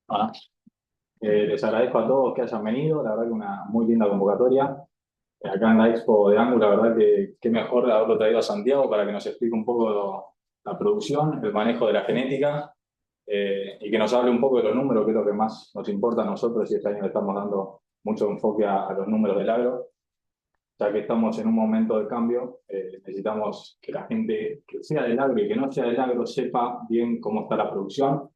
Ah, les agradezco a todos que hayan venido, la verdad que una muy linda convocatoria. Acá en la Expo de Angus, la verdad que qué mejor haberlo traído a Santiago para que nos explique un poco la producción, el manejo de la genética y que nos hable un poco de los números, que es lo que más nos importa a nosotros y este año le estamos dando mucho enfoque a los números del agro. Ya que estamos en un momento de cambio, necesitamos que la gente que sea del agro y que no sea del agro sepa bien cómo está la producción,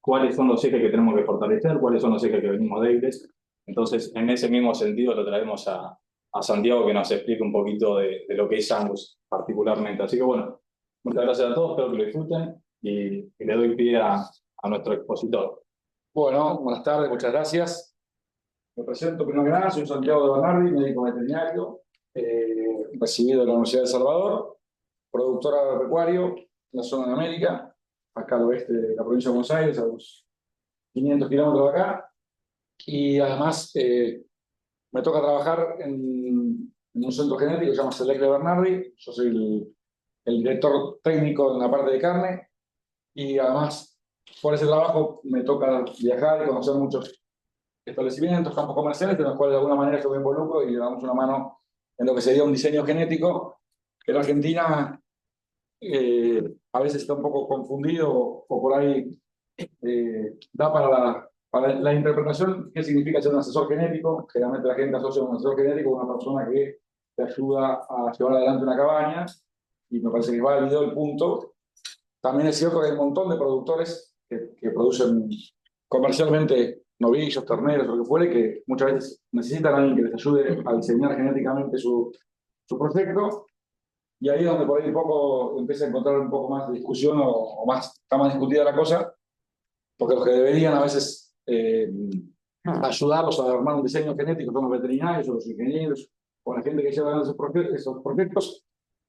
cuáles son los ejes que tenemos que fortalecer, cuáles son los ejes que venimos débiles. Entonces, en ese mismo sentido, lo traemos a Santiago que nos explique un poquito de lo que es Angus particularmente. Así que bueno, muchas gracias a todos, espero que lo disfruten y le doy pie a nuestro expositor. Bueno, buenas tardes, muchas gracias. Me presento primero que nada, soy Santiago de Bernardi, médico veterinario, recibido de la Universidad de El Salvador, productor agropecuario en la zona de América, acá al oeste de la provincia de Buenos Aires, a unos 500 kilómetros de acá. Y además me toca trabajar en un centro genético que se llama Select de Bernardi. Yo soy el director técnico en la parte de carne y además por ese trabajo me toca viajar y conocer muchos establecimientos, campos comerciales, en los cuales de alguna manera yo me involucro y le damos una mano en lo que sería un diseño genético, que en Argentina a veces está un poco confundido o por ahí da para la interpretación qué significa ser un asesor genético. Generalmente la gente asocia a un asesor genético a una persona que te ayuda a llevar adelante una cabaña y me parece que es válido el punto. También es cierto que hay un montón de productores que producen comercialmente novillos, terneros, lo que fuere, que muchas veces necesitan a alguien que les ayude a diseñar genéticamente su proyecto. Y ahí es donde por ahí un poco empieza a encontrar un poco más de discusión o más, está más discutida la cosa, porque los que deberían a veces ayudarlos a armar un diseño genético son los veterinarios o los ingenieros o la gente que lleva esos proyectos,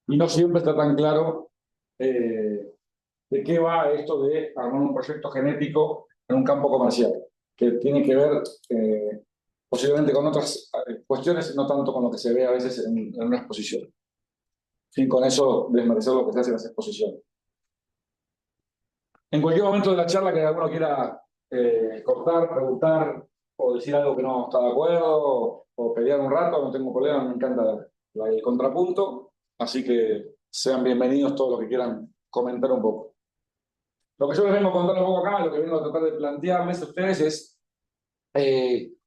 y no siempre está tan claro de qué va esto de armar un proyecto genético en un campo comercial, que tiene que ver posiblemente con otras cuestiones, no tanto con lo que se ve a veces en una exposición, sin con eso desmerecer lo que se hace en las exposiciones. En cualquier momento de la charla que alguno quiera cortar, preguntar o decir algo que no está de acuerdo o pelear un rato, no tengo problema, me encanta el contrapunto, así que sean bienvenidos todos los que quieran comentar un poco. Lo que yo les vengo a contar un poco acá, lo que vengo a tratar de plantearles a ustedes es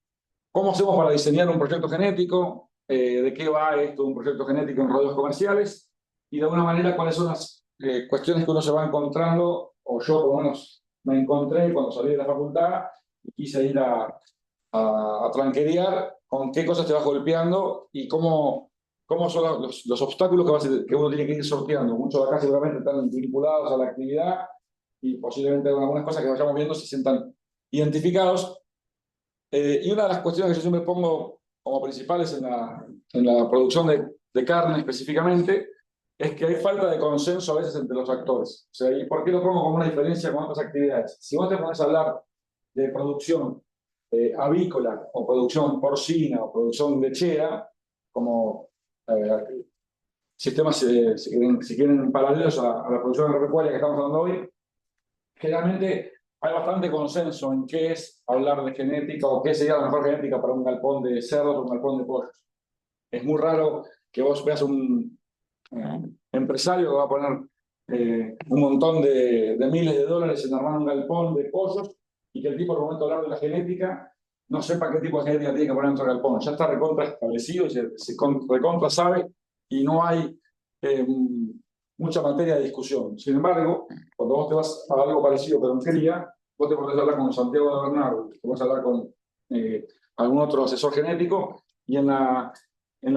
cómo hacemos para diseñar un proyecto genético, de qué va esto, un proyecto genético en rodeos comerciales, y de alguna manera cuáles son las cuestiones que uno se va encontrando, o yo por lo menos me encontré cuando salí de la facultad y quise ir a tranquerear con qué cosas te vas golpeando y cómo son los obstáculos que uno tiene que ir sorteando. Muchos de acá seguramente están vinculados a la actividad y posiblemente algunas cosas que vayamos viendo se sientan identificados. Y una de las cuestiones que yo siempre pongo como principales en la producción de carne específicamente es que hay falta de consenso a veces entre los actores. O sea, ¿y por qué lo pongo como una diferencia con otras actividades? Si vos te pones a hablar de producción avícola o producción porcina o producción lechera, como sistemas, si quieren, paralelos a la producción agropecuaria que estamos hablando hoy, generalmente hay bastante consenso en qué es hablar de genética o qué sería la mejor genética para un galpón de cerdos o un galpón de pollos. Es muy raro que vos veas un empresario que va a poner un montón de miles de dólares en armar un galpón de pollos y que el tipo al momento de hablar de la genética no sepa qué tipo de genética tiene que poner dentro del galpón. Ya está recontra establecido, se recontra sabe y no hay mucha materia de discusión. Sin embargo, cuando vos te vas a algo parecido pero en cría, vos te podés hablar con Santiago de Bernardo, te podés hablar con algún otro asesor genético, y en la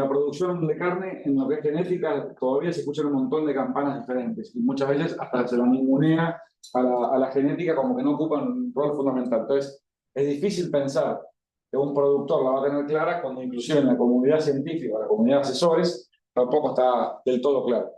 producción de carne, en lo que es genética, todavía se escuchan un montón de campanas diferentes y muchas veces hasta se la ningunea a la genética como que no ocupan un rol fundamental. Entonces, es difícil pensar que un productor la va a tener clara cuando inclusive en la comunidad científica, la comunidad de asesores, tampoco está del todo claro.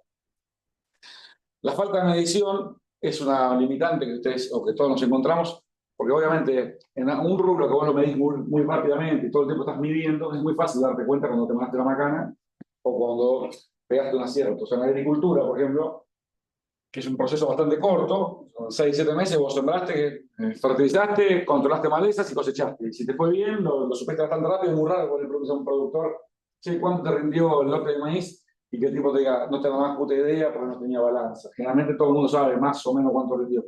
La falta de medición es una limitante que ustedes o que todos nos encontramos, porque obviamente en un rubro que vos lo medís muy rápidamente y todo el tiempo estás midiendo, es muy fácil darte cuenta cuando te mandaste la macana o cuando pegaste un acierto. O sea, en la agricultura, por ejemplo, que es un proceso bastante corto, son 6-7 meses, vos sembraste, fertilizaste, controlaste malezas y cosechaste. Y si te fue bien, lo supiste bastante rápido. Es muy raro cuando le preguntas a un productor, che, ¿cuánto te rindió el lote de maíz? Y que el tipo te diga, no tengo más puta idea porque no tenía balanza. Generalmente todo el mundo sabe más o menos cuánto rindió.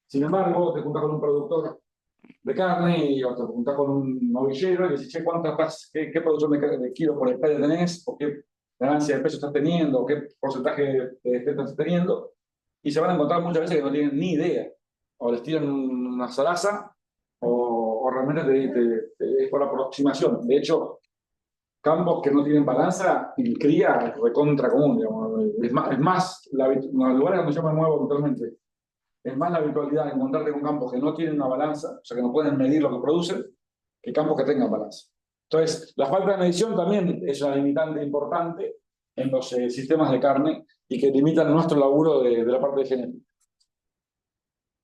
Sin embargo, te juntás con un productor de carne y o te juntás con un novillero y le decís, che, qué producción de kilos por hectárea tenés, o qué ganancia de peso estás teniendo, o qué porcentaje de estás teniendo, y se van a encontrar muchas veces que no tienen ni idea, o les tiran una zaraza, o realmente es por aproximación. De hecho, campos que no tienen balanza, en cría es recontra común, digamos. Los lugares donde yo me muevo habitualmente, es más la habitualidad de encontrarte con campos que no tienen una balanza, o sea, que no pueden medir lo que producen, que campos que tengan balanza. Entonces, la falta de medición también es una limitante importante en los sistemas de carne y que limitan nuestro laburo de la parte de genética.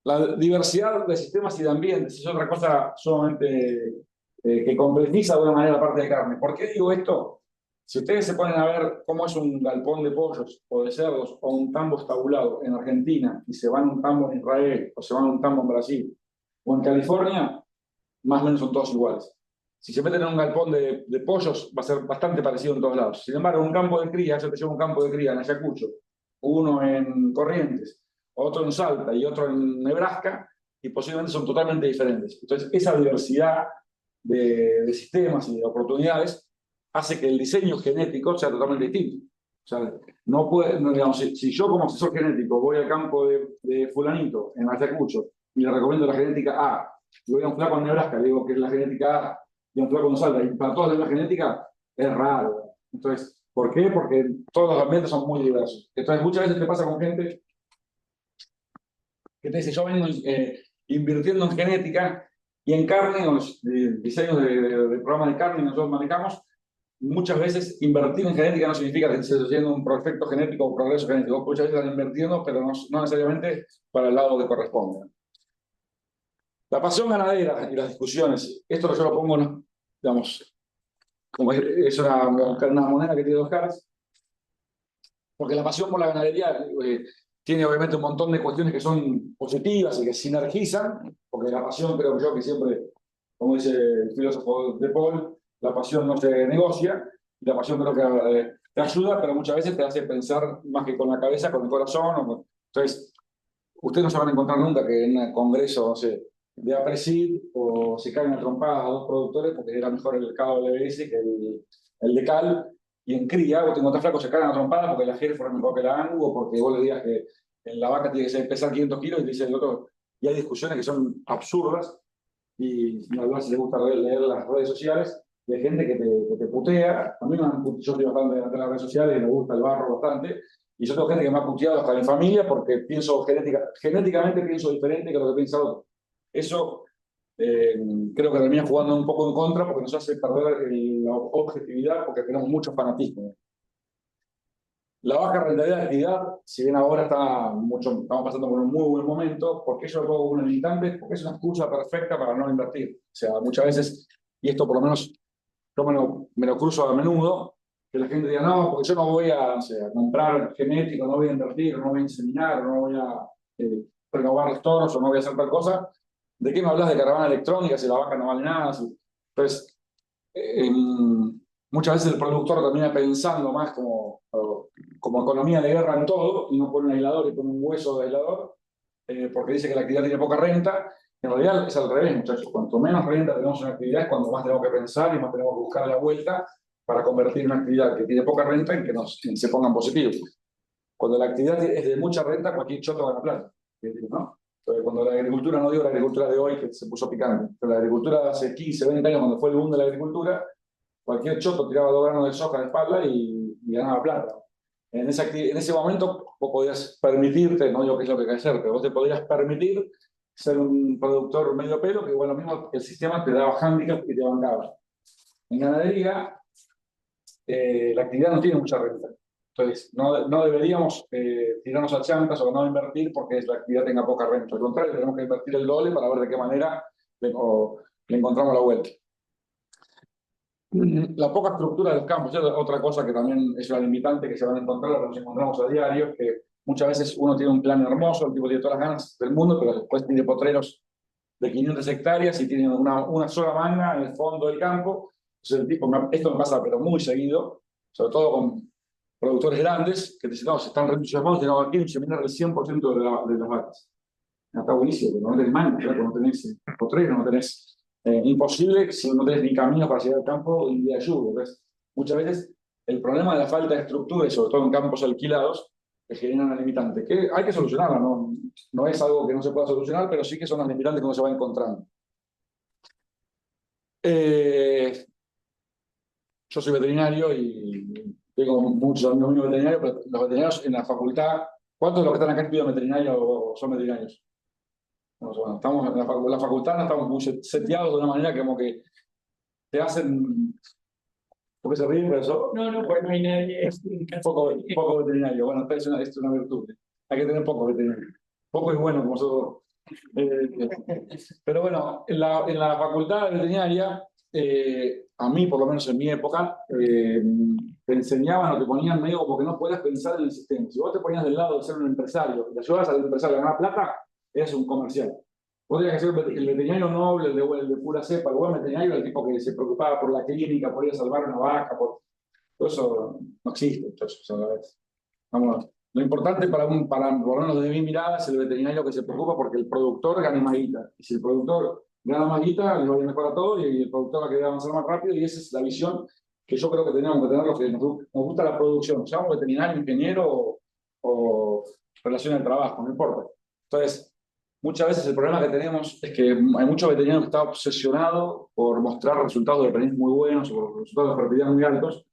La diversidad de sistemas y de ambientes es otra cosa sumamente que complejiza de una manera la parte de carne. ¿Por qué digo esto? Si ustedes se ponen a ver cómo es un galpón de pollos o de cerdos o un tambo estabulado en Argentina y se van a un tambo en Israel o se van a un tambo en Brasil o en California, más o menos son todos iguales. Si se meten en un galpón de pollos, va a ser bastante parecido en todos lados. Sin embargo, un campo de cría, yo te llevo un campo de cría en Ayacucho, uno en Corrientes, otro en Salta y otro en Nebraska, y posiblemente son totalmente diferentes. Entonces, esa diversidad de sistemas y de oportunidades hace que el diseño genético sea totalmente distinto. O sea, no puede, digamos, si yo como asesor genético voy al campo de fulanito en Ayacucho y le recomiendo la genética A, y voy a un flaco en Nebraska, le digo que es la genética A, y un flaco en Salta, y para todos la genética es raro. Entonces, ¿por qué? Porque todos los ambientes son muy diversos. Entonces, muchas veces te pasa con gente que te dice, yo vengo invirtiendo en genética y en carne, o diseños de programas de carne que nosotros manejamos, muchas veces invertir en genética no significa que estés haciendo un proyecto genético o progreso genético. Muchas veces están invirtiendo, pero no necesariamente para el lado que corresponde. La pasión ganadera y las discusiones, esto yo lo pongo, ¿no? Digamos, como es una moneda que tiene dos caras, porque la pasión por la ganadería tiene obviamente un montón de cuestiones que son positivas y que sinergizan, porque la pasión creo yo que siempre, como dice el filósofo de Paul, la pasión no se negocia, y la pasión creo que te ayuda, pero muchas veces te hace pensar más que con la cabeza, con el corazón. Entonces, ustedes no se van a encontrar nunca que en un congreso, no sé, de APRESID o se caen a trompadas a dos productores porque era mejor el cabo del LBS que el de Cal, y en cría vos te encontrás flacos se caen a trompadas porque la Hereford es mejor que la Angus o porque vos le digas que en la vaca tiene que pesar 500 kilos y te dice el otro. Y hay discusiones que son absurdas y no hablar si les gusta leer las redes sociales de gente que te putea. A mí yo soy bastante de las redes sociales y me gusta el barro bastante. Y yo tengo gente que me ha puteado hasta en familia porque pienso genéticamente pienso diferente que lo que piensa otro. Eso creo que termina jugando un poco en contra porque nos hace perder la objetividad porque tenemos mucho fanatismo. La baja rentabilidad de actividad, si bien ahora estamos pasando por un muy buen momento, ¿por qué yo lo pongo como un limitante? Porque es una excusa perfecta para no invertir. O sea, muchas veces, y esto por lo menos yo me lo cruzo a menudo, que la gente diga, no, porque yo no voy o sea, a comprar genético, no voy a invertir, no voy a inseminar, no voy a renovar los toros o no voy a hacer tal cosa. ¿De qué me hablas de caravana electrónica si la vaca no vale nada? Entonces, eh, muchas veces el productor termina pensando más como economía de guerra en todo y no pone un aislador y pone un hueso de aislador porque dice que la actividad tiene poca renta. En realidad es al revés, muchachos. Cuanto menos renta tenemos en una actividad es cuando más tenemos que pensar y más tenemos que buscar la vuelta para convertir una actividad que tiene poca renta en que se ponga en positivo. Cuando la actividad es de mucha renta, cualquier choto gana plata, ¿no? Cuando la agricultura, no digo la agricultura de hoy que se puso picante, pero la agricultura de hace 15, 20 años, cuando fue el boom de la agricultura, cualquier choto tiraba 2 granos de soja de espalda y ganaba plata. En ese momento vos podías permitirte, no digo que es lo que hay que hacer, pero vos te podías permitir ser un productor medio pelo, que igual lo mismo el sistema te daba handicap y te bancaba. En ganadería, la actividad no tiene mucha renta. Entonces, no deberíamos tirarnos a chantas o no invertir porque la actividad tenga poca renta. Al contrario, tenemos que invertir el doble para ver de qué manera le encontramos la vuelta. La poca estructura de los campos es otra cosa que también es una limitante que se van a encontrar, nos encontramos a diario, que Muchas veces uno tiene un plan hermoso, el tipo tiene todas las ganas del mundo, pero después tiene potreros de 500 hectáreas y tiene una sola manga en el fondo del campo. Entonces, el tipo, esto me pasa, pero muy seguido, sobre todo con productores grandes, que te dicen, no, se están reentusiasmados, tenemos aquí un seminario del 100% de las vacas. Está buenísimo, pero no tenés manga, claro, no tenés potrero, no tenés. Imposible si no tenés ni camino para llegar al campo y de lluvia. Entonces, muchas veces el problema de la falta de estructura, y sobre todo en campos alquilados, que genera una limitante, que hay que solucionarla, no es algo que no se pueda solucionar, pero sí que son las limitantes que uno se va encontrando. Yo soy veterinario y tengo muchos amigos míos veterinarios, pero los veterinarios en la facultad, ¿cuántos de los que están acá estudian veterinaria o son veterinarios? Bueno, estamos en la facultad, no estamos muy seteados de una manera que como que te hacen. ¿Por qué se ríen? Pero eso, No, pues no hay nadie. poco veterinario. Bueno, es una virtud. Hay que tener poco veterinario. Poco es bueno, como nosotros. Pero bueno, en la facultad de veterinaria, a mí, por lo menos en mi época, te enseñaban o te ponían medio como que no puedas pensar en el sistema. Si vos te ponías del lado de ser un empresario y ayudabas al empresario a ganar plata, eras un comercial. Vos tenías que ser el veterinario noble, el de pura cepa, el buen veterinario, el tipo que se preocupaba por la clínica, podía salvar una vaca, todo eso no existe. Entonces, vamos, lo importante por lo menos de mi mirada, es el veterinario que se preocupa porque el productor gane más guita. Y si el productor gana más guita, le va a ir mejor a todo y el productor va a querer avanzar más rápido. Y esa es la visión que yo creo que tenemos que tener los que nos gusta la producción. Seamos veterinario, ingeniero o relación al trabajo, no importa. Entonces, muchas veces el problema que tenemos es que hay muchos veterinarios que están obsesionados por mostrar resultados de penis muy buenos o por resultados de fertilidad muy altos,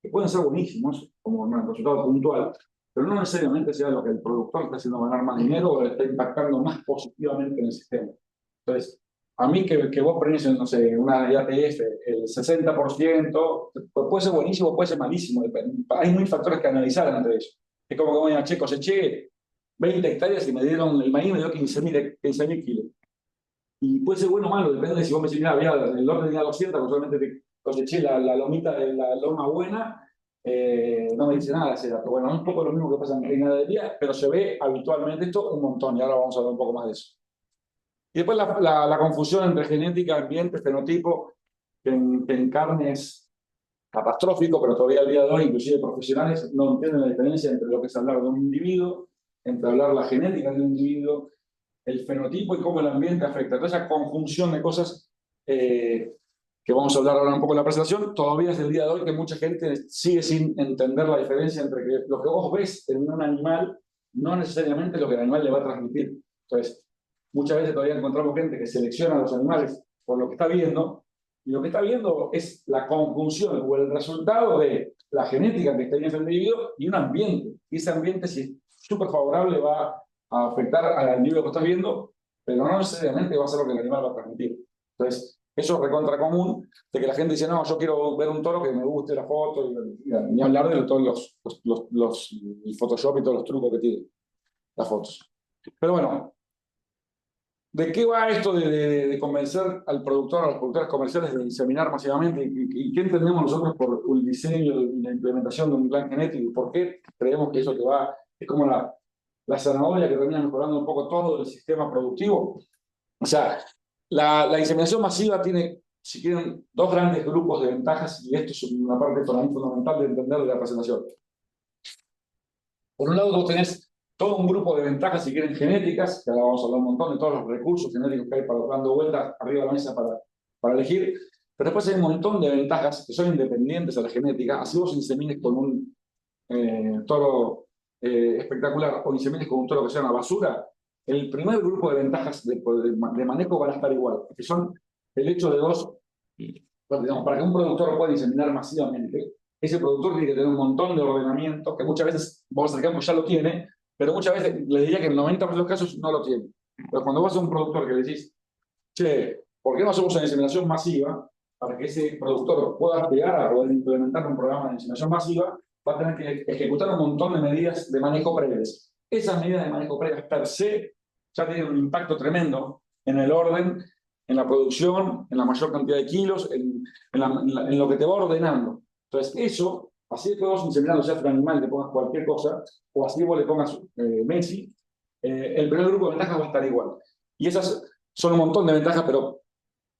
que pueden ser buenísimos como un resultado puntual, pero no necesariamente sea lo que el productor está haciendo ganar más dinero o está impactando más positivamente en el sistema. Entonces, a mí que vos premies, no sé, una IATF, el 60%, pues puede ser buenísimo, puede ser malísimo. Hay muchos factores que analizar entre ellos. Es como que voy a che, coseché 20 hectáreas y me dieron, el maíz me dio 15.000 kilos. Y puede ser bueno o malo, depende de si vos me decís, mira, el lote tenía 200, pues solamente te coseché la lomita de la loma buena, no me dice nada ese dato. Bueno, es un poco lo mismo que pasa en ganadería, pero se ve habitualmente esto un montón, y ahora vamos a hablar un poco más de eso. Y después la confusión entre genética, ambiente, fenotipo, que en carne es catastrófico, pero todavía al día de hoy, inclusive profesionales, no entienden la diferencia entre lo que es hablar de un individuo, entre hablar la genética de un individuo, el fenotipo y cómo el ambiente afecta. Toda esa conjunción de cosas que vamos a hablar ahora un poco en la presentación, todavía es el día de hoy que mucha gente sigue sin entender la diferencia entre que lo que vos ves en un animal no necesariamente es lo que el animal le va a transmitir. Entonces, muchas veces todavía encontramos gente que selecciona a los animales por lo que está viendo, y lo que está viendo es la conjunción o el resultado de la genética que está en ese individuo y un ambiente. Y ese ambiente, si es súper favorable, va a afectar al individuo que estás viendo, pero no necesariamente va a ser lo que el animal va a transmitir. Entonces, eso es recontra común, de que la gente dice, no, yo quiero ver un toro que me guste la foto, y ni hablar de todos el Photoshop y todos los trucos que tiene las fotos. Pero bueno, ¿de qué va esto de convencer al productor, a los productores comerciales de inseminar masivamente? ¿Y qué entendemos nosotros por el diseño y la implementación de un plan genético? ¿Y por qué creemos que eso es como la zanahoria que termina mejorando un poco todo el sistema productivo? O sea, la inseminación masiva tiene, si quieren, dos grandes grupos de ventajas, y esto es una parte para mí fundamental de entender la presentación. Por un lado, vos tenés todo un grupo de ventajas, si quieren, genéticas, que ahora vamos a hablar un montón de todos los recursos genéticos que hay para dando vueltas arriba de la mesa para elegir, pero después hay un montón de ventajas que son independientes a la genética. Así vos insemines con un toro espectacular o insemines con un toro que sea una basura, el primer grupo de ventajas de manejo van a estar igual, que son el hecho de digamos, para que un productor pueda inseminar masivamente, ese productor tiene que tener un montón de ordenamientos que muchas veces, vos al campo ya lo tiene, pero muchas veces les diría que en el 90% de los casos no lo tiene. Pero cuando vos a un productor que le decís, che, ¿por qué no hacemos una inseminación masiva? Para que ese productor pueda llegar a poder implementar un programa de inseminación masiva, va a tener que ejecutar un montón de medidas de manejo previas. Esas medidas de manejo previas per se ya tienen un impacto tremendo en el orden, en la producción, en la mayor cantidad de kilos, en lo que te va ordenando. Entonces, eso, Así después vos inseminando, sea un animal, le pongas cualquier cosa, o así vos le pongas Messi, el primer grupo de ventajas va a estar igual. Y esas son un montón de ventajas, pero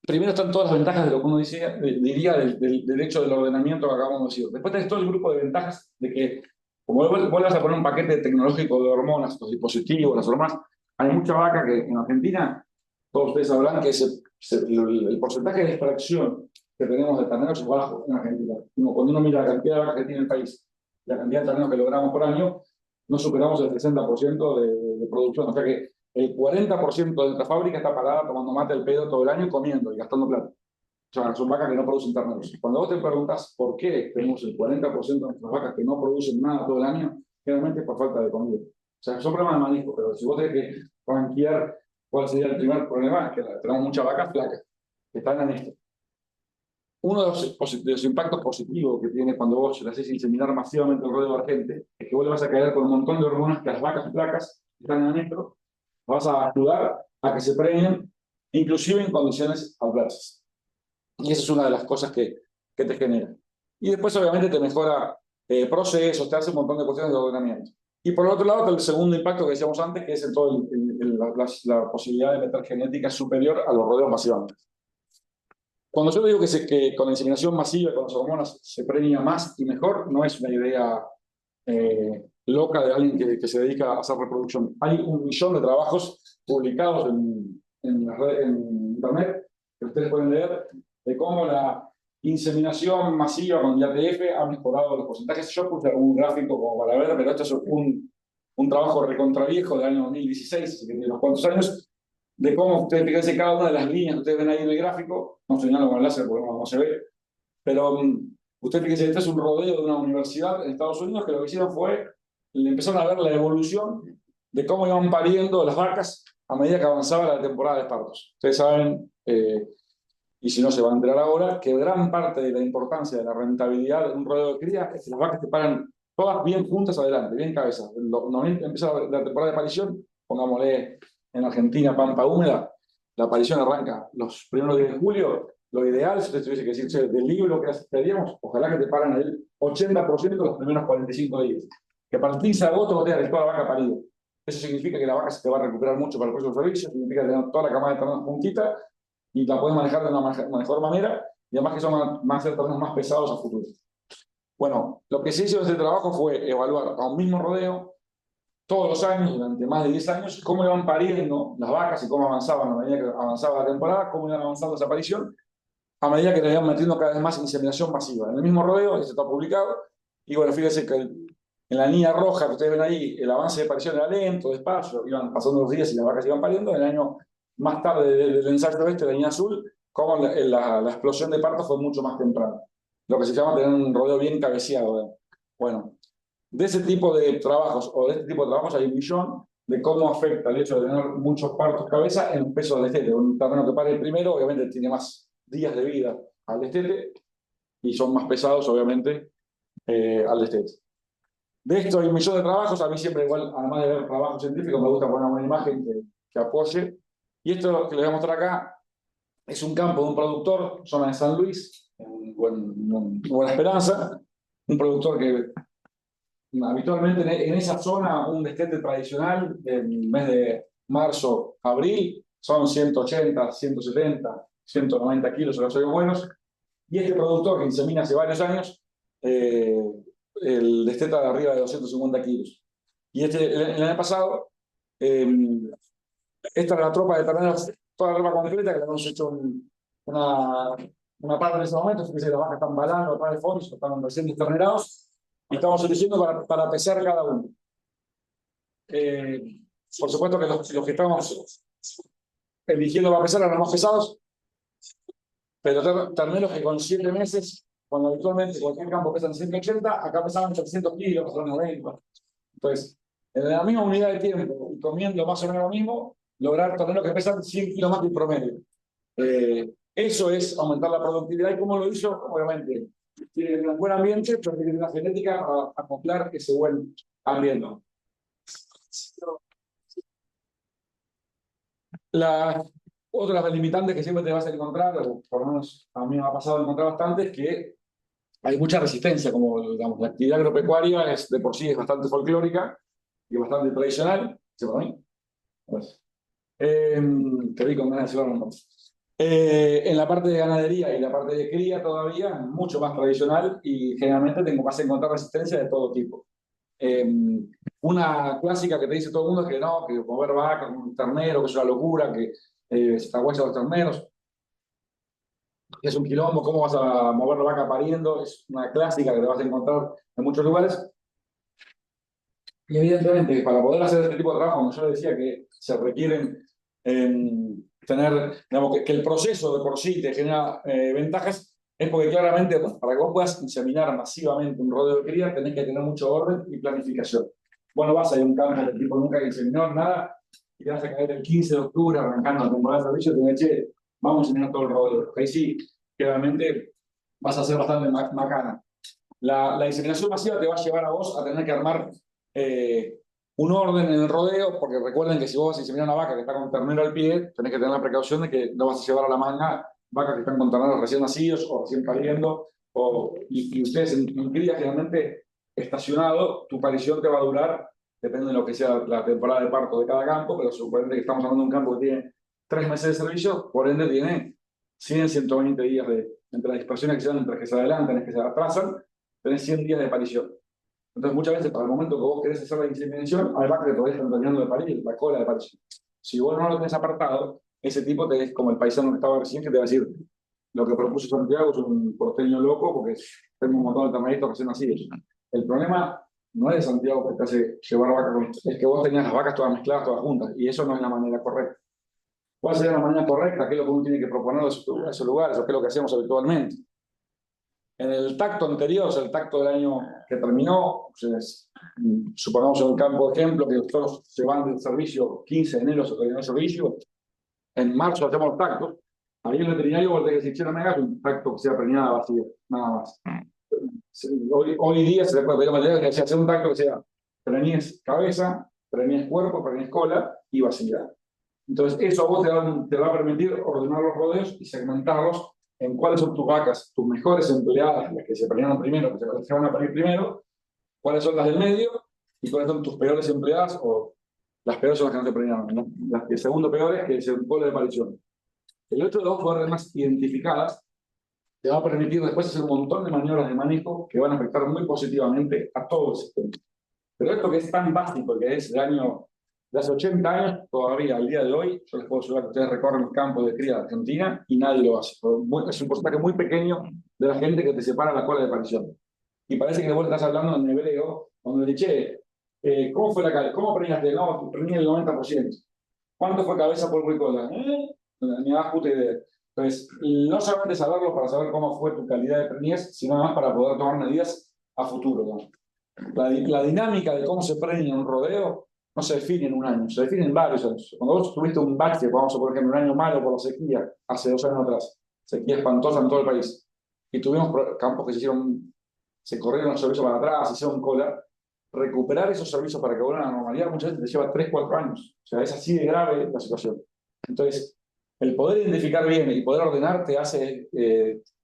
primero están todas las ventajas de lo que uno diría del hecho del ordenamiento que acabamos de decir. Después tenés todo el grupo de ventajas de que, como vos vas a poner un paquete tecnológico de hormonas, los dispositivos, las hormonas, hay mucha vaca que en Argentina, todos ustedes sabrán que el porcentaje de extracción que tenemos de terneros es bajo en Argentina. Cuando uno mira la cantidad de vacas que tiene el país, la cantidad de terneros que logramos por año, no superamos el 60% de producción. O sea que el 40% de nuestra fábrica está parada tomando mate al pedo todo el año, comiendo y gastando plata. O sea, son vacas que no producen terneros. Cuando vos te preguntas por qué tenemos el 40% de nuestras vacas que no producen nada todo el año, generalmente es por falta de comida. O sea, son problemas de manejo, pero si vos tenés que rankear cuál sería el primer problema, es que tenemos muchas vacas flacas que están en esto. Uno de los impactos positivos que tiene cuando vos le haces inseminar masivamente el rodeo de gente es que vos le vas a caer con un montón de hormonas que las vacas flacas que están adentro vas a ayudar a que se preñen, inclusive en condiciones adversas. Y esa es una de las cosas que te genera. Y después, obviamente, te mejora procesos, te hace un montón de cuestiones de ordenamiento. Y por el otro lado, el segundo impacto que decíamos antes, que es en todo la posibilidad de meter genética superior a los rodeos masivamente. Cuando yo digo que con la inseminación masiva y con las hormonas se preña más y mejor, no es una idea loca de alguien que se dedica a hacer reproducción. Hay 1.000.000 de trabajos publicados en Internet que ustedes pueden leer de cómo la inseminación masiva con IATF ha mejorado los porcentajes. Yo puse un gráfico como para ver, pero esto es un trabajo recontraviejo del año 2016, así que tiene unos cuantos años, de cómo ustedes fíjense cada una de las líneas que ustedes ven ahí en el gráfico. No señalo con el láser porque no se ve, pero ustedes fíjense, este es un rodeo de una universidad en Estados Unidos que lo que hicieron fue, le empezaron a ver la evolución de cómo iban pariendo las vacas a medida que avanzaba la temporada de partos. Ustedes saben, y si no se va a enterar ahora, que gran parte de la importancia de la rentabilidad de un rodeo de cría es que las vacas te paran todas bien juntas adelante, bien cabezas. Empieza la temporada de aparición, pongámosle en Argentina pampa húmeda, la aparición arranca los primeros días de julio. Lo ideal, si usted tuviese que decir del libro que haríamos, ojalá que te paran el 80% los primeros 45 días. Que para el 15 de agosto vos tengas toda la vaca parida. Eso significa que la vaca se te va a recuperar mucho para el próximo servicio, significa tener toda la camada de terneros juntita y la puedes manejar de una mejor manera, y además que son más terneros más pesados a futuro. Bueno, lo que se hizo en este trabajo fue evaluar a un mismo rodeo todos los años, durante más de 10 años, cómo iban pariendo las vacas y cómo avanzaban a medida que avanzaba la temporada, cómo iban avanzando esa aparición, a medida que le iban metiendo cada vez más inseminación masiva. En el mismo rodeo, eso está publicado, y bueno, fíjense que en la línea roja que ustedes ven ahí, el avance de aparición era lento, despacio, iban pasando los días y las vacas iban pariendo. En el año más tarde del ensayo este, la línea azul, como la explosión de parto fue mucho más temprana. Lo que se llama tener un rodeo bien cabeceado. Bueno, de ese tipo de trabajos, o de este tipo de trabajos, hay 1.000.000 de cómo afecta el hecho de tener muchos partos cabeza en el peso del destete. Un terreno que pare el primero, obviamente, tiene más días de vida al destete y son más pesados, obviamente, al destete. De esto hay 1.000.000 de trabajos. A mí siempre, igual, además de ver trabajos científicos, me gusta poner una imagen que apoye. Y esto que les voy a mostrar acá es un campo de un productor, zona de San Luis, en Buena Esperanza, un productor que habitualmente en esa zona, un destete tradicional del mes de marzo, abril, son 180, 170, 190 kilos de los buenos. Y este productor que insemina hace varios años, el desteta de arriba de 250 kilos. Y el año pasado, esta era la tropa de terneros, toda la tropa completa, que le hemos hecho una parte en ese momento. Fíjense que las vacas están balando atrás de fondo, están recién desternerados, y estamos eligiendo para pesar cada uno. Por supuesto que los que estamos eligiendo para pesar eran los más pesados, pero terneros que con 7 meses, cuando habitualmente cualquier campo pesan 180, acá pesaban 300 kilos, 90. Entonces, en la misma unidad de tiempo y comiendo más o menos lo mismo, lograr terneros que pesan 100 kilos más que el promedio. Eso es aumentar la productividad. ¿Y cómo lo hizo? Obviamente, tiene un buen ambiente, pero tiene una genética para acoplar ese buen ambiente. Otra de las limitantes que siempre te vas a encontrar, o por lo menos a mí me ha pasado encontrar bastante, es que hay mucha resistencia, como digamos, la actividad agropecuaria es, de por sí es bastante folclórica y bastante tradicional. ¿Sí, para mí? Pues, te vi con ganas de hablar, ¿no? En la parte de ganadería y la parte de cría todavía mucho más tradicional y generalmente tengo más encontrar resistencia de todo tipo. Eh, una clásica que te dice todo el mundo es que no, que mover vacas con un ternero, que es una locura, que se te agüechan los terneros, que es un quilombo, ¿cómo vas a mover la vaca pariendo? Es una clásica que te vas a encontrar en muchos lugares. Y evidentemente, para poder hacer este tipo de trabajo, como yo decía, que se requieren tener, digamos, que el proceso de por sí te genera ventajas, es porque claramente, pues, para que vos puedas inseminar masivamente un rodeo de cría, tenés que tener mucho orden y planificación. Bueno, vas a ir a un campo que el tipo nunca inseminó nada, y te vas a caer el 15 de octubre arrancando la temporada de servicio, y te vas a decir, che, vamos a inseminar todo el rodeo. Ahí sí, claramente vas a ser bastante macana. La inseminación masiva te va a llevar a vos a tener que armar eh, un orden en el rodeo, porque recuerden que si vos vas a inseminar una vaca que está con ternero al pie, tenés que tener la precaución de que no vas a llevar a la manga vacas que están con terneros recién nacidos o recién pariendo, y ustedes en cría generalmente estacionado, tu parición te va a durar, depende de lo que sea la temporada de parto de cada campo, pero suponete que estamos hablando de un campo que tiene 3 meses de servicio, por ende tiene 100, 120 días entre las dispersiones que se dan, entre que se adelantan y que se atrasan, tenés 100 días de parición. Entonces, muchas veces, para el momento que vos querés hacer la inseminación, hay vacas que todavía están terminando de parir, la cola de parición. Si vos no lo tenés apartado, ese tipo te es como el paisano que estaba recién, que te va a decir, lo que propuso Santiago es un porteño loco, porque tengo un montón de terneritos recién nacidos. El problema no es de Santiago que te hace llevar vacas con esto, es que vos tenías las vacas todas mezcladas, todas juntas, y eso no es la manera correcta. ¿Cuál sería la manera correcta? ¿Qué es lo que uno tiene que proponer a esos lugares? ¿O qué es lo que hacemos habitualmente? En el tacto anterior, o sea, el tacto del año que terminó, pues, supongamos en un campo de ejemplo que los toros se van del servicio 15 de enero, se terminó el servicio, en marzo hacemos los tactos, ahí el veterinario vuelve a decir, che, no me hagas un tacto que sea preñada vacía, nada más. Hoy día se le puede pedir a material que hacer un tacto que sea preñez cabeza, preñez cuerpo, preñez cola y vacía. Entonces, eso a vos te va a permitir ordenar los rodeos y segmentarlos en cuáles son tus vacas, tus mejores empleadas, las que se pelearon primero, que se van a parir primero, cuáles son las del medio y cuáles son tus peores empleadas, o las peores son las que no se pelearon, ¿no? Las que segundo peores, que es el polo de aparición. El otro de dos formas identificadas te va a permitir después hacer un montón de maniobras de manejo que van a afectar muy positivamente a todo el sistema. Pero esto que es tan básico, que es de hace 80 años, todavía al día de hoy, yo les puedo asegurar que ustedes recorren los campos de cría de Argentina y nadie lo hace. Es un porcentaje muy pequeño de la gente que te separa la cola de aparición. Y parece que vos estás hablando en hebreo, donde le che, ¿cómo fue la calle? ¿Cómo preñaste? No, preñé el 90%. ¿Cuánto fue cabeza por y cola? Ni das puta idea. Entonces, no solamente saberlo para saber cómo fue tu calidad de preñez, sino además para poder tomar medidas a futuro, ¿no? La dinámica de cómo se preña un rodeo no se define en un año, se define en varios años. Cuando vos tuviste un bache, vamos a por ejemplo, un año malo por la sequía, hace 2 años atrás, sequía espantosa en todo el país, y tuvimos campos que se corrieron los servicios para atrás, se hicieron cola, recuperar esos servicios para que vuelvan a la normalidad muchas veces te lleva 3, 4 años. O sea, es así de grave la situación. Entonces, el poder identificar bien y poder ordenar te hace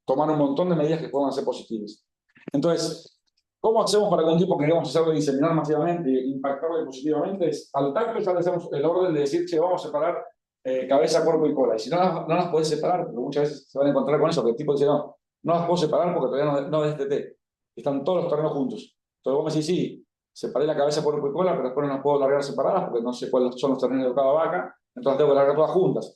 tomar un montón de medidas que puedan ser positivas. Entonces, ¿cómo hacemos para que un tipo que queremos hacerlo inseminar masivamente e impactarlo positivamente? Al tacto ya le hacemos el orden de decir, che, vamos a separar cabeza, cuerpo y cola. Y si no las podés separar, porque muchas veces se van a encontrar con eso, que el tipo dice, no las puedo separar porque todavía no desteté. Están todos los terrenos juntos. Entonces vos me decís, sí, separé la cabeza, cuerpo y cola, pero después no las puedo largar separadas porque no sé cuáles son los terrenos de cada vaca, entonces tengo que largar todas juntas.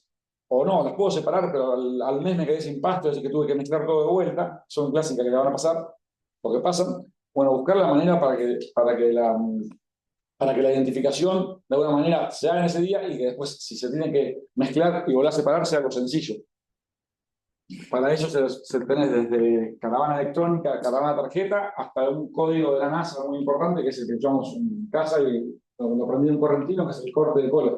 O no, las puedo separar, pero al mes me quedé sin pasto, así que tuve que mezclar todo de vuelta. Son clásicas que le van a pasar, porque pasan. Bueno, buscar la manera para que la identificación de alguna manera se haga en ese día y que después, si se tiene que mezclar y volver a separar, sea algo sencillo. Para ello se tenés desde caravana electrónica, caravana tarjeta, hasta un código de la NASA muy importante, que es el que llevamos en casa y lo aprendí en Correntino, que es el corte de cola.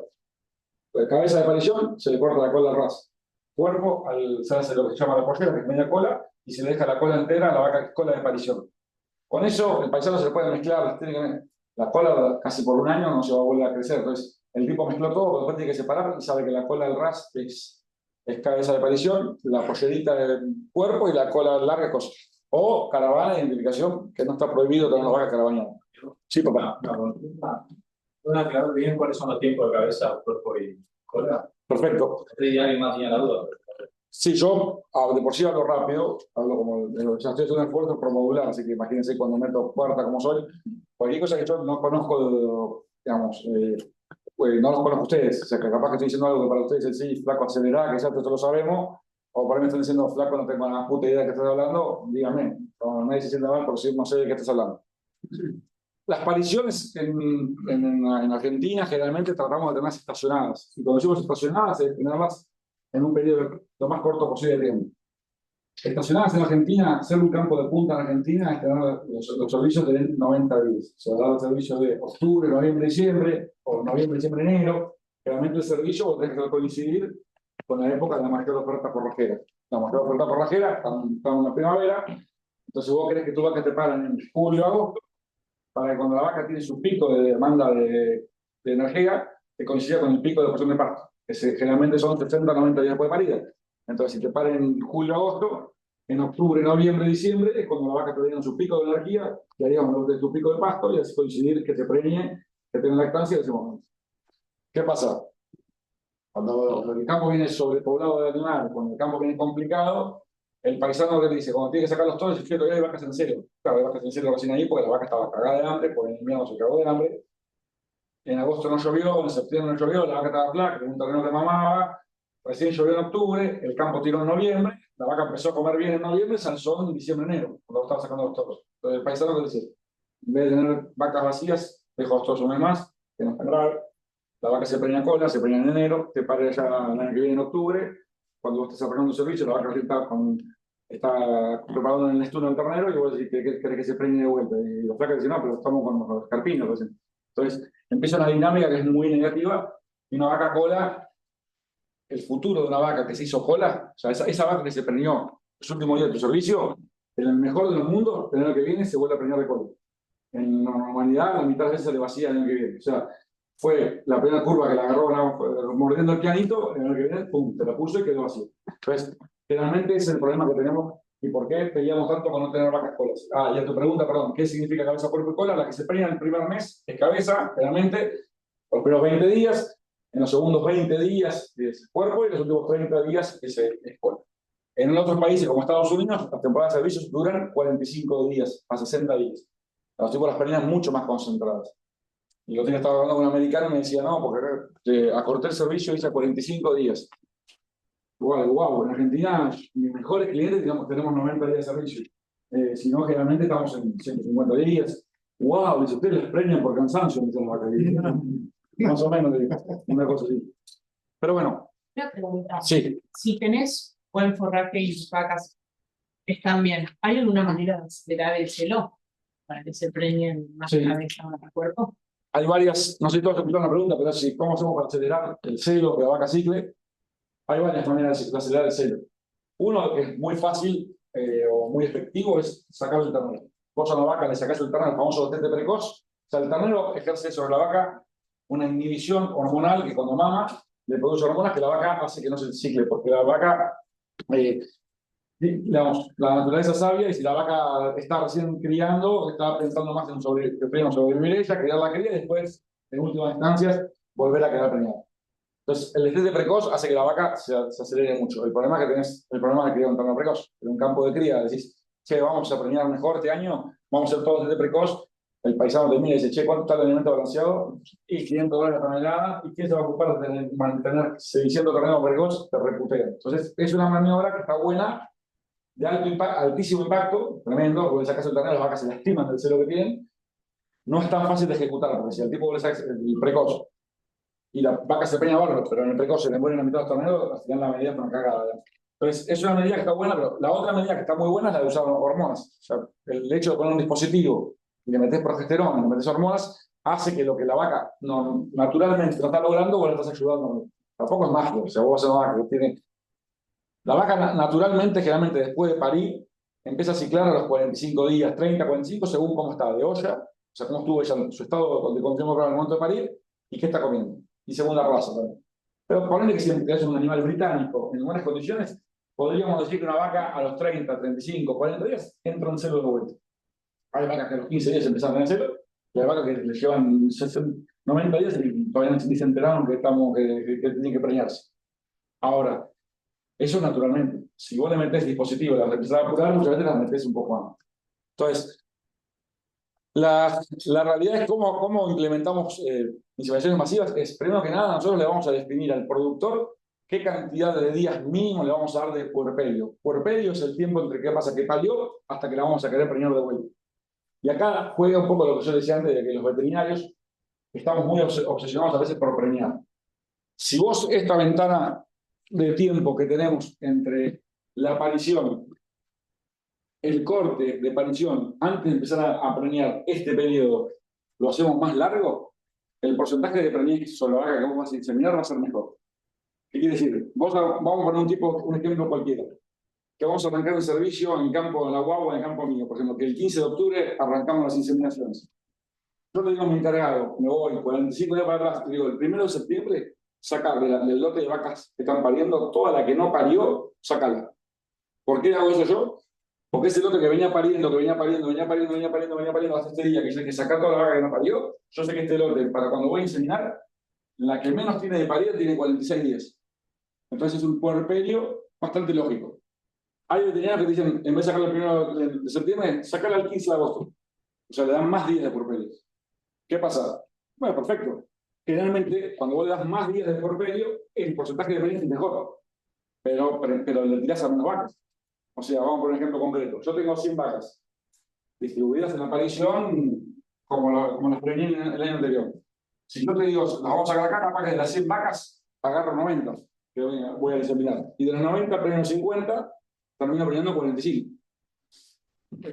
De cabeza de aparición, se le corta la cola al ras. Cuerpo, se hace lo que se llama la pollera, que es media cola, y se le deja la cola entera a la vaca que es cola de aparición. Con eso, el paisano se puede mezclar, la cola casi por un año no se va a volver a crecer. Entonces, el tipo mezcló todo, pero después tiene que separar y sabe que la cola del ras es cabeza de aparición, la pollerita del cuerpo y la cola larga es cosa. o caravana de identificación, que no está prohibido tener las vacas caravaneadas. Sí, papá. ¿Pueden aclarar bien cuáles son los tiempos de cabeza, cuerpo y cola? Perfecto. Si alguien más tiene la duda. Sí, yo de por sí hablo rápido, hablo como, ya estoy haciendo un esfuerzo por modular, así que imagínense cuando meto cuarta como soy, cualquier cosa que yo no conozco, digamos, no los conozco ustedes, o sea, que capaz que estoy diciendo algo que para ustedes es sí, flaco acelerá, que ya esto lo sabemos, o para mí me están diciendo flaco no tengo la puta idea de qué estás hablando, dígame, no, nadie se sienta mal por si no sé de qué estás hablando. Las pariciones en Argentina generalmente tratamos de tenerlas estacionadas, y cuando decimos estacionadas es tenerlas en un periodo lo más corto posible de tiempo. Estacionadas en Argentina, ser un campo de punta en Argentina es tener los servicios de 90 días. Se va a dar el servicio de octubre, noviembre, diciembre, o noviembre, diciembre, enero. Realmente el servicio vos tenés que coincidir con la época de la mayor oferta forrajera. La mayor oferta forrajera está en la primavera, entonces vos querés que tu vaca te paren en julio, agosto, para que cuando la vaca tiene su pico de demanda de energía, te coincida con el pico de porción de pasto, que generalmente son 60 90 días después de parida. Entonces, si te paren en julio, agosto, en octubre, noviembre, diciembre, es cuando la vaca te viene en su pico de energía, y haríamos de tu pico de pasto, y así coincidir que te preñe, que tenga lactancia en ese momento. ¿Qué pasa? Cuando el campo viene sobrepoblado de animales, cuando el campo viene complicado, el paisano que dice, cuando tiene que sacar los toros, dice, todavía hay vacas en celo. Claro, hay vacas en celo recién ahí, porque la vaca estaba cagada de hambre, porque en invierno se cagó de hambre. En agosto no llovió, en septiembre no llovió, la vaca estaba flaca, tenía un terreno que mamaba. Recién llovió en octubre, el campo tiró en noviembre, la vaca empezó a comer bien en noviembre, se alzó en diciembre, enero, cuando estaba sacando los toros. Entonces el paisano que dice, en vez de tener vacas vacías, dejo los toros un mes más, que no es tan grave. La vaca se preña cola, se preña en enero, te pare ya el año que viene en octubre. Cuando vos estés arrancando un servicio, la vaca está preparando en el estudio del ternero y vos decís que querés que se preñe de vuelta. Y los flacos dicen, no, pero estamos con los carpinos. Dicen. Entonces, empieza una dinámica que es muy negativa y una vaca cola, el futuro de una vaca que se hizo cola, o sea, esa vaca que se preñó los últimos días de tu servicio, en el mejor de los mundos, el año que viene se vuelve a preñar de cola. En la normalidad, la mitad de veces se le vacía el año que viene. O sea, fue la primera curva que la agarró mordiendo el pianito, en el que viene, pum, te la puso y quedó así. Entonces, generalmente ese es el problema que tenemos y por qué peleamos tanto con no tener vacas colas. Ah, y a tu pregunta, perdón, ¿qué significa cabeza, cuerpo y cola? La que se preña en el primer mes es cabeza, generalmente, los primeros 20 días, en los segundos 20 días es cuerpo y los últimos 30 días es cola. En otros países como Estados Unidos, las temporadas de servicios duran 45 días a 60 días. Los tipos las preñas mucho más concentradas. Y otro día estaba hablando con un americano y me decía, no, porque acorté el servicio hice 45 días. Igual, wow, en Argentina, mis mejores clientes, digamos, tenemos 90 días de servicio. Si no, generalmente estamos en 150 días. Wow, dice, ustedes les preñan por cansancio, me dicen las vacas. Más o menos, una cosa así. Pero bueno. Una pregunta. Sí. Si tenés buen forraje y tus vacas están bien, ¿hay alguna manera de acelerar el celo para que se preñen más cabeza más al cuerpo? Hay varias, no sé si todos escucharon la pregunta, pero sí, ¿cómo hacemos para acelerar el celo que la vaca cicle? Hay varias maneras de acelerar el celo. Uno que es muy fácil o muy efectivo es sacar el ternero. Vos a la vaca le sacás el ternero, el famoso tete precoz. O sea, el ternero ejerce sobre la vaca una inhibición hormonal que cuando mama le produce hormonas que la vaca hace que no se cicle, porque la vaca, digamos, la naturaleza es sabia y si la vaca está recién criando, está pensando más en sobrevivir ella, criar la cría y después, en últimas instancias, volver a quedar preñada. Entonces, el destete precoz hace que la vaca se acelere mucho. El problema es que tenés el problema de criar un ternero precoz. En un campo de cría decís, che, vamos a preñar mejor este año, vamos a hacer todo destete precoz. El paisano te mira y dice, che, ¿cuánto está el alimento balanceado? Y $500 la tonelada. ¿Y quién se va a ocupar de mantener 600 terneros precoz? Te reputea. Entonces, es una maniobra que está buena, de altísimo impacto, tremendo, porque sacas el ternero, las vacas se lastiman del celo que tienen. No es tan fácil de ejecutar, porque si al tipo le sacas el precoz y la vaca se preña bárbaro, pero en el precoz se le mueren la mitad de los terneros, al final la medida es una cagada. Entonces, es una medida que está buena, pero la otra medida que está muy buena es la de usar hormonas. O sea, el hecho de poner un dispositivo y le metes progesterona, le metes hormonas, hace que lo que la vaca naturalmente no está logrando, vos le estás ayudando. Tampoco es mágico, o sea, vos vas a una vaca que tiene... La vaca naturalmente, generalmente después de parir, empieza a ciclar a los 45 días, 30, 45, según cómo está de olla, o sea, cómo estuvo ella en su estado de consumo en el momento de parir y qué está comiendo. Y según la raza también. Pero ponele que si es un animal británico en buenas condiciones, podríamos decir que una vaca a los 30, 35, 40 días entra en celo de vuelta. Hay vacas que a los 15 días empezaron en celo, y hay vacas que les llevan 90 días y todavía ni se enteraron que tienen que preñarse. Ahora, eso naturalmente. Si vos le metés dispositivo y las empezás a apurar, muchas veces las metés un poco más. Entonces, la realidad es cómo implementamos inseminaciones masivas. Es, primero que nada, nosotros le vamos a definir al productor qué cantidad de días mínimo le vamos a dar de puerperio. Puerperio es el tiempo entre que pasa que parió hasta que la vamos a querer preñar de vuelta. Y acá juega un poco lo que yo decía antes, de que los veterinarios estamos muy obsesionados a veces por preñar. Si vos esta ventana de tiempo que tenemos entre la aparición, el corte de parición, antes de empezar a preñar, este periodo, lo hacemos más largo, el porcentaje de preñez sobre la vaca que vos vas a inseminar va a ser mejor. ¿Qué quiere decir? Vamos a poner un ejemplo cualquiera. Que vamos a arrancar un servicio en el campo de la guagua, en el campo mío. Por ejemplo, que el 15 de octubre arrancamos las inseminaciones. Yo le digo a mi encargado, me voy 45 días para atrás, digo, el 1 de septiembre, saca del lote de vacas que están pariendo, toda la que no parió, sácala. ¿Por qué hago eso yo? Porque ese lote que venía pariendo hasta este día, que hay que sacar toda la vaca que no parió, yo sé que este lote, para cuando voy a inseminar, la que menos tiene de parir tiene 46 días. Entonces es un puerperio bastante lógico. Hay veterinarios que dicen, en vez de sacarlo el 1 de septiembre, sacarlo al 15 de agosto. O sea, le dan más días de puerperio. ¿Qué pasa? Bueno, perfecto. Generalmente, cuando vos le das más días de puerperio, el porcentaje de preñez es mejor. Pero le tirás a menos vacas. O sea, vamos por un ejemplo concreto. Yo tengo 100 vacas distribuidas en la aparición como las preñé el año anterior. Si yo te digo, las vamos a sacar acá, capaz que de las 100 vacas agarro 90 que voy a diseminar. Y de las 90 preño 50, termino preñando 45.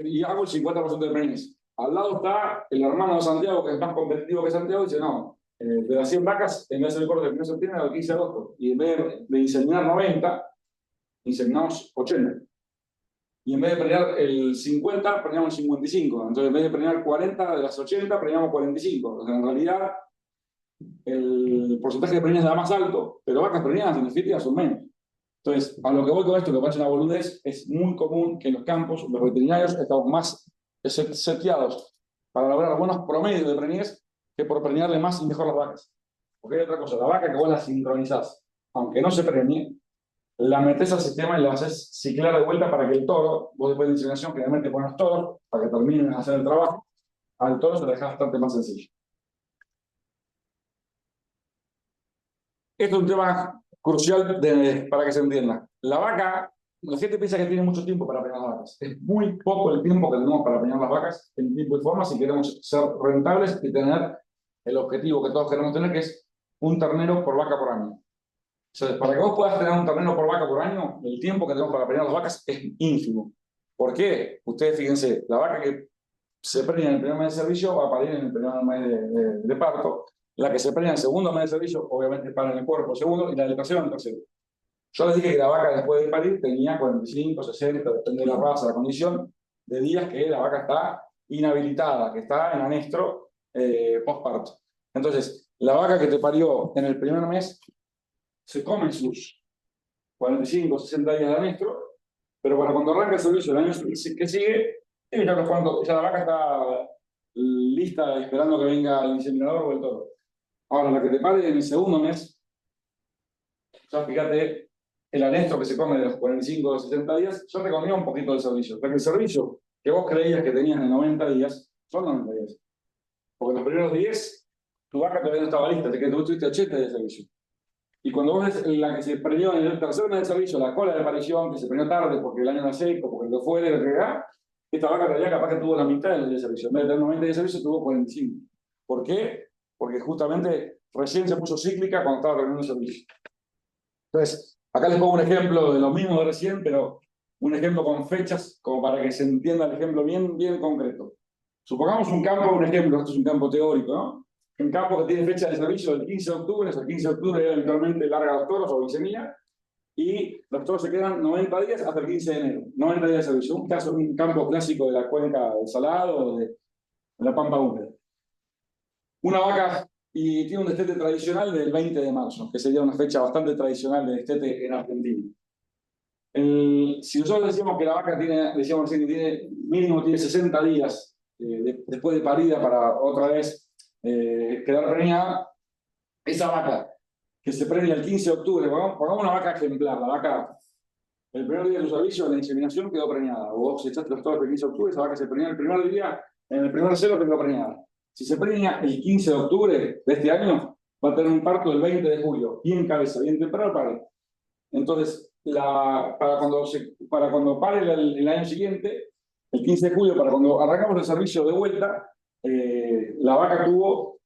Y hago el 50% de preñez. Al lado está el hermano de Santiago, que es más competitivo que Santiago, y dice, no, de las 100 vacas, en vez de hacer el corte del 1 de septiembre, al 15 de agosto. Y en vez de inseminar 90, inseminamos 80. Y en vez de preñar el 50, preñamos el 55. Entonces, en vez de preñar 40 de las 80, preñamos 45. O sea, en realidad, el porcentaje de preñas da más alto, pero vacas preñadas en definitiva son menos. Entonces, a lo que voy con esto, que parece una boludez, es muy común que en los campos, los veterinarios, estamos más seteados para lograr buenos promedios de preñez que por preñarle más y mejor las vacas. Porque hay otra cosa, la vaca que vos la sincronizás, aunque no se preñe, la metés al sistema y la haces ciclar de vuelta para que el toro, vos después de la inseminación, generalmente pones los toros para que terminen de hacer el trabajo, al toro se le deja bastante más sencillo. Esto es un tema crucial para que se entienda. La vaca, la gente piensa que tiene mucho tiempo para preñar las vacas. Es muy poco el tiempo que tenemos para preñar las vacas en tiempo y forma si queremos ser rentables y tener el objetivo que todos queremos tener, que es un ternero por vaca por año. O sea, para que vos puedas tener un ternero por vaca por año, el tiempo que tenemos para preñar las vacas es ínfimo. ¿Por qué? Ustedes fíjense, la vaca que se preña en el primer mes de servicio va a parir en el primer mes de parto. La que se preña en el segundo mes de servicio, obviamente para en el cuerpo segundo, y la del tercero en el tercero. Yo les dije que la vaca después de parir tenía 45, 60, depende de la raza, la condición, de días que la vaca está inhabilitada, que está en anestro postparto. Entonces, la vaca que te parió en el primer mes se come sus 45, 60 días de anestro, pero para cuando arranca el servicio el año que sigue, ya la vaca está lista esperando que venga el inseminador o el toro. Ahora, la que te pare en el segundo mes, ya fíjate, el anestro que se come de los 45 o 60 días, yo recomiendo un poquito del servicio. Porque el servicio que vos creías que tenías de 90 días, son 90 días. Porque los primeros 10, tu vaca todavía no estaba lista, así que tú tuviste 80 días de servicio. Y cuando vos ves la que se preñó en el tercer mes de servicio, la cola de aparición, que se preñó tarde porque el año no seco, porque lo fue de regar, esta vaca en realidad capaz que tuvo la mitad del día de servicio. En vez de tener 90 días de servicio, tuvo 45. ¿Por qué? Porque justamente recién se puso cíclica cuando estaba terminando el servicio. Entonces, acá les pongo un ejemplo de lo mismo de recién, pero un ejemplo con fechas, como para que se entienda el ejemplo bien, bien concreto. Supongamos un campo, un ejemplo, esto es un campo teórico, ¿no? Un campo que tiene fecha de servicio del 15 de octubre, el 15 de octubre habitualmente larga los toros o insemina, y los toros se quedan 90 días hasta el 15 de enero, 90 días de servicio. Un campo clásico de la cuenca del Salado o de la Pampa húmeda. Una vaca y tiene un destete tradicional del 20 de marzo, que sería una fecha bastante tradicional de destete en Argentina. Si nosotros decíamos que la vaca tiene, decíamos recién que tiene, mínimo tiene 60 días después de parida para otra vez quedar preñada, esa vaca que se preña el 15 de octubre, pongamos una vaca ejemplar, la vaca, el primer día de su servicio, la inseminación quedó preñada, o vos echaste los toros el 15 de octubre, esa vaca se preñó el primer día, en el primer celo quedó preñada. Si se preña el 15 de octubre de este año, va a tener un parto el 20 de julio, bien cabeza, bien temprano pare. Entonces, para cuando pare el año siguiente, el 15 de julio, para cuando arrancamos el servicio de vuelta, la vaca tuvo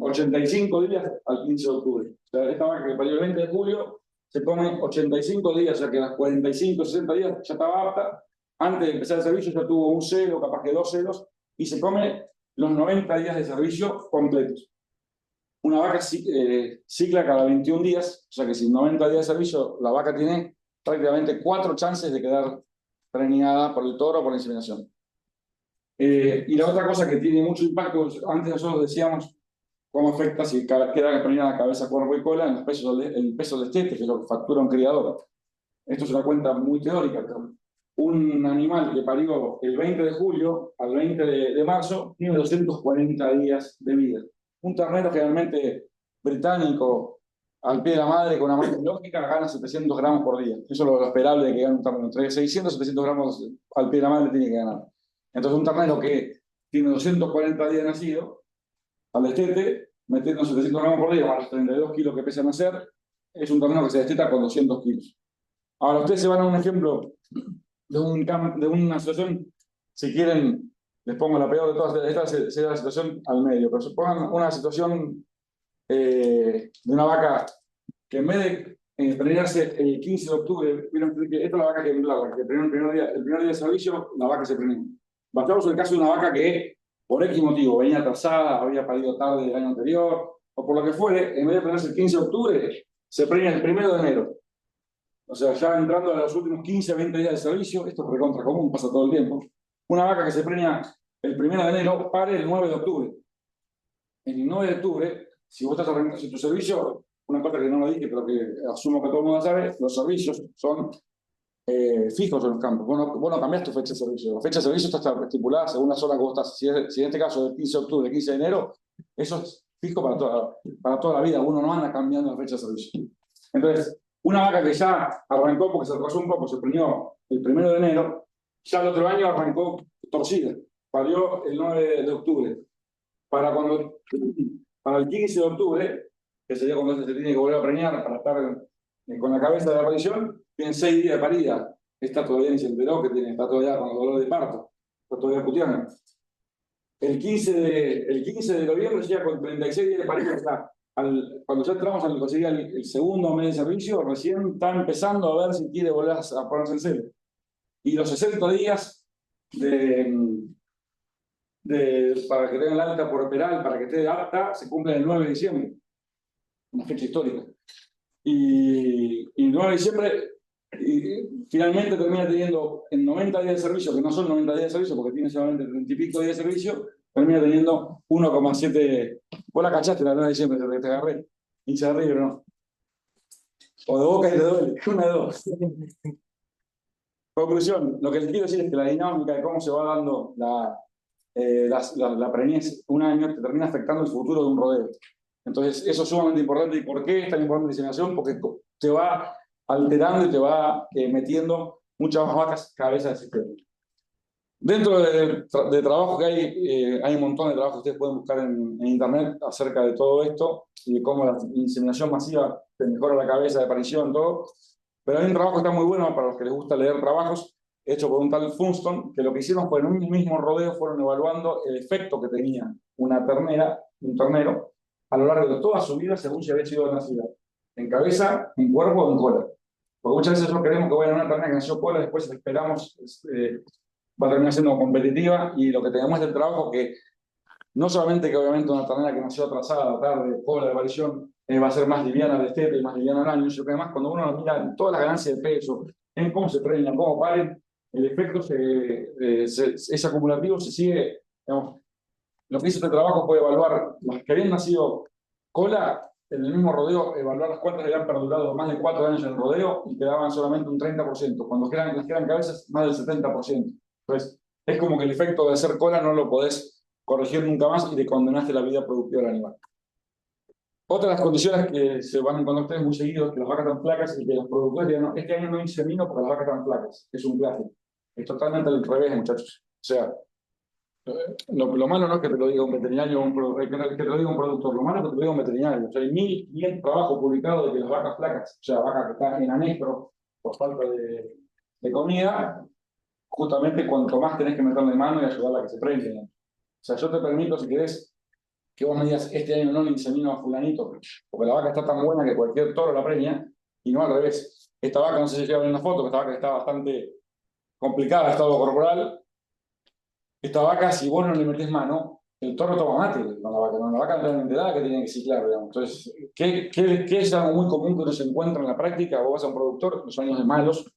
85 días al 15 de octubre. O sea, esta vaca que parió el 20 de julio se come 85 días, o sea que a las 45, 60 días ya estaba apta. Antes de empezar el servicio ya tuvo un celo, capaz que 2 celos, y se come los 90 días de servicio completos. Una vaca cicla cada 21 días, o sea que sin 90 días de servicio, la vaca tiene prácticamente 4 chances de quedar preñada por el toro o por la inseminación. Y la otra cosa que tiene mucho impacto, antes nosotros decíamos cómo afecta si queda preñada cabeza, cuerpo y cola en el peso del destete, que es lo que factura un criador. Esto es una cuenta muy teórica, pero un animal que parió el 20 de julio al 20 de marzo tiene 240 días de vida. Un ternero generalmente británico, al pie de la madre, con una madre lógica, gana 700 gramos por día. Eso es lo esperable de que gane un ternero. Entre 600 y 700 gramos al pie de la madre tiene que ganar. Entonces, un ternero que tiene 240 días de nacido, al destete, metiendo 700 gramos por día, más los 32 kilos que pesa nacer, es un ternero que se desteta con 200 kilos. Ahora, ustedes se van a un ejemplo de una situación, si quieren, les pongo la peor de todas, esta sería la situación al medio, pero supongan una situación de una vaca que en vez de preñarse el 15 de octubre, vieron que esta es la vaca que preñó el primer día de servicio, la vaca se preñó. Bastamos el caso de una vaca que, por X motivo, venía atrasada, había parido tarde el año anterior, o por lo que fuere, en vez de preñarse el 15 de octubre, se preña el 1 de enero. O sea, ya entrando a los últimos 15, 20 días de servicio, esto es recontra común, pasa todo el tiempo. Una vaca que se preña el 1 de enero, pare el 9 de octubre. En el 9 de octubre, si vos estás arrancando tu servicio, una cosa que no lo dije, pero que asumo que todo el mundo sabe, los servicios son fijos en los campos. Vos no cambiás tu fecha de servicio. La fecha de servicio está estipulada según la zona que vos estás. Si en este caso del 15 de octubre, el 15 de enero, eso es fijo para toda la vida. Uno no anda cambiando la fecha de servicio. Entonces, una vaca que ya arrancó porque se atrasó un poco, se preñó el 1 de enero, ya el otro año arrancó torcida, parió el 9 de octubre. Para el 15 de octubre, que sería cuando se tiene que volver a preñar para estar con la cabeza de la aparición, tiene 6 días de parida. Esta todavía ni se enteró que está todavía con dolor de parto, está todavía puteando. El 15 de noviembre llega con 36 días de parida. Cuando ya entramos al conseguir el segundo mes de servicio, recién está empezando a ver si quiere volver a ponerse el celo. Y los 60 días para que tenga el alta por operal, para que esté apta, se cumplen el 9 de diciembre. Una fecha histórica. Y el 9 de diciembre finalmente termina teniendo en 90 días de servicio, que no son 90 días de servicio, porque tiene solamente 30 y pico días de servicio, termina teniendo 1,7. Vos la cachaste la 9 de diciembre, te agarré. Hincha de River, ¿no? O de Boca y te duele. Una de dos. Conclusión, lo que les quiero decir es que la dinámica de cómo se va dando la preñez un año te termina afectando el futuro de un rodeo. Entonces, eso es sumamente importante. ¿Y por qué es tan importante la inseminación? Porque te va alterando y te va metiendo muchas más vacas cabeza del sistema. Dentro de trabajo que hay un montón de trabajo que ustedes pueden buscar en internet acerca de todo esto y de cómo la inseminación masiva te mejora la cabeza de aparición, todo. Pero hay un trabajo que está muy bueno para los que les gusta leer trabajos, hecho por un tal Funston, que lo que hicieron fue en un mismo rodeo fueron evaluando el efecto que tenía una ternera, un ternero, a lo largo de toda su vida según si había sido nacida en cabeza, en cuerpo o en cola. Porque muchas veces nosotros queremos que vaya una ternera que nació cola, después esperamos, va a terminar siendo competitiva, y lo que tenemos es el trabajo que no solamente que obviamente una ternera que nació atrasada, tarde, cola de aparición, va a ser más liviana de destete y más liviana al año, sino que además cuando uno mira en todas las ganancias de peso, en cómo se preñan, cómo paren, el efecto es acumulativo, se sigue, digamos, lo que hizo este trabajo fue evaluar las que habían nacido cola en el mismo rodeo, evaluar las cuantas habían perdurado más de 4 años en el rodeo y quedaban solamente un 30%. Cuando las que eran cabezas, más del 70%. Entonces, es como que el efecto de hacer cola no lo podés corregir nunca más y te condenaste la vida productiva del animal. Otra de las condiciones que se van a encontrar ustedes muy seguido es que las vacas están flacas y que los productores digan, no, este año no insemino porque las vacas están flacas. Es un clásico. Es totalmente al revés, muchachos. O sea, lo malo no es que te lo diga un veterinario que te lo diga un productor, lo malo es que te lo diga un veterinario. O sea, hay 1.500 trabajos publicados de que las vacas flacas, o sea, vacas que están en anestro por falta de comida, justamente cuanto más tenés que meterle mano y ayudarla a que se prende. O sea, yo te permito, si querés, que vos me digas, este año no le insemino a fulanito, porque la vaca está tan buena que cualquier toro la preña, y no al revés. Esta vaca, no sé si llega a ver una foto, que esta vaca está bastante complicada en estado corporal. Esta vaca, si vos no le metés mano, el toro toma mate con la vaca, ¿no? La vaca no tiene edad que tiene que ciclar, digamos. Entonces, ¿qué es algo muy común que uno se encuentra en la práctica? Vos vas a un productor, los años de malos,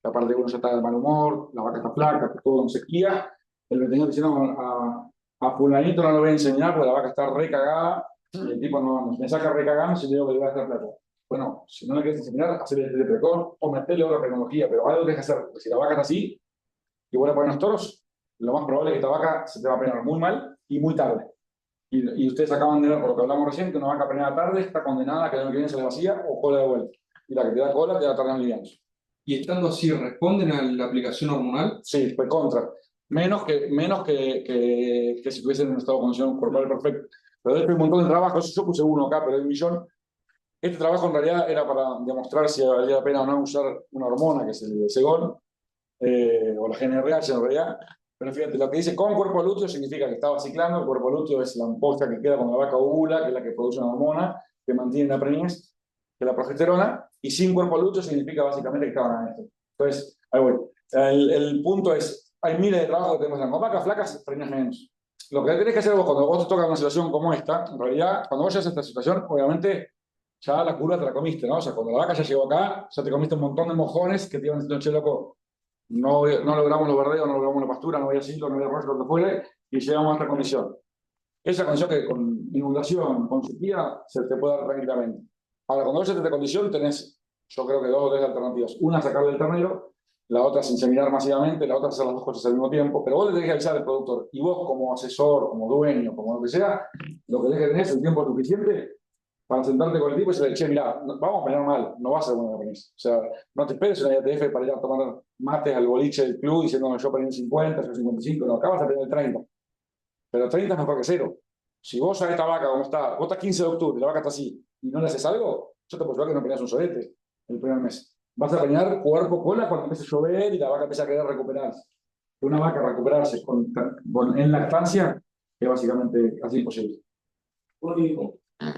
la parte de uno ya está de mal humor, la vaca está flaca, todo en sequía, el veterinario dice, no, a fulanito no lo voy a enseñar porque la vaca está recagada, y el tipo no, me saca recagando si le digo que le va a estar plata. Bueno, si no le quieres enseñar, hacerle el precoz o meterle otra tecnología, pero algo tienes que hacer, porque si la vaca está así, y vos le pones los toros, lo más probable es que esta vaca se te va a preñar muy mal y muy tarde. Y ustedes acaban de ver, por lo que hablamos recién, que una vaca preñada tarde está condenada a que el año que viene se le vacía o cola de vuelta. Y la que te da cola te da tarde en livianos. Y estando así, ¿responden a la aplicación hormonal? Sí, fue contra. Menos que si tuviesen un estado de condición corporal perfecto. Pero de hecho hay un montón de trabajos, yo puse uno acá, pero hay un millón. Este trabajo en realidad era para demostrar si valía la pena o no usar una hormona, que es el Segón, o la GnRH en realidad. Pero fíjate, lo que dice con cuerpo lúteo significa que estaba ciclando. El cuerpo lúteo es la ampolla que queda cuando la vaca ovula, que es la que produce una hormona que mantiene la preñez, que es la progesterona, y sin cuerpo lúteo significa básicamente que estaban en esto. Entonces, ahí voy. El punto es, hay miles de trabajos que te muestran con vacas flacas, preñas menos. Lo que tenés que hacer vos cuando vos te toca una situación como esta, en realidad, cuando vos llegas a esta situación, obviamente, ya la curva te la comiste, ¿no? O sea, cuando la vaca ya llegó acá, ya te comiste un montón de mojones que te iban diciendo, che, loco, no logramos los verdeos, no logramos la pastura, no había ciclo, no había arroyo, lo que fuere, y llegamos a esta condición. Esa condición que con inundación, con sequía, se te puede dar tranquilamente. Ahora, cuando vos estés de condición, tenés, yo creo que 2 o 3 alternativas. Una, sacarle el ternero, la otra es inseminar masivamente, la otra es hacer las dos cosas al mismo tiempo, pero vos le tenés que avisar al productor, y vos como asesor, como dueño, como lo que sea, lo que tenés que tener es el tiempo suficiente para sentarte con el tipo y decirle, che, mirá, vamos a pelear mal, no va a ser bueno que O sea, no te esperes una IATF para ir a tomar mates al boliche del club diciendo, no, yo peleé en 50, yo 55, no, acá vas a pelear el 30. Pero 30 es mejor que 0. Si vos sabés esta vaca como está, vos estás 15 de octubre, la vaca está así, y no le haces algo, yo te puedo ayudar que no peleas un solete el primer mes. Vas a pelear cuerpo cola cuando empiece a llover y la vaca empieza a querer recuperarse. Una vaca recuperarse en lactancia es básicamente casi imposible.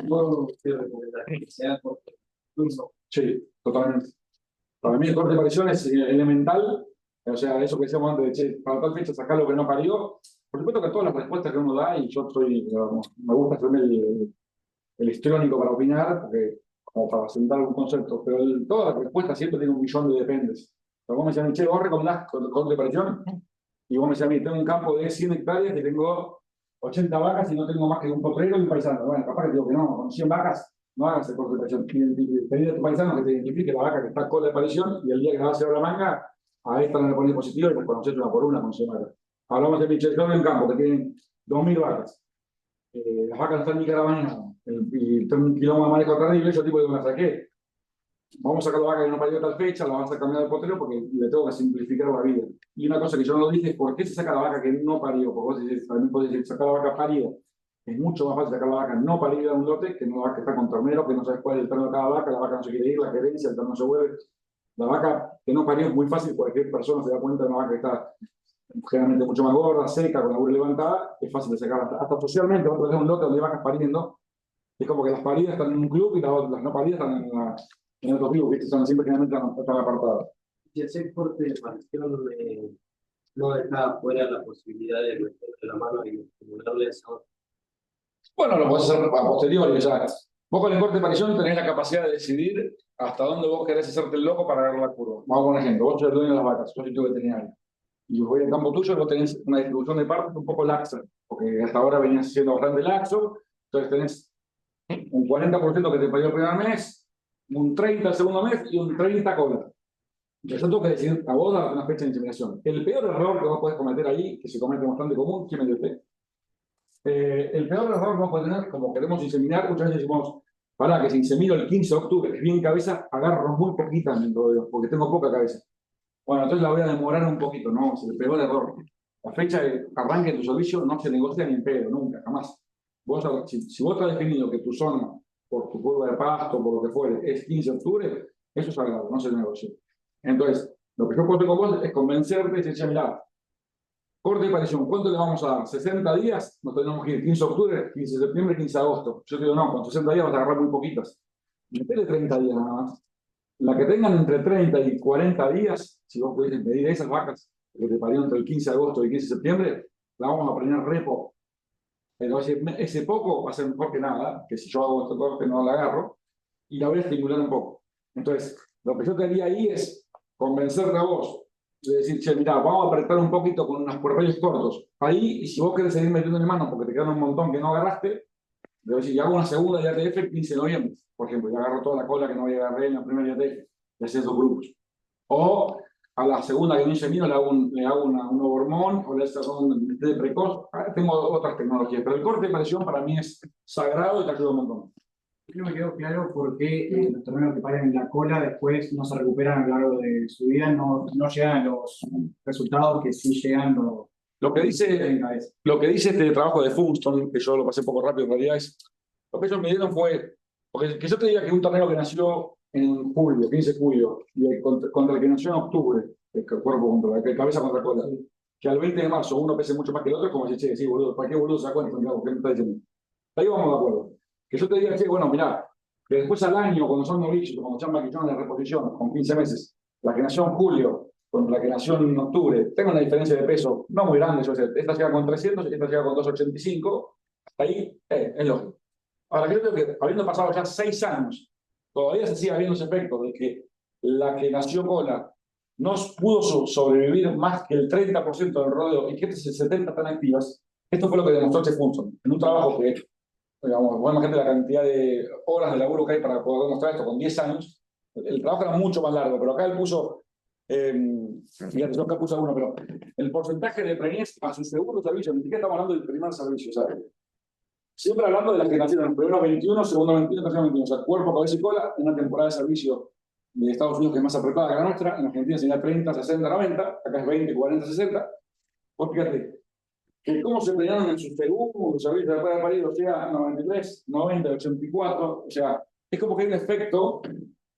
No te recomendaría que sea corto. Sí, totalmente. Para mí el corte de aparición es elemental, o sea, eso que decíamos antes de, che, para tal fecha sacar lo que no parió. Por supuesto que todas las respuestas que uno da, y yo soy, digamos, me gusta hacerme el histriónico para opinar, porque, como para sentar un concepto, pero todas las respuestas siempre tienen un millón de dependes. Pero vos me decías, che, vos recomendás corte de aparición, y vos me decías, mí, tengo un campo de 100 hectáreas que tengo 80 vacas y no tengo más que un potrero y un paisano. Bueno, capaz que te digo que no, con 100 vacas no hagas el corte de aparición. Pedir a tu paisano que te identifique la vaca que está con la aparición y el día que la vas a llevar la manga, a esta no le pones positivo y te conoces una por una con 100 vacas. Hablamos de Michel, yo en campo que tienen 2.000 vacas. Las vacas están en mi caravana y tengo un kilómetro de manejo terrible, yo tipo digo, ¿me saqué? Vamos a sacar la vaca que no parió tal fecha, la vas a cambiar de potrero porque le tengo que simplificar la vida. Y una cosa que yo no lo dije es ¿por qué se saca la vaca que no parió? Porque vos decís, también podés decir sacar la vaca parida. Es mucho más fácil sacar la vaca no parida de un lote que una vaca que está con ternero, que no sabes cuál es el terno de cada vaca, la vaca no se quiere ir, la querencia, el terno se vuelve. La vaca que no parió es muy fácil, cualquier persona se da cuenta de una vaca que está generalmente mucho más gorda, seca, con la burra levantada, es fácil de sacar. Hasta socialmente, vos tenés un lote donde hay vacas pariendo, es como que las paridas están en un club y las no paridas están en otro club, ¿viste? Son siempre generalmente están apartadas. Si hacer corte de aparición no deja fuera la posibilidad de meterle la mano y estimularle eso. Bueno, lo podés hacer a posteriori, ya. Vos con el corte de aparición tenés la capacidad de decidir hasta dónde vos querés hacerte el loco para agarrar la curva. Vamos a poner un ejemplo, vos sos el dueño de las vacas, yo soy tu veterinario. Y voy al campo tuyo y vos tenés una distribución de partes un poco laxa, porque hasta ahora venías siendo bastante laxo, entonces tenés Un 40% que te parió el primer mes, un 30% el segundo mes y un 30% cola. Entonces yo tengo que decir a vos una fecha de inseminación. El peor error que vos podés cometer ahí, que se comete bastante común, ¿quién me dio usted? El peor error que vamos a tener, como queremos inseminar, muchas veces decimos, para que se insemino el 15 de octubre, que bien cabeza, agarro muy poquita en el rodeo, porque tengo poca cabeza. Bueno, entonces la voy a demorar un poquito, no, es el peor error. La fecha de arranque de tu servicio no se negocia ni en pedo, nunca, jamás. Si vos has definido que tu zona, por tu curva de pasto, por lo que fuere, es 15 de octubre, eso es sagrado, no se negocia. Entonces, lo que yo puedo hacer con vos es convencerte y decir, mirá, corte de parición, ¿cuánto le vamos a dar? ¿60 días? Nos tenemos que ir 15 de octubre, 15 de septiembre, 15 de agosto. Yo te digo, no, con 60 días vas a agarrar muy poquitas. Metele 30 días nada más. La que tengan entre 30 y 40 días, si vos podés medir esas vacas que te parió entre el 15 de agosto y el 15 de septiembre, la vamos a poner repo. Pero ese poco va a ser mejor que nada, que si yo hago este corte no la agarro, y la voy a estimular un poco. Entonces, lo que yo te haría ahí es convencerte a vos, de decir, che, mirá, vamos a apretar un poquito con unos cuerpellos cortos. Ahí, y si vos querés seguir metiendo en mano porque te quedan un montón que no agarraste, le voy a decir, ya hago una segunda de ATF el 15 de noviembre, por ejemplo, ya agarro toda la cola que no había agarré en la primera ATF, y haces dos grupos. O a la segunda que no insemino le hago un hormón o le hago un de precoz. Tengo otras tecnologías, pero el corte de presión para mí es sagrado y te ayuda un montón. No me quedó claro por qué los terneros que paran en la cola después no se recuperan a lo largo de su vida, no llegan a los resultados que sí llegan los. Lo que dice este trabajo de Funston, que yo lo pasé un poco rápido en realidad, es lo que ellos me dieron fue, porque que yo te diga que un ternero que nació en julio, 15 de julio, y contra el que nació en octubre, el cuerpo contra la cabeza contra cola, que al 20 de marzo uno pese mucho más que el otro, es como decir, che, sí, boludo, ¿para qué boludo se da cuenta? ¿Qué me está diciendo? Ahí vamos de acuerdo. Que yo te diga, che, bueno, mirá, que después al año, cuando son novillos, cuando están maquillados en la reposición, con 15 meses, la que nació en julio contra la que nació en octubre, tengo una diferencia de peso no muy grande, yo sé, esta llega con 300, esta llega con 285, hasta ahí es lógico. Ahora, creo que habiendo pasado ya 6 años, todavía se sigue viendo ese efecto de que la que nació cola no pudo sobrevivir más que el 30% del rodeo y que este 70% están activas. Esto fue lo que demostró este Funston, en un trabajo que, digamos, bueno, imagínate la cantidad de horas de laburo que hay para poder demostrar esto con 10 años. El trabajo era mucho más largo, pero acá él puso, fíjate, yo acá puse uno, pero el porcentaje de preñez a su segundo servicio, ni siquiera estamos hablando del primer servicio, ¿sabes? Siempre hablando de las que nacieron en primeros 21, segundo 21, tercero 21, o sea, cuerpo, cabeza y cola, en una temporada de servicio de Estados Unidos que es más apretada que la nuestra, en Argentina sería 30, 60, 90, acá es 20, 40, 60. Pues fíjate, que cómo se preñaron en su segundo servicio después de parir, o sea, 93, 90, 84, o sea, es como que hay un efecto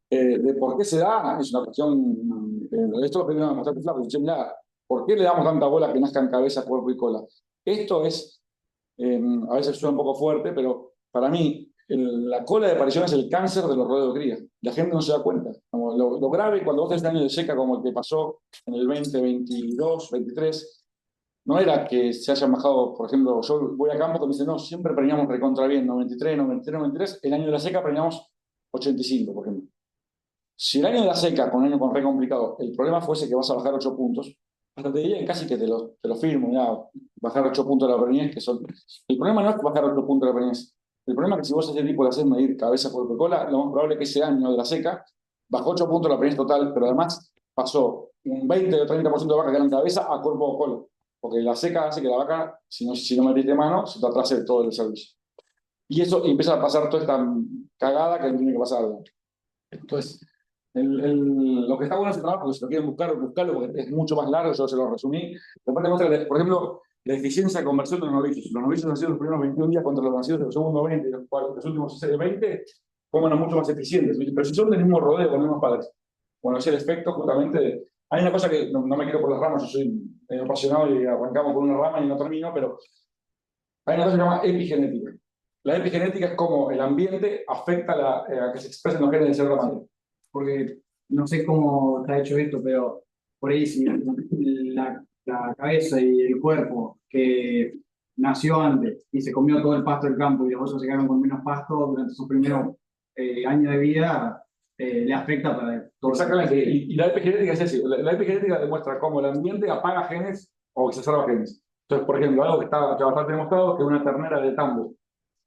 de por qué se da, es una cuestión, esto lo que me mostraste Flavio, mira, ¿por qué le damos tanta bola a que nazcan cabeza, cuerpo y cola? Esto es, a veces suena un poco fuerte, pero para mí la cola de aparición es el cáncer de los rodeos de cría. La gente no se da cuenta. Como lo grave cuando vos tenés un año de seca como el que pasó en el 2022, 23, no era que se hayan bajado, por ejemplo, yo voy a campo que me dicen, no, siempre preñamos recontra bien, 93, 93, 93, el año de la seca preñamos 85, por ejemplo. Si el año de la seca, con un año con re complicado, el problema fuese que vas a bajar 8 puntos, hasta te diría casi que te lo firmo, ya, bajar 8 puntos de la preñez, que son. El problema no es bajar 8 puntos de la preñez. El problema es que si vos ese tipo de haces medir cabeza, cuerpo y cola, lo más probable es que ese año de la seca bajó 8 puntos de la preñez total, pero además pasó un 20 o 30% de vaca que era en cabeza a cuerpo o cola. Porque la seca hace que la vaca, si no metiste mano, se te atrase todo el servicio. Y eso empieza a pasar toda esta cagada que no tiene que pasar. Entonces, lo que está bueno es el trabajo, si lo quieren buscarlo, porque es mucho más largo, yo se lo resumí. Después te muestra, por ejemplo, la eficiencia de conversión de los novicios. Los novicios nacidos los primeros 21 días contra los nacidos de los segundos 20 y los últimos 20, comen mucho más eficientes. Pero si son del mismo rodeo, con los mismos padres. Bueno, es el efecto justamente de. Hay una cosa que no me quiero por las ramas, yo soy apasionado y arrancamos con una rama y no termino, pero hay una cosa que se llama epigenética. La epigenética es cómo el ambiente afecta a que se expresen los genes de cierta manera. Porque no sé cómo está hecho esto, pero por ahí si la cabeza y el cuerpo que nació antes y se comió todo el pasto del campo y los otros se quedaron con menos pasto durante sus primeros años de vida, le afecta para todo. Exactamente, y la epigenética es así. La epigenética demuestra cómo el ambiente apaga genes o exacerba genes. Entonces, por ejemplo, algo que está bastante demostrado es que una ternera de tambo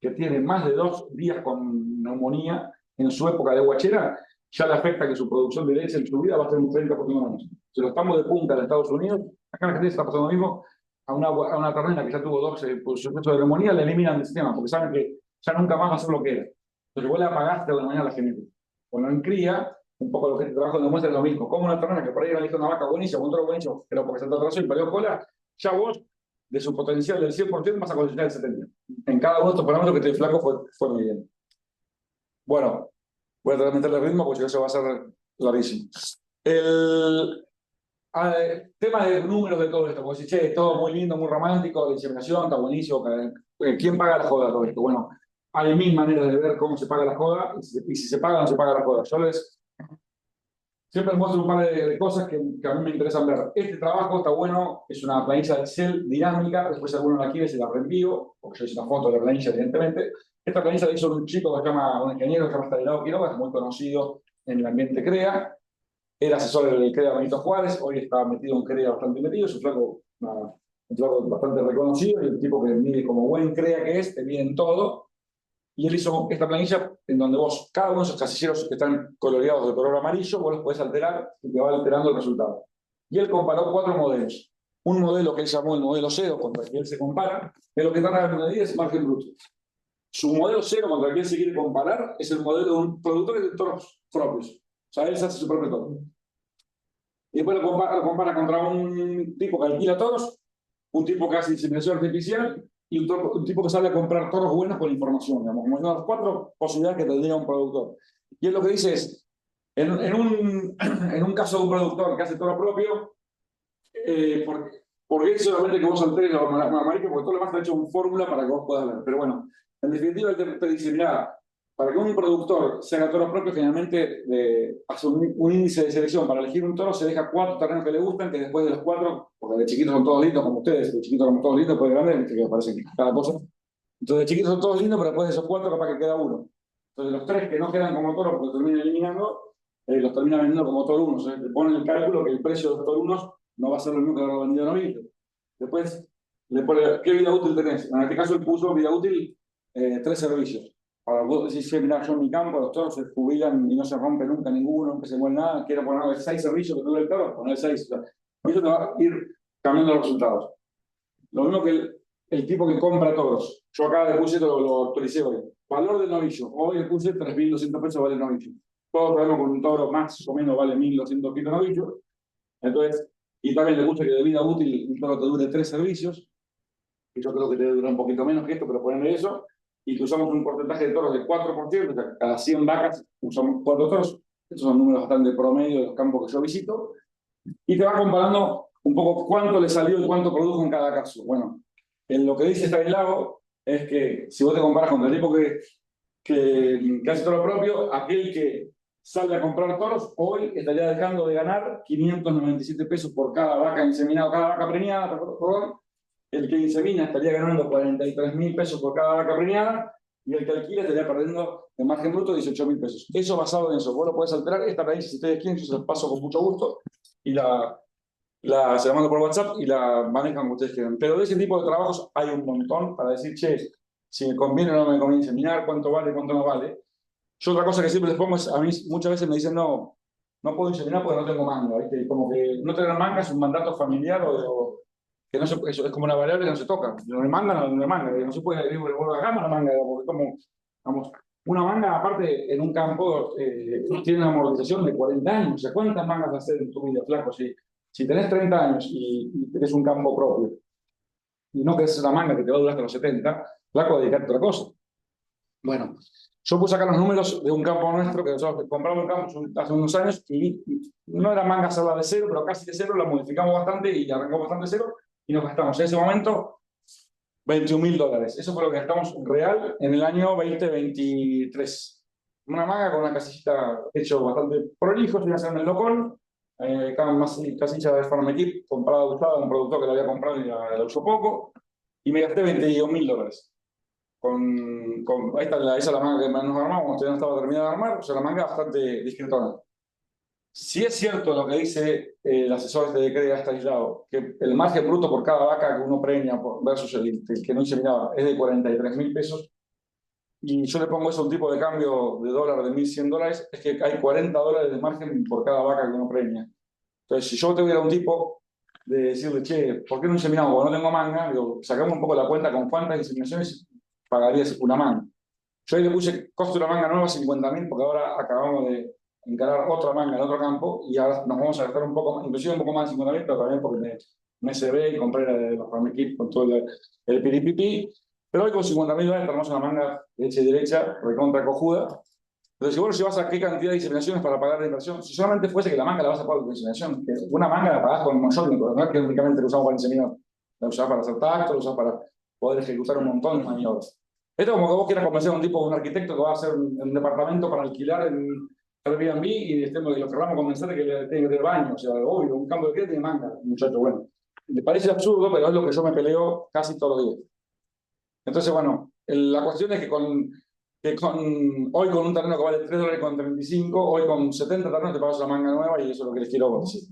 que tiene más de 2 días con neumonía en su época de guachera, ya le afecta que su producción de leche en su vida va a ser un 30% menos. Si lo estamos de punta en Estados Unidos, acá en Argentina está pasando lo mismo, a una ternera que ya tuvo 12 por su efecto de neumonía, le eliminan del sistema, porque saben que ya nunca más va a ser lo que era. Entonces vos le apagaste de una manera la genética. Cuando en cría, un poco lo que este trabajo demuestra es lo mismo. Como una ternera que por ahí era una vaca buenísima, un toro buenísimo, pero porque se te atrasó y perdió cola, ya vos, de su potencial del 100%, vas a cosechar el 70%. En cada uno de estos parámetros que te flaco fue muy bien. Bueno, voy a tratar de meterle ritmo porque eso va a ser clarísimo. El tema de números de todo esto, porque si che, es todo muy lindo, muy romántico, la inseminación está buenísimo. ¿Quién paga la joda de todo esto? Bueno, hay 1000 maneras de ver cómo se paga la joda y si se paga o no se paga la joda. Yo siempre les muestro un par de cosas que a mí me interesan ver. Este trabajo está bueno, es una planilla de Excel dinámica, después si alguno la quiere se la reenvío, porque yo hice una foto de la planilla, evidentemente. Esta planilla la hizo un chico que se llama, un ingeniero que se llama Stanislao Quiroga, es muy conocido en el ambiente CREA. Era asesor del CREA Benito Juárez, hoy está metido en CREA bastante metido, es un flaco bastante reconocido, y el tipo que mide como buen CREA que es, te mide en todo. Y él hizo esta planilla en donde vos, cada uno de esos casilleros que están coloreados de color amarillo, vos los podés alterar y te va alterando el resultado. Y él comparó 4 modelos. Un modelo que él llamó el modelo cero, contra el que él se compara, que lo que trata de medir es margen bruto. Su modelo cero contra el que él se quiere comparar es el modelo de un productor de toros propios. O sea, él se hace su propio toro. Y después lo compara contra un tipo que alquila toros, un tipo que hace inseminación artificial y un tipo que sale a comprar toros buenos con información. Digamos, como las 4 posibilidades que tendría un productor. Y él lo que dice es, en un caso de un productor que hace toro propio, ¿por qué solamente que vos alteres lo amarillo? Porque todo lo demás está hecho en fórmula para que vos puedas ver. Pero bueno, en definitiva, él te dice, mira, para que un productor se haga toro propio, generalmente hace un índice de selección. Para elegir un toro se deja 4 terrenos que le gustan, que después de los 4, porque de chiquitos son todos lindos como ustedes, de chiquitos somos todos lindos, después de grandes, que parecen cada cosa. Entonces de chiquitos son todos lindos, pero después de esos 4 capaz que queda uno. Entonces los 3 que no quedan como toros porque terminan eliminando, los termina vendiendo como toro unos. Te ponen el cálculo que el precio de los toros unos no va a ser lo mismo que haberlo vendido novillo. Después le pone, ¿qué vida útil tenés? En este caso él puso vida útil 3 servicios. Para vos decís, mira, yo en mi campo los toros se jubilan y no se rompe nunca ninguno, nunca se muere nada, quiero poner 6 servicios que tuve el toro, poner 6. O sea, eso te va a ir cambiando los resultados. Lo mismo que el tipo que compra toros. Yo acá le puse, lo actualicé hoy. Valor del novillo. Hoy le puse 3.200 pesos vale el novillo. Todos sabemos que un toro más o menos vale 1.200 kilos novillo. Entonces, y también le puse que de vida útil un toro te dure 3 servicios. Y yo creo que te debe durar un poquito menos que esto, pero ponerle eso. Y que usamos un porcentaje de toros de 4%, o sea, cada 100 vacas usamos 4 toros. Estos son números bastante promedio de los campos que yo visito. Y te va comparando un poco cuánto le salió y cuánto produjo en cada caso. Bueno, en lo que dice Stanislao es que si vos te comparas con el tipo que hace todo lo propio, aquel que sale a comprar toros, hoy estaría dejando de ganar 597 pesos por cada vaca inseminada, cada vaca preñada, perdón. El que insemina estaría ganando 43.000 pesos por cada vaca preñada y el que alquila estaría perdiendo de margen bruto 18.000 pesos. Eso basado en eso. Vos lo podés alterar. Esta planilla, si ustedes quieren, yo se las paso con mucho gusto y se la mando por WhatsApp y la manejan como ustedes quieran. Pero de ese tipo de trabajos hay un montón para decir, che, si me conviene o no me conviene inseminar, cuánto vale, cuánto no vale. Yo otra cosa que siempre les pongo es, a mí muchas veces me dicen, no puedo inseminar porque no tengo manga, ¿viste? Como que no tener manga es un mandato familiar que no eso es como una variable que no se toca. No hay manga, no hay manga. No se puede ir por la gama la manga, porque como, vamos, una manga aparte en un campo tiene una amortización de 40 años. O sea, ¿cuántas mangas vas a hacer en tu vida, flaco? Si tenés 30 años y tenés un campo propio y no querés una manga que te va a durar hasta los 70, flaco, dedicarte a otra cosa. Bueno, yo puse acá los números de un campo nuestro, que nosotros compramos un campo hace unos años y no era manga hacerla de cero, pero casi de cero, la modificamos bastante y arrancamos bastante de cero y nos gastamos en ese momento $21.000. Eso fue lo que gastamos real en el año 2023. Una manga con una casillita hecho bastante prolijo, sin hacer en el local, más casilla de Farmekip, comprada usada, un productor que la había comprado y la usó poco, y me gasté $22.000. Ahí está esa es la manga que nos armamos, todavía no estaba terminada de armar, o sea, la manga bastante discretona. Si es cierto lo que dice el asesor de CREA Stanislao, que el margen bruto por cada vaca que uno preña versus el que no inseminaba es de 43.000 pesos, y yo le pongo eso a un tipo de cambio de dólar de $1.100, es que hay $40 de margen por cada vaca que uno preña. Entonces, si yo tuviera un tipo de decirle, che, ¿por qué no inseminamos? Porque no tengo manga, digo, sacamos un poco la cuenta con cuántas inseminaciones pagarías una manga. Yo ahí le puse costo de una manga nueva 50.000, porque ahora acabamos de encarar otra manga en otro campo y ahora nos vamos a gastar un poco más, inclusive un poco más de 50.000, pero también porque me CB y compré los Farm Kit con todo el piripipi. Pero hoy con $50.000 tenemos una manga hecha y derecha, recontra cojuda. Entonces, si vos lo llevas a qué cantidad de inseminaciones para pagar la inversión, si solamente fuese que la manga la vas a pagar con inseminación, que una manga la pagás con un montón, no es que únicamente la usamos para inseminar, la usás para hacer tacto, la usás para poder ejecutar un montón de maniobras. Esto es como que vos quieras convencer a un tipo, un arquitecto que va a hacer un departamento para alquilar en Airbnb y lo queramos convencer de que le tiene que tener baño, o sea, obvio, un campo de cría tiene manga, muchacho, bueno. Me parece absurdo, pero es lo que yo me peleo casi todos los días. Entonces, bueno, la cuestión es que hoy con un terreno que vale $3,35, hoy con 70 terrenos te pagas una manga nueva y eso es lo que les quiero decir.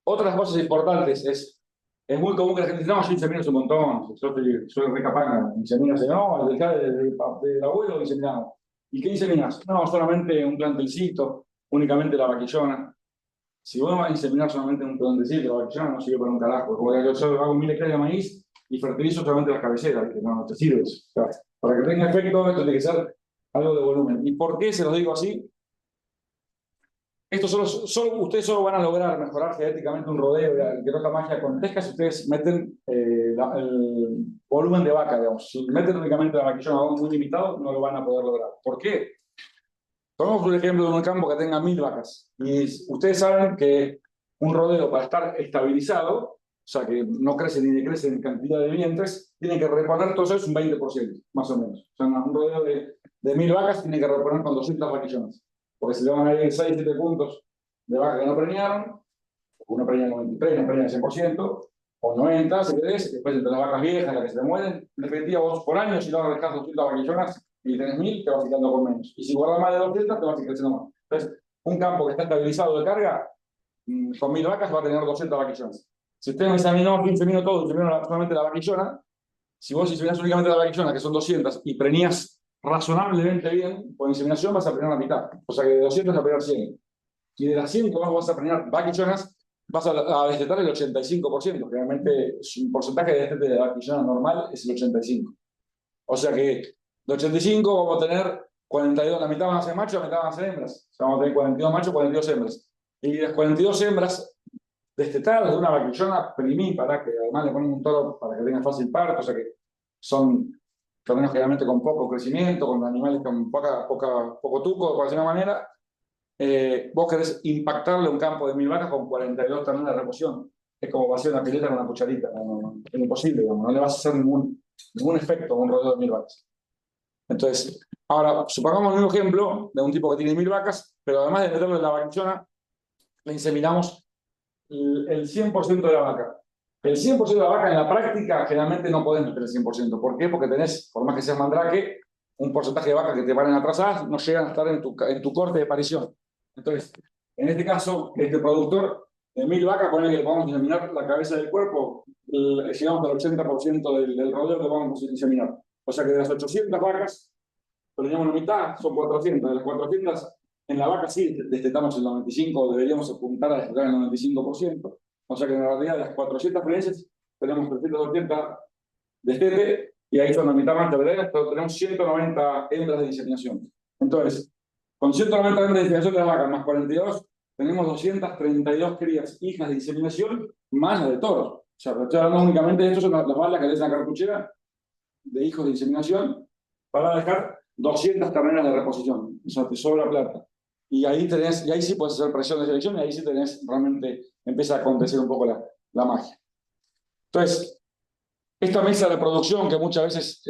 Otras cosas importantes es muy común que la gente dice, no, yo insemino un montón, soy recapanga, insemino, no, del abuelo inseminamos. ¿Y qué inseminas? No, solamente un plantelcito, únicamente la vaquillona. Si vos vas a inseminar solamente un plantelcito, la vaquillona no sirve para un carajo, porque yo hago 1.000 hectáreas de maíz y fertilizo solamente las cabeceras, que no te sirve. O sea, para que tenga efecto, esto tiene que ser algo de volumen. ¿Y por qué se los digo así? Esto ustedes solo van a lograr mejorar genéticamente un rodeo que no magia con pesca si ustedes meten el volumen de vaca, digamos. Si meten únicamente la vaquillona a un muy limitado, no lo van a poder lograr. ¿Por qué? Tomemos un ejemplo de un campo que tenga 1.000 vacas. Y ustedes saben que un rodeo, para estar estabilizado, o sea, que no crece ni decrece en cantidad de vientres, tiene que reponer todo eso un 20%, más o menos. O sea, un rodeo de 1.000 vacas tiene que reponer con 200 vaquillonas. Porque si le van a ir 6, 7 puntos de vaca que no preñaron, uno preña el 93, no preña el 100%, o 90, si querés, después entre las vacas viejas, las que se te mueren, en definitiva vos por año, si no arrancás 200 vaquillonas y tenés 1.000, te vas quitando con menos. Y si guardas más de 200, te vas creciendo más. Entonces, un campo que está estabilizado de carga, con 1.000 vacas va a tener 200 vaquillonas. Si usted me inseminó todo, inseminó solamente la vaquillona, si vos inseminás únicamente la vaquillona, que son 200, y preñás razonablemente bien, por inseminación vas a preñar la mitad. O sea que de 200 vas a preñar 100. Y de las 100 que vas a preñar vaquillonas, vas a destetar el 85%. Realmente un porcentaje de destete de vaquillona normal es el 85%. O sea que de 85 vamos a tener 42, la mitad van a ser machos, la mitad van a ser hembras. O sea, vamos a tener 42 machos, 42 hembras. Y de las 42 hembras destetadas de una vaquillona primípara, que además le ponen un toro para que tenga fácil parto, o sea que son terrenos generalmente con poco crecimiento, con animales con poco tuco, por decirlo de una manera. Vos querés impactarle un campo de 1.000 vacas con 42 terrenos de reposición. Es como vaciar una pileta con una cucharita. Es imposible, digamos. No le vas a hacer ningún efecto a un rodeo de 1.000 vacas. Entonces, ahora, supongamos un ejemplo de un tipo que tiene 1.000 vacas, pero además de meterle la vaquillona, le inseminamos el 100% de la vaca. El 100% de la vaca en la práctica generalmente no podés meter el 100%. ¿Por qué? Porque tenés, por más que seas mandrake, un porcentaje de vacas que te paren atrasadas no llegan a estar en tu corte de parición. Entonces, en este caso, este productor de 1.000 vacas, con el que le podemos inseminar la cabeza del cuerpo, llegamos al 80% del rodeo que vamos a inseminar. O sea que de las 800 vacas, preñamos la mitad, son 400. De las 400, en la vaca sí destetamos el 95%, deberíamos apuntar a destetar el 95%. O sea que en realidad de las 400 preñeces tenemos 380 destete, y ahí son la mitad más de verdad, pero tenemos 190 hembras de inseminación. Entonces, con 190 hembras de inseminación de las vacas más 42, tenemos 232 crías, hijas de inseminación, más las de toros. O sea, estoy hablando únicamente de estos, son las balas que le hacen la cartuchera de hijos de inseminación para dejar 200 terneras de reposición. O sea, te sobra plata. Y ahí sí puedes hacer presión de selección y ahí sí realmente empieza a acontecer un poco la magia. Entonces, esta mesa de producción que muchas veces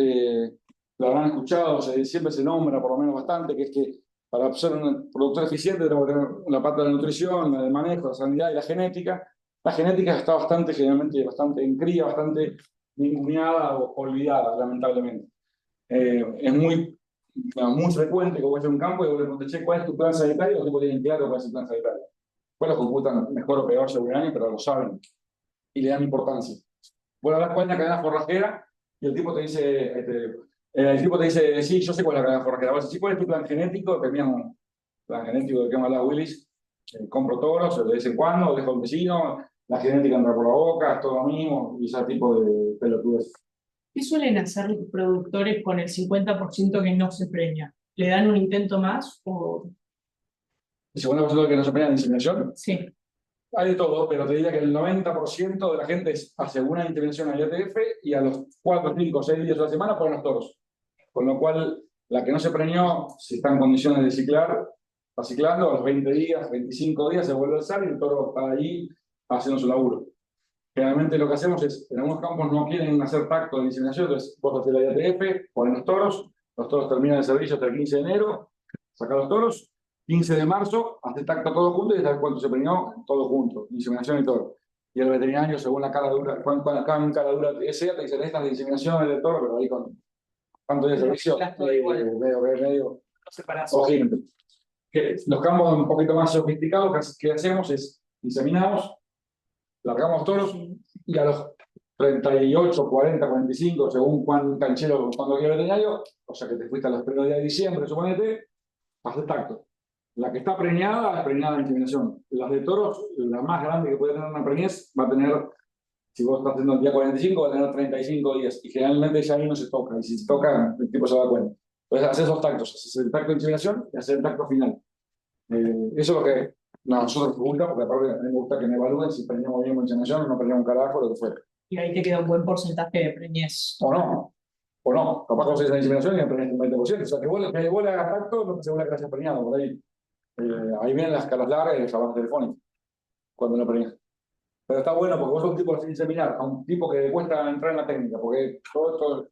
la habrán escuchado, siempre se nombra por lo menos bastante, que es que para ser un productor eficiente tenemos que tener la parte de la nutrición, la del manejo, la sanidad y la genética. La genética está generalmente bastante en cría, bastante ninguneada o olvidada, lamentablemente. Es muy frecuente que vos a un campo y vos le preguntes, che, ¿cuál es tu plan sanitario? Los tipos tienen claro cuál es el plan sanitario. Después lo computan mejor o peor según el año, pero lo saben y le dan importancia. Vos le das cuenta de cadena forrajera y el tipo te dice, El tipo te dice, sí, yo sé cuál es la cadena forrajera. Vos decís, ¿cuál es tu plan genético? Teníamos plan genético de que me habla Willis. Compro toros de vez en cuando, dejo al vecino, la genética entra por la boca, es todo lo mismo, y ese tipo de pelotudes. ¿Qué suelen hacer los productores con el 50% que no se premia? ¿Le dan un intento más o...? El segundo porcentaje que no se premia en inseminación, Sí, hay de todo, pero te diría que el 90% de la gente hace una intervención a IATF y a los 4, 5, 6 días de la semana ponen los toros. Con lo cual, la que no se premió, si está en condiciones de ciclar, va ciclando, a los 20 días, 25 días se vuelve a alzar y el toro está ahí haciendo su laburo. Generalmente lo que hacemos es, en algunos campos no quieren hacer tacto de inseminación, entonces vos haces la IATF, ponen los toros terminan el servicio hasta el 15 de enero, sacar los toros, 15 de marzo, hace tacto todo junto y sabes cuánto se premió, todo junto, inseminación y toro. Y el veterinario, según la cara dura, cuando cada cara dura que sea, te dicen estas de inseminación de toro, pero ahí con cuánto de servicio, medio ojito. Los campos un poquito más sofisticados que hacemos es inseminamos, largamos toros y a los 38, 40, 45, según cuán canchero, cuando quiera el veterinario, o sea que te fuiste a los primeros días de diciembre, suponete, haces tacto. La que está preñada es preñada de inseminación. Las de toros, la más grande que puede tener una preñez, va a tener, si vos estás haciendo el día 45, va a tener 35 días. Y generalmente ya ahí no se toca. Y si se toca, el tipo se da cuenta. Entonces haces dos tactos. Haces el tacto de inseminación y haces el tacto final. Eso es lo que nosotros nos gusta, porque aparte a mí me gusta que me evalúen si preñamos bien con inseminación o no preñamos un carajo, lo que fuera. y ahí te queda un buen porcentaje de preñez. O no. Capaz que vos haces la inseminación y me preñas un 20%. O sea, que vos le hagas tacto, no te asegura que la hayas preñado. Por ahí. Ahí vienen las caras largas y las llamadas telefónicas. Cuando lo preñas. Pero está bueno porque vos sos un tipo que haces inseminar, a un tipo que le cuesta entrar en la técnica, porque todo esto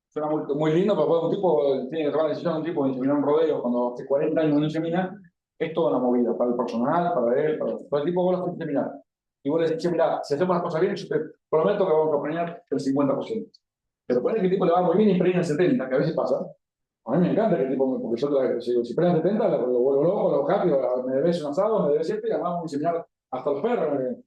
suena muy lindo, pero después un tipo tiene que tomar la decisión, un tipo de inseminar un rodeo cuando hace 40 años no insemina, es toda una movida, para el personal, para él, para todo el tipo vos lo haces inseminar. Y vos le decís, che, mirá, si hacemos las cosas bien, yo te prometo que vamos a preñar el 50%. Pero ponele que el tipo le va muy bien y preña el 70%, que a veces pasa. A mí me encanta que el tipo, porque yo si preña el 70%, lo vuelvo loco, lo happy, me debes un asado, me debes 7 y además vamos a inseminar hasta los perros.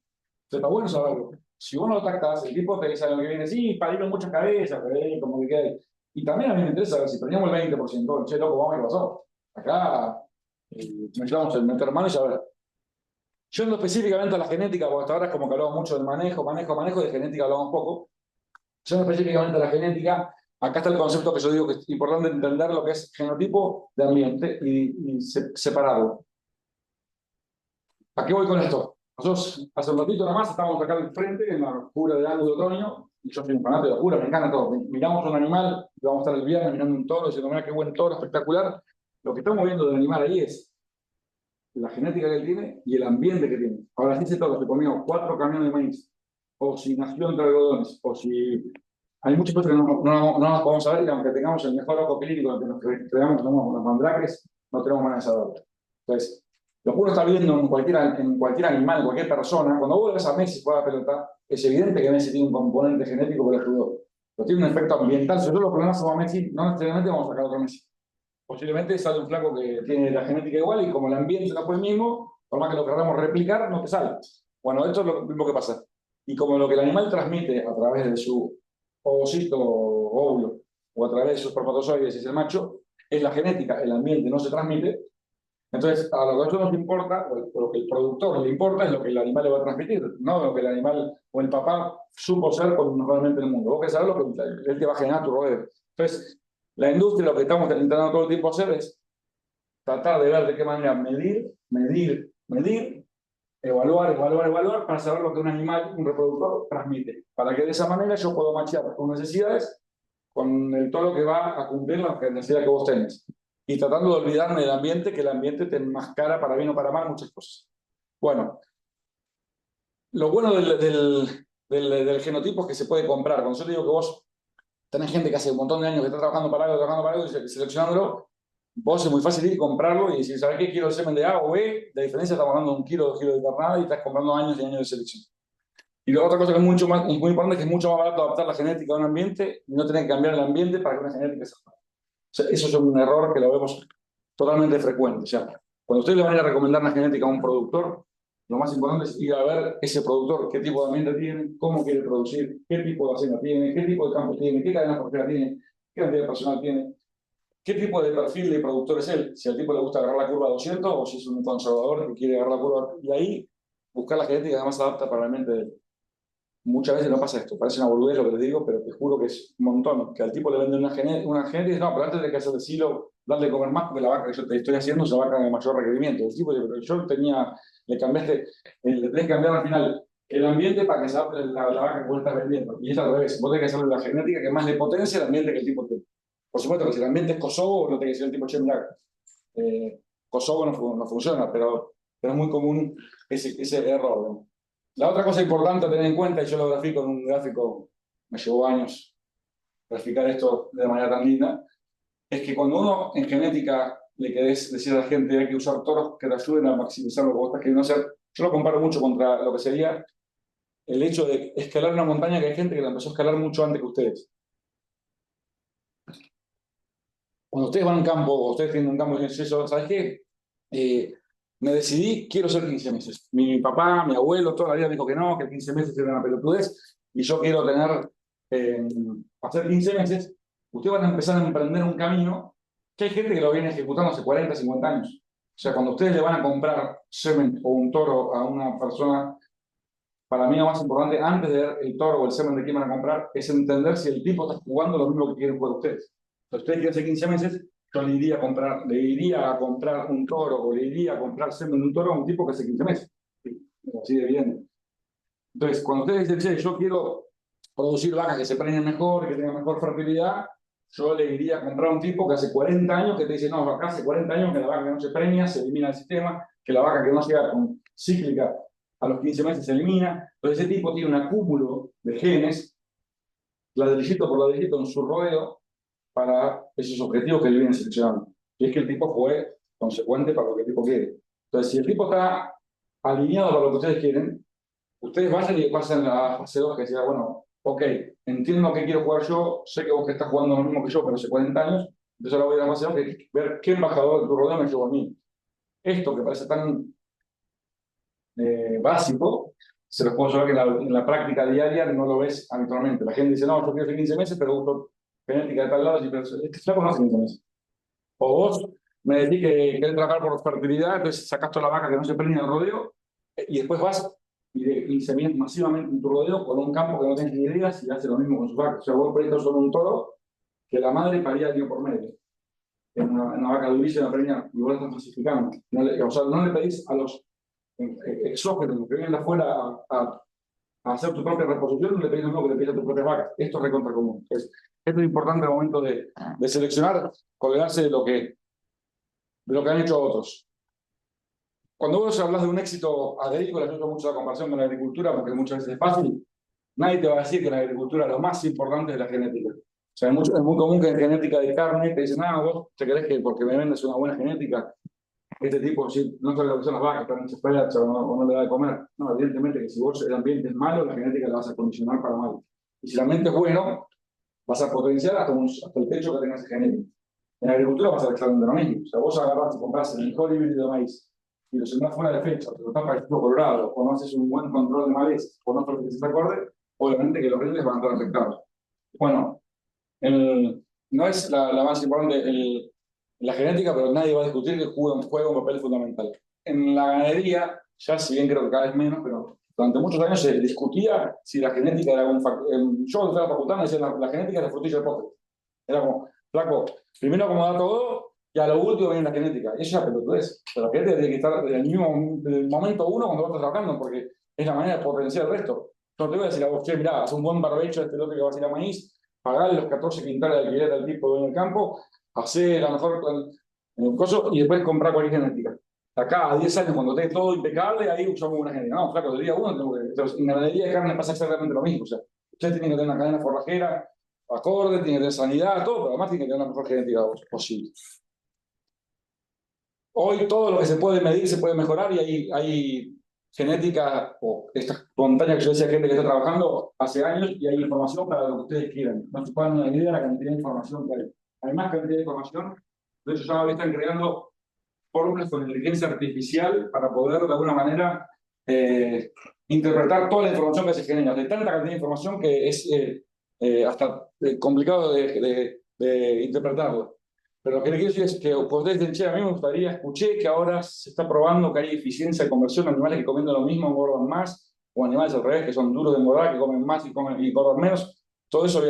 Está bueno saberlo. Si vos no lo tactas, el tipo te dice a lo que viene, sí, parieron muchas cabezas, pero como que queda. Y también a mí me interesa ver si preñamos el 20%, che, loco, vamos a ver qué pasó. Acá necesitamos meter mano y saber. Yendo específicamente a la genética, porque hasta ahora es como que hablamos mucho del manejo, de genética hablamos poco. Yendo específicamente a la genética, acá está el concepto que yo digo que es importante entender lo que es genotipo de ambiente y separarlo. ¿A qué voy con esto? Nosotros hace un ratito nada más estábamos acá al frente en la cura de ángulo de otoño, y yo soy un fanático de la cura, me encanta todo. Miramos un animal, y vamos a estar el viernes mirando un toro, diciendo, mira qué buen toro, espectacular. Lo que estamos viendo del animal ahí es la genética que él tiene y el ambiente que tiene. Ahora, si ese toro se comió 4 camiones de maíz, o si nació entre algodones, o si... Hay muchas cosas que no las podemos saber, y aunque tengamos el mejor ojo clínico, en el que nos creamos que somos unos mandráqueres, no tenemos manera de saberlo. Entonces, lo que uno está viendo en cualquier animal, en cualquier persona, cuando vos ves a Messi jugar a la pelota, es evidente que Messi tiene un componente genético que lo ayudó. Pero tiene un efecto ambiental. Si nosotros lo ponemos a Messi, no necesariamente vamos a sacar otro Messi. Posiblemente sale un flaco que tiene la genética igual y como el ambiente no fue el mismo, por más que lo queramos replicar, no te sale. Bueno, esto es lo mismo que pasa. Y como lo que el animal transmite a través de su ovocito o óvulo, o a través de sus espermatozoides, si es el macho, es la genética, el ambiente no se transmite. Entonces, a lo que a nosotros nos importa, o lo que el productor le importa, es lo que el animal le va a transmitir, no lo que el animal o el papá supo ser normalmente en el mundo. Vos querés saber lo que él te va a generar tu rodeo. Entonces, la industria lo que estamos intentando todo el tiempo hacer es tratar de ver de qué manera medir, evaluar para saber lo que un animal, un reproductor, transmite. Para que de esa manera yo puedo machear tus necesidades con el toro que va a cumplir las necesidades que vos tenés. Y tratando de olvidarme del ambiente, que el ambiente te enmascara para bien o para mal muchas cosas. Bueno, lo bueno del genotipo es que se puede comprar. Cuando yo te digo que vos tenés gente que hace un montón de años que está trabajando para algo y seleccionándolo, vos es muy fácil ir y comprarlo y decir, ¿sabés qué? Quiero el semen de A o B, la diferencia estamos hablando de 1 kilo, 2 kilos de carnada y estás comprando años y años de selección. Y la otra cosa que es muy importante es que es mucho más barato adaptar la genética a un ambiente y no tener que cambiar el ambiente para que una genética se adapte. O sea, eso es un error que lo vemos totalmente frecuente. O sea, cuando ustedes le van a recomendar una genética a un productor, lo más importante es ir a ver ese productor, qué tipo de ambiente tiene, cómo quiere producir, qué tipo de hacienda tiene, qué tipo de campo tiene, qué cadena portera tiene, qué cantidad de personal tiene, qué tipo de perfil de productor es él, si al tipo le gusta agarrar la curva a 200 o si es un conservador que quiere agarrar la curva, y ahí buscar la genética que más se adapta para la mente de él. Muchas veces no pasa esto, parece una boludez lo que les digo, pero te juro que es un montón, que al tipo le venden una genética y dice, no, pero antes de que hacer el silo, darle de comer más, porque la vaca que yo te estoy haciendo es una vaca de mayor requerimiento. El tipo dice, pero yo tenía, le cambiaste, le tenés que cambiar al final el ambiente para que se adapte la vaca que vos estás vendiendo. Y es al revés, vos tenés que hacerle la genética que más le potencia el ambiente que el tipo tiene. Por supuesto que si el ambiente es Kosovo, no te que decir el tipo, che, mirá, Kosovo no funciona, pero es muy común ese error, ¿no? La otra cosa importante a tener en cuenta, y yo lo grafico en un gráfico, me llevó años graficar esto de manera tan linda, es que cuando uno en genética le querés decir a la gente hay que usar toros que te ayuden a maximizar lo que vos estás queriendo hacer, yo lo comparo mucho contra lo que sería el hecho de escalar una montaña, que hay gente que la empezó a escalar mucho antes que ustedes. Cuando ustedes van a un campo, o ustedes tienen un campo y dicen eso, ¿sabes qué? Me decidí, quiero ser 15 meses. Mi papá, mi abuelo, toda la vida dijo que no, que 15 meses era una pelotudez, y yo quiero hacer 15 meses. Ustedes van a empezar a emprender un camino que hay gente que lo viene ejecutando hace 40, 50 años. O sea, cuando ustedes le van a comprar semen o un toro a una persona, para mí lo más importante, antes de ver el toro o el semen de quién van a comprar, es entender si el tipo está jugando lo mismo que quieren jugar ustedes. Si ustedes quieren hacer 15 meses, yo le iría a comprar un toro o le iría a comprar semen de un toro a un tipo que hace 15 meses. Así de bien. Entonces, cuando ustedes dicen, che, yo quiero producir vacas que se preñen mejor, que tengan mejor fertilidad, yo le iría a comprar un tipo que hace 40 años que te dice, no, acá hace 40 años que la vaca que no se preña se elimina del sistema, que la vaca que no llega con cíclica a los 15 meses se elimina. Entonces, ese tipo tiene un acúmulo de genes, ladrillito por ladrillito en su rodeo, para esos objetivos que él viene seleccionando. Y es que el tipo fue consecuente para lo que el tipo quiere. Entonces, si el tipo está alineado para lo que ustedes quieren, ustedes vayan y pasen a la fase 2 que decía, bueno, ok, entiendo que quiero jugar yo, sé que vos que estás jugando lo mismo que yo, pero hace 40 años, entonces ahora voy a la fase 2 que es ver qué embajador de tu rodeo me llevó a mí. Esto que parece tan básico, se los puedo saber que en la práctica diaria no lo ves habitualmente. La gente dice, no, yo quiero hacer 15 meses, pero uso genética de tal lado, y pero este flaco no hace 15 meses. O vos me decís que querés trabajar por fertilidad, entonces sacás toda la vaca que no se prende en el rodeo, y después vas y inseminas masivamente en tu rodeo con un campo que no tenés ni idea si hace lo mismo con sus vacas. O sea, vos prestas solo un toro que la madre paría año por medio. Es una vaca durísima, preñada, y vos la estás clasificando. O sea, no le pedís a los exógenos que vienen de afuera a hacer tu propia reposición, no le pedís lo mismo que le pedís a tus propias vacas. Esto es recontra común. Esto es importante al momento de seleccionar, colgarse de lo que han hecho otros. Cuando vos hablas de un éxito agrícola, yo uso mucho la comparación con la agricultura porque muchas veces es fácil. Nadie te va a decir que en la agricultura lo más importante es la genética. O sea, es muy común que en genética de carne te dicen, ah, vos te crees que porque me vendes una buena genética, este tipo si no sabe lo que son las vacas, están desesperadas o no le da de comer. No, evidentemente que si vos el ambiente es malo, la genética la vas a condicionar para mal. Y si el ambiente es bueno, vas a potenciar hasta el techo que tengas de genética. En la agricultura vas a exactamente lo mismo. O sea, vos agarrás y compras el mejor híbrido de maíz y lo sembrás fuera de fecha, te lo tapas el colorado, o no haces un buen control de maleza, o no fertilizas acorde, obviamente que los rindes van a estar afectados. Bueno, no es la más importante la genética, pero nadie va a discutir que juega un papel fundamental. En la ganadería, ya si bien creo que cada vez menos, pero durante muchos años se discutía si la genética era un factor. Yo cuando fui a la facultad me decían la genética es la frutilla del postre. Era como, flaco, primero acomoda todo y a lo último viene la genética. Y eso ya pelotudez. Pero la genética tiene que estar desde el momento uno cuando vos estás trabajando, porque es la manera de potenciar el resto. Yo te voy a decir a vos, che, mirá, haz un buen barbecho de este lote que va a ir a maíz, pagale los 14 quintales de alquiler al tipo en el campo, hacé la mejor coso y después comprar cualquier genética. Acá a 10 años, cuando esté todo impecable, ahí usamos una genética. No, flaco, del día uno tengo que. Entonces, en ganadería de carne pasa exactamente lo mismo. O sea, ustedes tienen que tener una cadena forrajera acorde, tienen que tener sanidad, todo, pero además tienen que tener la mejor genética posible. Hoy todo lo que se puede medir se puede mejorar y hay genética o estas montañas que yo decía, gente que está trabajando hace años y hay información para lo que ustedes quieran. No se pueden dar una idea de la cantidad de información que hay. Hay más cantidad de información. De hecho, ya están creando fórmulas con inteligencia artificial para poder de alguna manera interpretar toda la información que se genera. De tanta cantidad de información que es hasta complicado de de interpretarla. Pero lo que le quiero decir es que cuando ustedes dicen, che, a mí me gustaría, escuché que ahora se está probando que hay eficiencia de conversión, animales que comiendo lo mismo engordan más, o animales al revés, que son duros de engordar, que comen más y engordan menos. Todo eso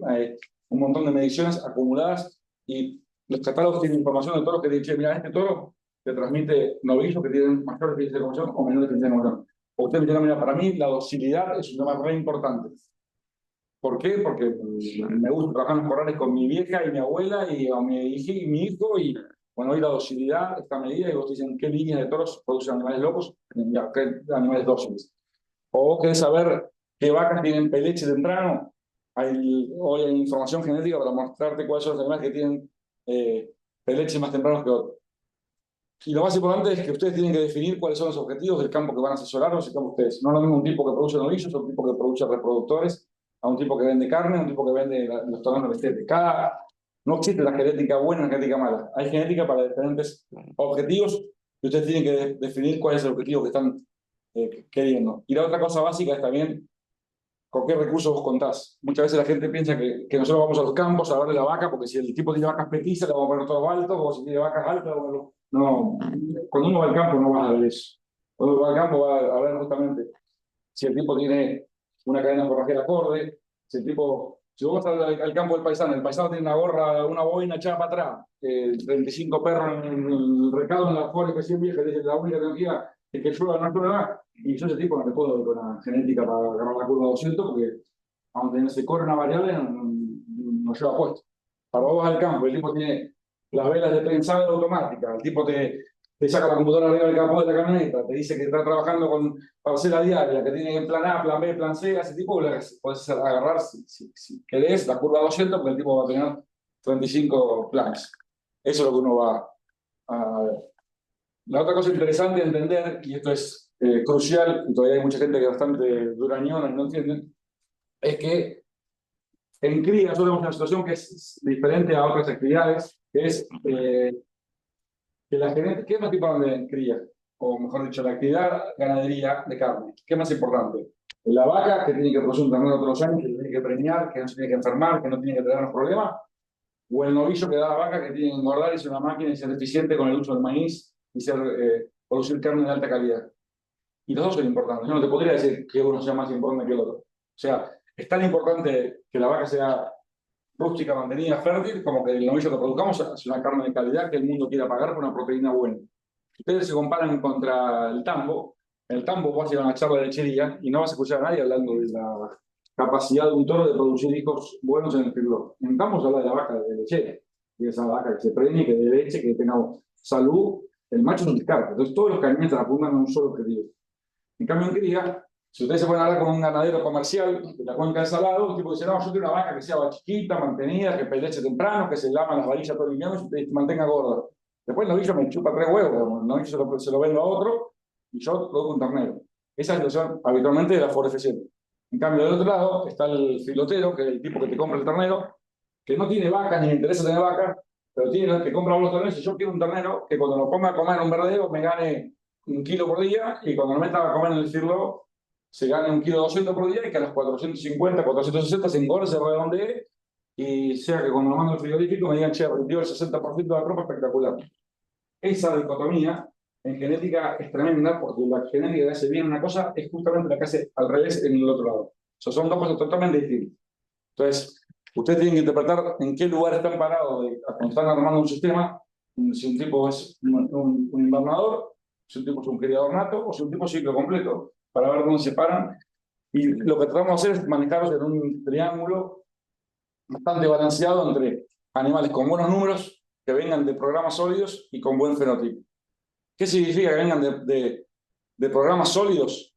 hay un montón de mediciones acumuladas y los catálogos tienen información de todos los que dicen, che, mira, este toro te transmite novillos que tienen mayor eficiencia de conversión o menor eficiencia de conversión. O ustedes me dicen, mira, para mí la docilidad es un tema re importante. ¿Por qué? Porque me gusta trabajar en los corrales con mi vieja y mi abuela y mi hijo y bueno, hoy la docilidad está medida y vos te dicen qué líneas de toros producen animales locos, qué animales dóciles. O vos querés saber qué vacas tienen peleche temprano, hoy hay información genética para mostrarte cuáles son los animales que tienen peleches más tempranos que otros. Y lo más importante es que ustedes tienen que definir cuáles son los objetivos del campo que van a asesorar o ese campo ustedes. No es lo mismo un tipo que produce novillos o un tipo que produce reproductores, a un tipo que vende carne, a un tipo que vende los terrenos de estética. No existe la genética buena y la genética mala. Hay genética para diferentes objetivos y ustedes tienen que definir cuál es el objetivo que están queriendo. Y la otra cosa básica es también con qué recursos vos contás. Muchas veces la gente piensa que nosotros vamos a los campos a verle la vaca, porque si el tipo tiene vacas petizas, le vamos a poner todos altos, o si tiene vacas altas, no. Cuando uno va al campo no va a ver eso. Cuando uno va al campo va a ver justamente si el tipo tiene una cadena forrajera acorde, si vos vas al campo del paisano, el paisano tiene una gorra, una boina echada para atrás, 35 perros en el recado en la forja que siempre vieja, dice la única energía es que llueva, no llueva, y yo ese tipo no te puedo ver con una genética para agarrar la curva 200, porque aunque se corre una variable, no lleva puesto. Para vos al campo, el tipo tiene las velas de prensado automática, el tipo te saca la computadora arriba del capó de la camioneta, te dice que está trabajando con parcela diaria, que tiene plan A, plan B, plan C, ese tipo puedes agarrar, si querés, la curva 200, porque el tipo va a tener 35 planes. Eso es lo que uno va a ver. La otra cosa interesante de entender, y esto es crucial, y todavía hay mucha gente que es bastante durañona y no entienden, es que en cría nosotros tenemos una situación que es diferente a otras actividades, que es que la genética, ¿qué es más importante en cría? O mejor dicho, la actividad ganadería de carne. ¿Qué es más importante? La vaca, que tiene que producir un ternero todos los años, que tiene que preñar, que no se tiene que enfermar, que no tiene que tener problemas, o el novillo que da la vaca, que tiene que engordar y ser una máquina y ser eficiente con el uso del maíz y producir carne de alta calidad. Y los dos son importantes. Yo no te podría decir que uno sea más importante que el otro. O sea, es tan importante que la vaca sea rústica, mantenida, fértil, como que el novillo que produzcamos es una carne de calidad que el mundo quiera pagar por una proteína buena. Ustedes se comparan contra el tambo. En el tambo vas a ir a una charla de lechería y no vas a escuchar a nadie hablando de la capacidad de un toro de producir hijos buenos en el feedlot. En el tambo se habla de la vaca de lechera, de esa vaca que se preñe, que dé leche, que tenga salud. El macho es un descarte. Entonces todos los caminos apuntan a un solo objetivo. En cambio, en cría, si ustedes se pueden hablar con un ganadero comercial de la cuenca de Salado, el tipo dice, no, yo quiero una vaca que sea chiquita, mantenida, que peleche temprano, que se lama las varillas todo el invierno y se mantenga gorda. Después el novillo me chupa 3 huevos, el novillo se lo vendo a otro y yo produzco un ternero. Esa es la situación habitualmente de la forestación. En cambio, del otro lado está el filotero, que es el tipo que te compra el ternero, que no tiene vacas ni le interesa tener vacas, pero te compra los terneros y yo quiero un ternero que cuando lo ponga a comer en un verdadero me gane 1 kilo por día y cuando lo meta a comer en el firlo se gane 1,2 kilos por día y que a los 450, 460 se engorde, se redondee y sea que cuando lo mando al frigorífico me digan, che, dio el 60% de la ropa espectacular. Esa dicotomía en genética es tremenda porque la genética que hace bien una cosa es justamente la que hace al revés en el otro lado. O sea, son dos cosas totalmente distintas. Entonces, ustedes tienen que interpretar en qué lugar están parados cuando están armando un sistema, si un tipo es un invernador, si un tipo es un criador nato o si un tipo es ciclo completo, para ver dónde se paran. Y lo que tratamos de hacer es manejarlos en un triángulo bastante balanceado entre animales con buenos números, que vengan de programas sólidos y con buen fenotipo. ¿Qué significa que vengan de programas sólidos?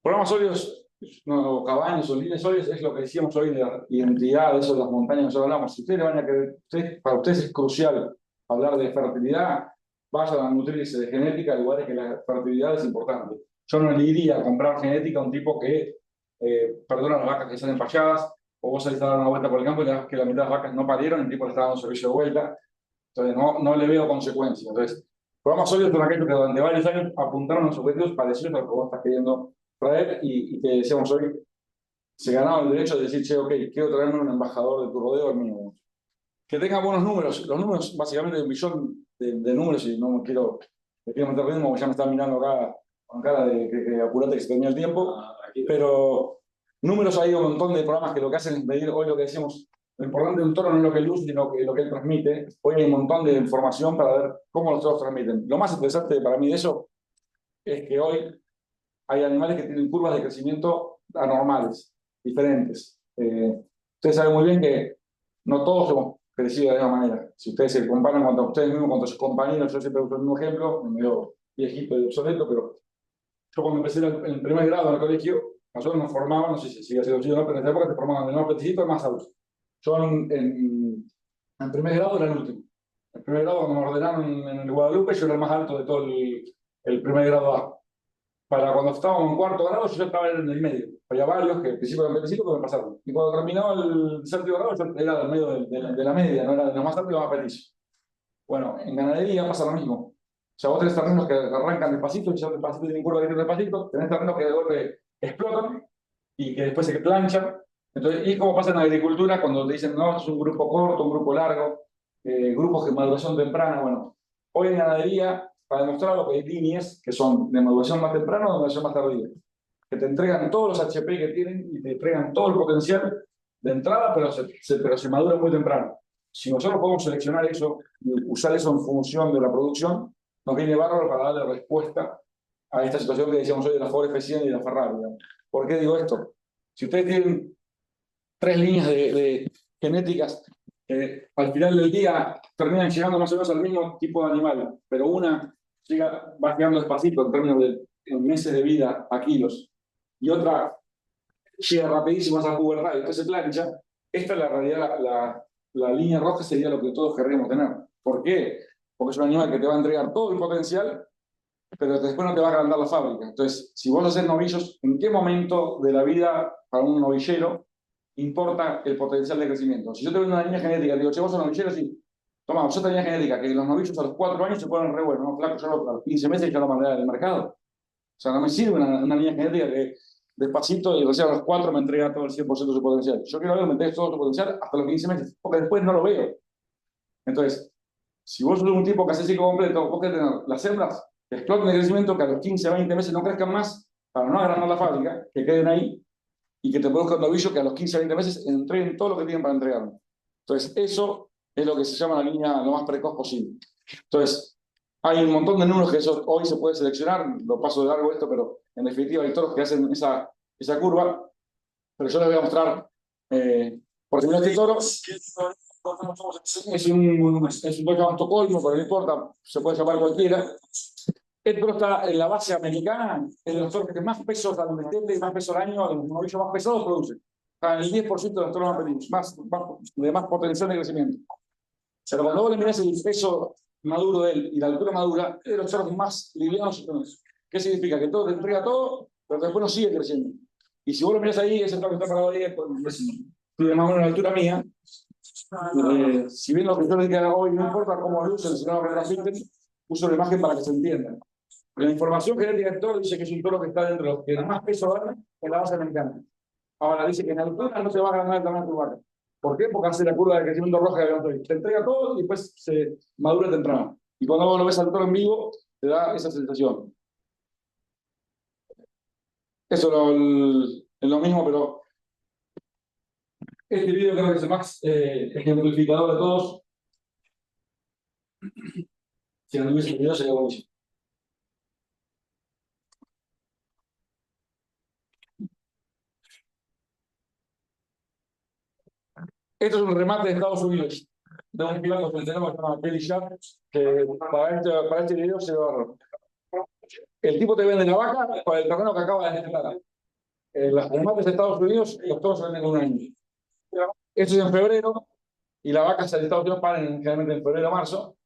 Programas sólidos, no, cabañas o líneas sólidas, es lo que decíamos hoy de la identidad, de eso de las montañas que nosotros hablamos. Si ustedes van a querer, para ustedes es crucial hablar de fertilidad, vayan a nutrirse de genética en lugares que la fertilidad es importante. Yo no le iría a comprar genética a un tipo que perdona las vacas que salen falladas, o vos salís a dar una vuelta por el campo y le das que la mitad de las vacas no parieron y el tipo le está dando servicio de vuelta. Entonces no le veo consecuencias. Entonces, programas sólidos son aquellos que durante varios años apuntaron a los objetivos parecidos a lo que vos estás queriendo traer y que decíamos hoy, se ganaron el derecho de decir, che, ok, quiero traerme un embajador de tu rodeo al mío. Que tenga buenos números. Los números, básicamente, de un millón de números, y no me quiero meter ritmo, porque ya me están mirando acá con cara de que apurate que se termina el tiempo. Pero números, hay un montón de programas que lo que hacen es medir hoy lo que decimos. Lo importante de un toro no es lo que él luce, sino lo que él transmite. Hoy hay un montón de información para ver cómo los toros transmiten. Lo más interesante para mí de eso es que hoy hay animales que tienen curvas de crecimiento anormales, diferentes. Ustedes saben muy bien que no todos hemos crecido de la misma manera. Si ustedes se comparan contra ustedes mismos, contra sus compañeros, yo siempre uso el mismo ejemplo, medio viejito y obsoleto, pero yo cuando empecé en el primer grado en el colegio, nosotros nos formaban, no sé si sigue siendo así o no, pero en esa época te formaban de más petecito a más alto. Yo en primer grado era el último. En primer grado, cuando me ordenaron en el Guadalupe, yo era el más alto de todo el primer grado A. Para cuando estábamos en cuarto grado, yo ya estaba en el medio. Había varios que al principio eran petecitos, pero me pasaron. Y cuando terminaba el séptimo grado, yo era del medio de la media, no era de los más altos y los más petizos. Bueno, en ganadería pasa lo mismo. O sea, vos tenés terrenos que arrancan despacito, y ya despacito tienen curva que tienen despacito, tenés terrenos que de golpe explotan y que después se planchan. Entonces, y como pasa en la agricultura, cuando te dicen, no, esto es un grupo corto, un grupo largo, grupos de maduración temprana. Bueno, hoy en ganadería, para demostrar lo que hay líneas que son de maduración más temprana o de maduración más tardía, que te entregan todos los HP que tienen y te entregan todo el potencial de entrada, pero se madura muy temprano. Si nosotros podemos seleccionar eso y usar eso en función de la producción, nos viene bárbaro para darle respuesta a esta situación que decíamos hoy de la Ford F100 y de la Ferrari. ¿Por qué digo esto? Si ustedes tienen 3 líneas de genéticas que al final del día terminan llegando más o menos al mismo tipo de animal, pero una va llegando despacito en términos de meses de vida a kilos, y otra llega rapidísimo a esa pubertad y después se plancha, esta es la realidad, la línea roja sería lo que todos querríamos tener. ¿Por qué? Porque es un animal que te va a entregar todo el potencial, pero después no te va a agrandar la fábrica. Entonces, si vos haces novillos, ¿en qué momento de la vida para un novillero importa el potencial de crecimiento? Si yo tengo una línea genética, digo, che, vos sos novillero, sí. Toma, yo tenía genética, que los novillos a los 4 años se ponen re buenos, ¿no? Flaco, yo a los 15 meses ya lo mandé al mercado. O sea, no me sirve una línea genética que despacito y recién a los 4 me entrega todo el 100% de su potencial. Yo quiero ver que me entregues todo su potencial hasta los 15 meses, porque después no lo veo. Entonces, si vos sos un tipo que hace ciclo completo, vos querés tener las hembras que exploten de crecimiento, que a los 15, 20 meses no crezcan más, para no agrandar la fábrica, que queden ahí, y que te produzcan novillos que a los 15, 20 meses entreguen todo lo que tienen para entregar. Entonces, eso es lo que se llama la línea lo más precoz posible. Entonces, hay un montón de números que eso hoy se puede seleccionar, lo paso de largo esto, pero en definitiva hay toros que hacen esa curva, pero yo les voy a mostrar, por ejemplo, este toro es un toro llamado Estocolmo, pero no importa, se puede llamar cualquiera. El toro está en la base americana, es de los toros que más peso al meterte y más peso al año, de los novillos más pesados produce. Está en el 10% de los toros más pequeños, de más potencial de crecimiento. Pero cuando vos le mirás el peso maduro de él y la altura madura, es de los toros más livianos y tonos. ¿Qué significa? Que el toro te entrega todo, pero después no sigue creciendo. Y si vos lo mirás ahí, ese toro que está parado ahí, de más o menos la altura mía, si bien lo que yo les diga hoy no importa cómo lucen, si no me repiten, uso la imagen para que se entienda. La información genética del toro dice que es un toro que está dentro de los que más peso dan en la base americana. Ahora dice que en altura no se va a ganar el tamaño de tu vaca. ¿Por qué? Porque hace la curva de crecimiento roja que habíamos. Te entrega todo y después se madura temprano. Y cuando vos lo ves al toro en vivo, te da esa sensación. Eso es lo mismo, pero este video creo que es el más ejemplificador de todos. Si no tuviese el video sería buenísimo. Esto es un remate de Estados Unidos, de un piloto que tenemos que se llama Kelly Sharp, que para este video se lo. El tipo te vende la vaca para el terreno que acaba de generar. Las remates de Estados Unidos, los toros se venden en un año. Esto es en febrero, y la vaca de Estados Unidos paran generalmente en febrero o marzo.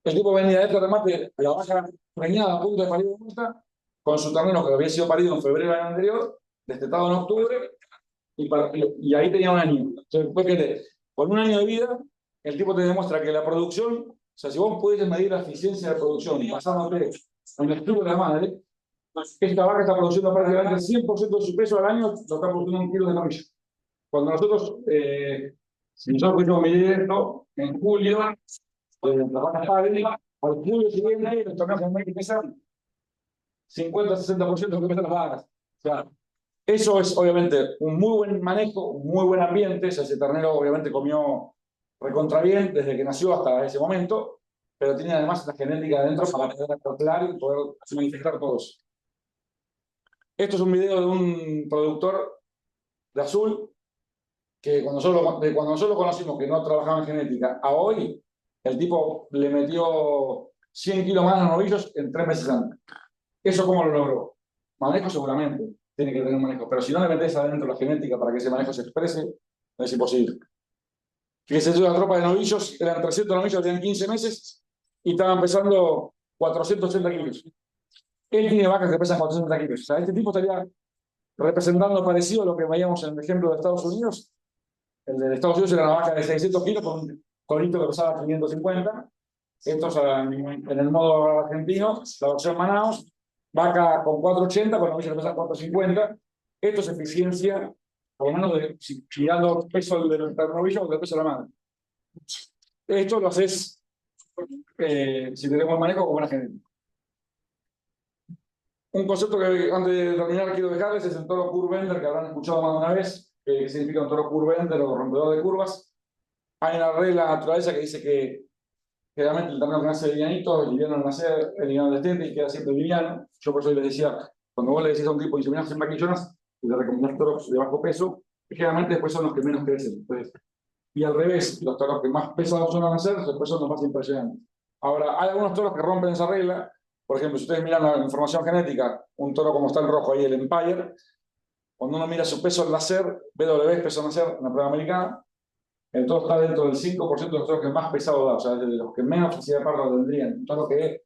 El tipo vendía de este remate, la vaca preñada a punto de parir de vuelta, con su terreno que había sido parido en febrero del año anterior, destetado en octubre, y ahí tenía un año. Entonces, con un año de vida, el tipo te demuestra que la producción, o sea, si vos pudieses medir la eficiencia de producción pasándote en el estudio de la madre, Esta vaca está produciendo prácticamente el 100% de su peso al año, lo está produciendo 1 kilo de novillo. Cuando nosotros, si nosotros fuimos a medir esto, en julio, la vaca padre, al julio siguiente, los torneos en México pesan 50-60% de lo que pesan las vacas. O sea, eso es obviamente un muy buen manejo, un muy buen ambiente. O sea, ese ternero obviamente comió recontra bien desde que nació hasta ese momento, pero tiene además la genética adentro para poder acoplar y poder manifestar todos. Esto es un video de un productor de azul que cuando nosotros conocimos que no trabajaba en genética, a hoy el tipo le metió 100 kilos más de novillos en 3 meses antes. ¿Eso cómo lo logró? Manejo seguramente, tiene que tener un manejo, pero si no le metes adentro la genética para que ese manejo se exprese, es imposible. Fíjese, la tropa de novillos, eran 300 novillos, tenían 15 meses y estaban pesando 480 kilos. Él tiene vacas que pesan 480 kilos. O sea, este tipo estaría representando parecido a lo que veíamos en el ejemplo de Estados Unidos. El de Estados Unidos era una vaca de 600 kilos con un torito que pesaba 550. Estos en el modo argentino, la versión Manaus, vaca con 480, con novillos que pesan 450. Esto es eficiencia, por lo menos mirando el peso del novillo o del peso de la madre. Esto lo haces si tenemos manejo con buena genética. Un concepto que antes de terminar quiero dejarles es el toro curvender, que habrán escuchado más de una vez, que significa un toro curvender o rompedor de curvas. Hay una regla de la naturaleza que dice que generalmente el ternero que nace livianito, el liviano al nacer, el liviano del destete y queda siempre liviano. Yo por eso les decía, cuando vos le decís a un tipo inseminados en vaquillonas, y le recomendás toros de bajo peso, generalmente después son los que menos crecen. Entonces, y al revés, los toros que más pesados son al nacer, después son los más impresionantes. Ahora, hay algunos toros que rompen esa regla. Por ejemplo, si ustedes miran la información genética, un toro como está el rojo ahí, el Empire, cuando uno mira su peso al nacer, BW es peso al nacer en la prueba americana, el toro está dentro del 5% de los toros que más pesado da, o sea, de los que menos facilidad de parto tendrían, un toro que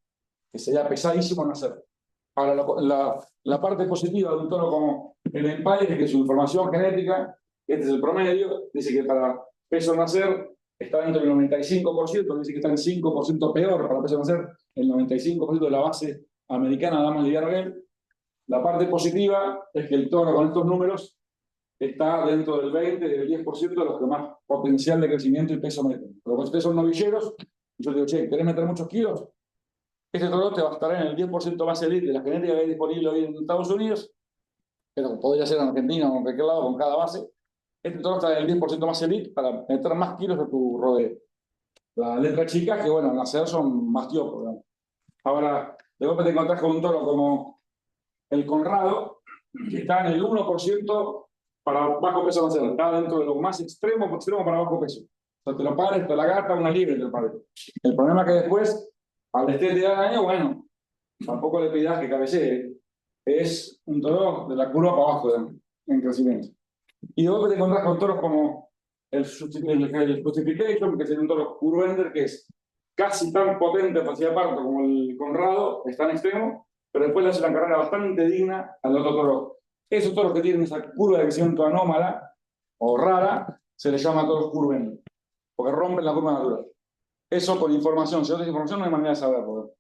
sería pesadísimo al nacer. Ahora, la parte positiva de un toro como el Empire es que su información genética, este es el promedio, dice que para peso al nacer está dentro del 95%, dice que está en 5% peor para peso al nacer, el 95% de la base americana da más liviano que él. La parte positiva es que el toro con estos números está dentro del 20, del 10% de los que más potencial de crecimiento y peso meten. Pero cuando ustedes son novilleros, yo digo, che, ¿querés meter muchos kilos? Este toro te va a estar en el 10% más elite de la genética que hay disponible hoy en Estados Unidos, pero podría ser en Argentina o en cualquier lado con cada base. Este toro está en el 10% más elite para meter más kilos de tu rodeo. La letra chica, que bueno, al nacer son más tiopos, ¿no? Ahora, de golpe te encontrás con un toro como el Conrado, que está en el 1% para bajo peso al nacer. Está dentro de lo más extremo para bajo peso. O sea, te lo pares, te la gata, una libre te lo pares. El problema es que después, al destete de año, bueno, tampoco le pidas que cabecee. Es un toro de la curva para abajo en crecimiento. Y de golpe te encontrás con toros como el Justification, que es un toro curvender, que es casi tan potente en facilidad de parto como el Conrado, es tan extremo, pero después le hace una carrera bastante digna al otro toro. Esos toros que tienen esa curva de crecimiento anómala o rara, se les llama toros curvender, porque rompen la curva natural. Eso con información. Si no tienes información, no hay manera de saberlo.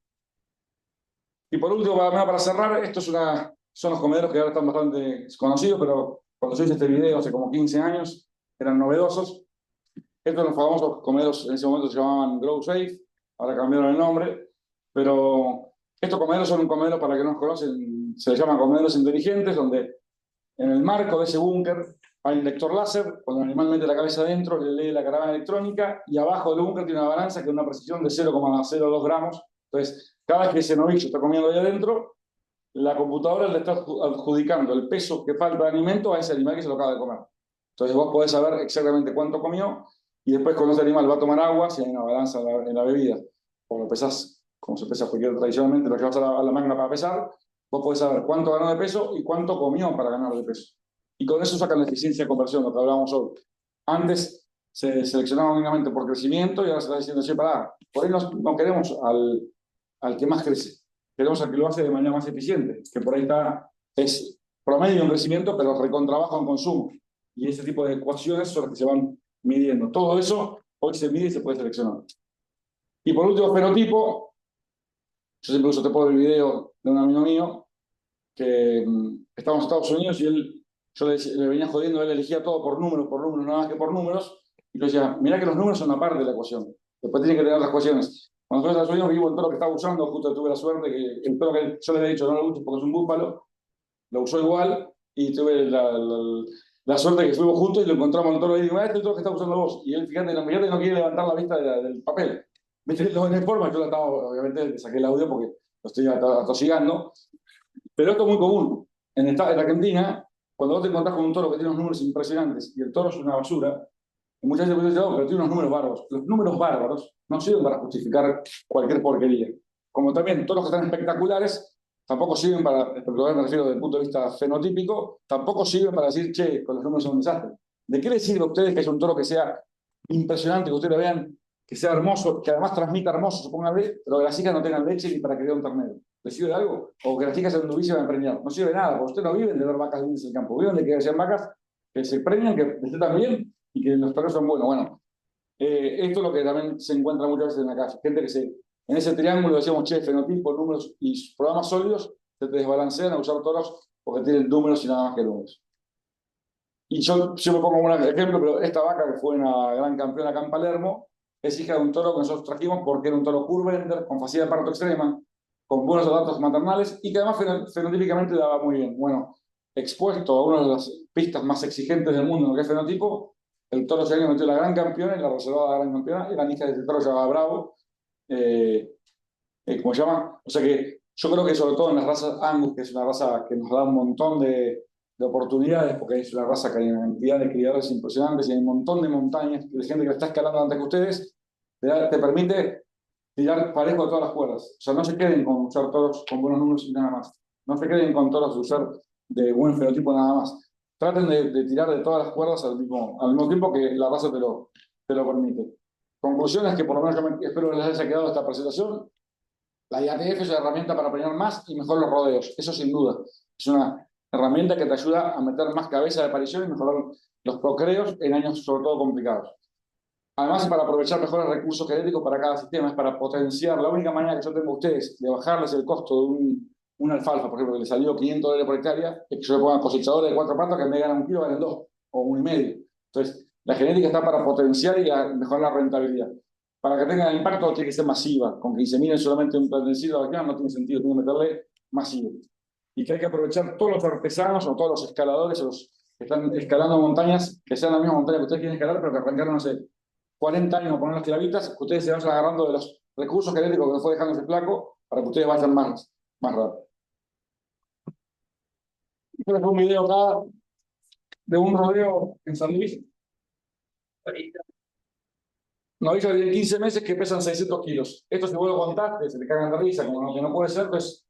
Y por último, para cerrar, estos son los comederos que ahora están bastante conocidos, pero cuando yo hice este video hace como 15 años, eran novedosos. Estos los famosos comederos en ese momento se llamaban Grow Safe, ahora cambiaron el nombre, pero estos comederos son un comedero, para que no nos conocen, se les llaman comederos inteligentes, donde en el marco de ese búnker hay un lector láser, cuando el animal mete la cabeza adentro, le lee la caravana electrónica, y abajo del búnker tiene una balanza que tiene una precisión de 0,02 gramos. Entonces, cada vez que ese novillo está comiendo ahí adentro, la computadora le está adjudicando el peso que falta de alimento a ese animal que se lo acaba de comer. Entonces vos podés saber exactamente cuánto comió, y después cuando ese animal va a tomar agua, si hay una balanza en la bebida, o lo pesás, como se pesa cualquier tradicionalmente, lo llevas a la máquina para pesar, vos podés saber cuánto ganó de peso y cuánto comió para ganar de peso. Y con eso sacan la eficiencia de conversión, lo que hablábamos hoy. Antes se seleccionaba únicamente por crecimiento y ahora se está diciendo, sí, pará, por ahí no queremos al que más crece, queremos al que lo hace de manera más eficiente, que por ahí es promedio en crecimiento, pero recontrabajo en consumo. Y ese tipo de ecuaciones son las que se van midiendo. Todo eso hoy se mide y se puede seleccionar. Y por último, fenotipo. Yo siempre uso, te pongo el video de un amigo mío, que estábamos en Estados Unidos y yo le venía jodiendo, él elegía todo por números, nada más que por números, y yo decía, mirá que los números son una parte de la ecuación, después tiene que tener otras cuestiones. Cuando fui a Estados Unidos vivo el toro que estaba usando, justo tuve la suerte que el toro que yo le había dicho no lo uso porque es un búfalo, lo usó igual, y tuve la suerte que fuimos juntos y lo encontramos el toro ahí y digo, este es el toro que está usando vos, y él, fíjate, no quiere levantar la vista del papel. ¿Viste? Lo informa, yo obviamente le saqué el audio porque lo estoy atosigando, pero esto es muy común. En Argentina, cuando vos te encontrás con un toro que tiene unos números impresionantes y el toro es una basura, muchas veces dicen, pero tiene unos números bárbaros. Los números bárbaros no sirven para justificar cualquier porquería. Como también toros que están espectaculares, tampoco sirven para, me refiero desde el punto de vista fenotípico, tampoco sirven para decir, che, con los números son un desastre. ¿De qué les sirve a ustedes que haya un toro que sea impresionante, que ustedes lo vean, que sea hermoso, que además transmita hermoso, supónganle, pero que las hijas no tengan leche ni para que dé un ternero? ¿Le sirve de algo? O que las chicas sean novicio y van preñadas. No sirve de nada, porque ustedes no viven de ver vacas lindas en el campo, viven de que sean vacas que se preñan, que estén bien y que los toros son buenos. Bueno, esto es lo que también se encuentra muchas veces en la calle. Gente que en ese triángulo decíamos, che, fenotipo, números y programas sólidos, se te desbalancean a usar toros porque tienen números y nada más que números. Y yo me pongo un ejemplo, pero esta vaca que fue una gran campeona acá en Palermo, es hija de un toro que nosotros trajimos porque era un toro curvender, con facilidad de parto extrema, con buenos datos maternales y que además fenotípicamente daba muy bien. Bueno, expuesto a una de las pistas más exigentes del mundo en lo que es fenotipo, el toro ese año metió la gran campeona y la reservada la gran campeona, y la hija de ese toro llamaba Bravo, ¿cómo se llama? O sea que yo creo que sobre todo en las razas Angus, que es una raza que nos da un montón de oportunidades, porque es una raza que hay una cantidad de criadores impresionantes y hay un montón de montañas de gente que está escalando antes que ustedes, te permite tirar parejo a todas las cuerdas. O sea, no se queden con usar toros con buenos números y nada más. No se queden con toros de usar de buen fenotipo nada más. Traten de tirar de todas las cuerdas al mismo tiempo que la raza te lo permite. Conclusión es que por lo menos yo espero que les haya quedado esta presentación. La IATF es una herramienta para premiar más y mejor los rodeos, eso sin duda. Es una herramienta que te ayuda a meter más cabeza de aparición y mejorar los procreos en años sobre todo complicados. Además, es para aprovechar mejores recursos genéticos para cada sistema, es para potenciar. La única manera que yo tengo a ustedes de bajarles el costo de un alfalfa, por ejemplo, que le salió $500 por hectárea, es que yo le ponga cosechadores de 4 patas que me ganan 1 kilo, ganen 2 o 1,5. Entonces, la genética está para potenciar y mejorar la rentabilidad. Para que tenga impacto tiene que ser masiva. Con que inseminen solamente un plantencito de acá no tiene sentido, tiene que meterle masivo. Y que hay que aprovechar todos los artesanos o todos los escaladores o los que están escalando montañas, que sean la misma montaña que ustedes quieren escalar, pero que arrancaron hace 40 años a poner las clavitas, que ustedes se vayan agarrando de los recursos genéticos que nos fue dejando ese flaco para que ustedes vayan más rápido. Este fue un video acá de un rodeo en San Luis. Novillos de 15 meses que pesan 600 kilos. Esto se vuelve a contar, que se le cagan de risa, como que no puede ser, pues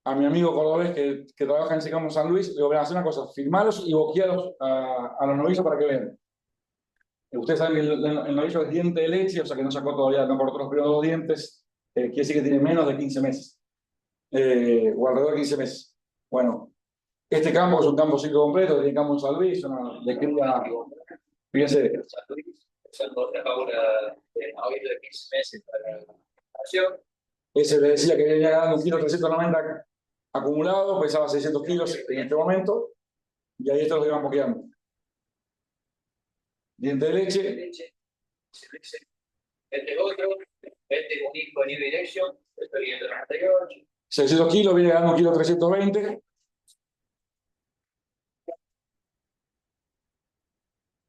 a mi amigo cordobés que trabaja en ese campo en San Luis, le voy a hacer una cosa, filmalos y boquealos a los novillos para que vean. Ustedes saben que el novillo es diente de leche, o sea que no sacó todavía, no cortó los primeros 2 dientes, quiere decir que tiene menos de 15 meses, o alrededor de 15 meses. Bueno, este campo es un campo ciclo completo, tiene campo en San Luis, de cría, fíjense. De 15 meses para la acción. Ese le decía que venía ganando 1,390 acumulado, pesaba 600 kilos en este momento, y ahí estos los iban boqueando. Diente de leche. Este es otro, este es un hijo de New Direction, estoy viendo el anterior. 600 kilos, viene ganando 1,320 kilos.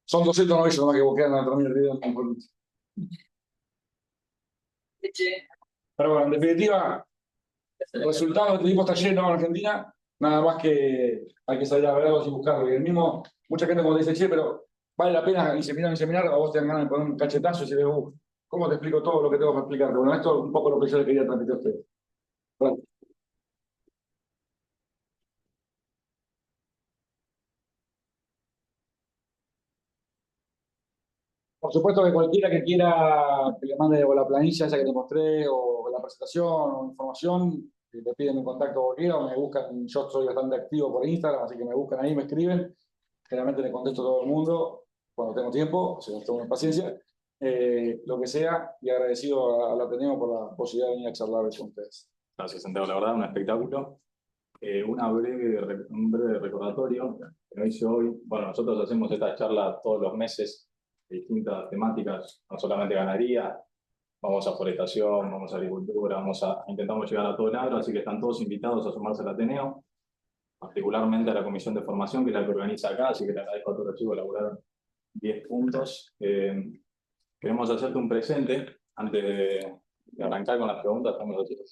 Son 200 novillos nomás que boquean a la terminar el video. Pero bueno, en definitiva, el resultado de este tipo está lleno en Argentina, nada más que hay que salir a verlos y buscarlo. Y mucha gente como dice, che, pero vale la pena inseminar, a vos te dan ganas de poner un cachetazo y decir, ¿cómo te explico todo lo que tengo que explicar? Bueno, esto es un poco lo que yo le quería transmitir a ustedes. Bueno. Por supuesto que cualquiera que quiera que le mande o la planilla esa que te mostré, o la presentación, o información, le piden mi contacto cualquiera, o me buscan. Yo soy bastante activo por Instagram, así que me buscan ahí, me escriben. Generalmente le contesto a todo el mundo cuando tengo tiempo, si no tengo paciencia, lo que sea, y agradecido al Ateneo por la posibilidad de venir a charlar con ustedes. Gracias, Santiago, la verdad, un espectáculo. Un breve recordatorio que no hice hoy. Bueno, nosotros hacemos esta charla todos los meses de distintas temáticas, no solamente ganadería, vamos a forestación, vamos a agricultura, intentamos llegar a todo el agro, así que están todos invitados a sumarse al Ateneo, particularmente a la comisión de formación, que es la que organiza acá, así que le agradezco a todos los chicos, elaboraron 10 puntos. Queremos hacerte un presente, antes de arrancar con las preguntas, estamos haciendo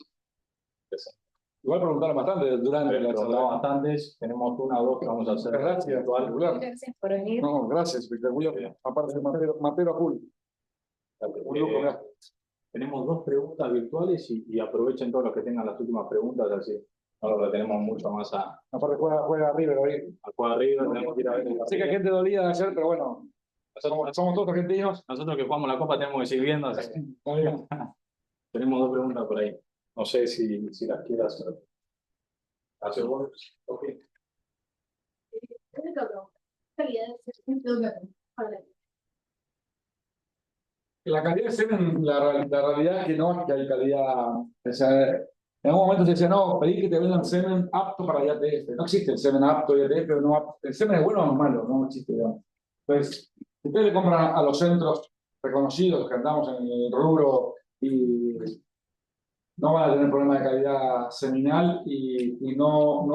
presente. Igual preguntaron bastante durante la Preguntamos charla. bastantes, tenemos una o dos que vamos a hacer. Gracias, espectacular. Gracias por venir. No, gracias, espectacular. Aparte de Matero a full. Un lujo, mirá. Tenemos 2 preguntas virtuales y aprovechen todos los que tengan las últimas preguntas, así ahora tenemos mucho más Aparte juega River hoy. a jugar arriba. Tenemos que ir a ver el Sé que hay partido. gente dolida de ayer, pero bueno, somos todos argentinos. Nosotros que jugamos la Copa tenemos que seguir viendo, así que Está bien. tenemos 2 preguntas por ahí. No sé si las quieras hacer vos. Ok. La calidad de semen, la realidad es que no es que hay calidad. O sea, en algún momento se decía, no, pedí que te vendan semen apto para IATF. No existe el semen apto, IATF, no apto. El semen es bueno o es malo, no existe, digamos. Entonces, si ustedes le compran a los centros reconocidos que andamos en el rubro y no van a tener problema de calidad seminal y no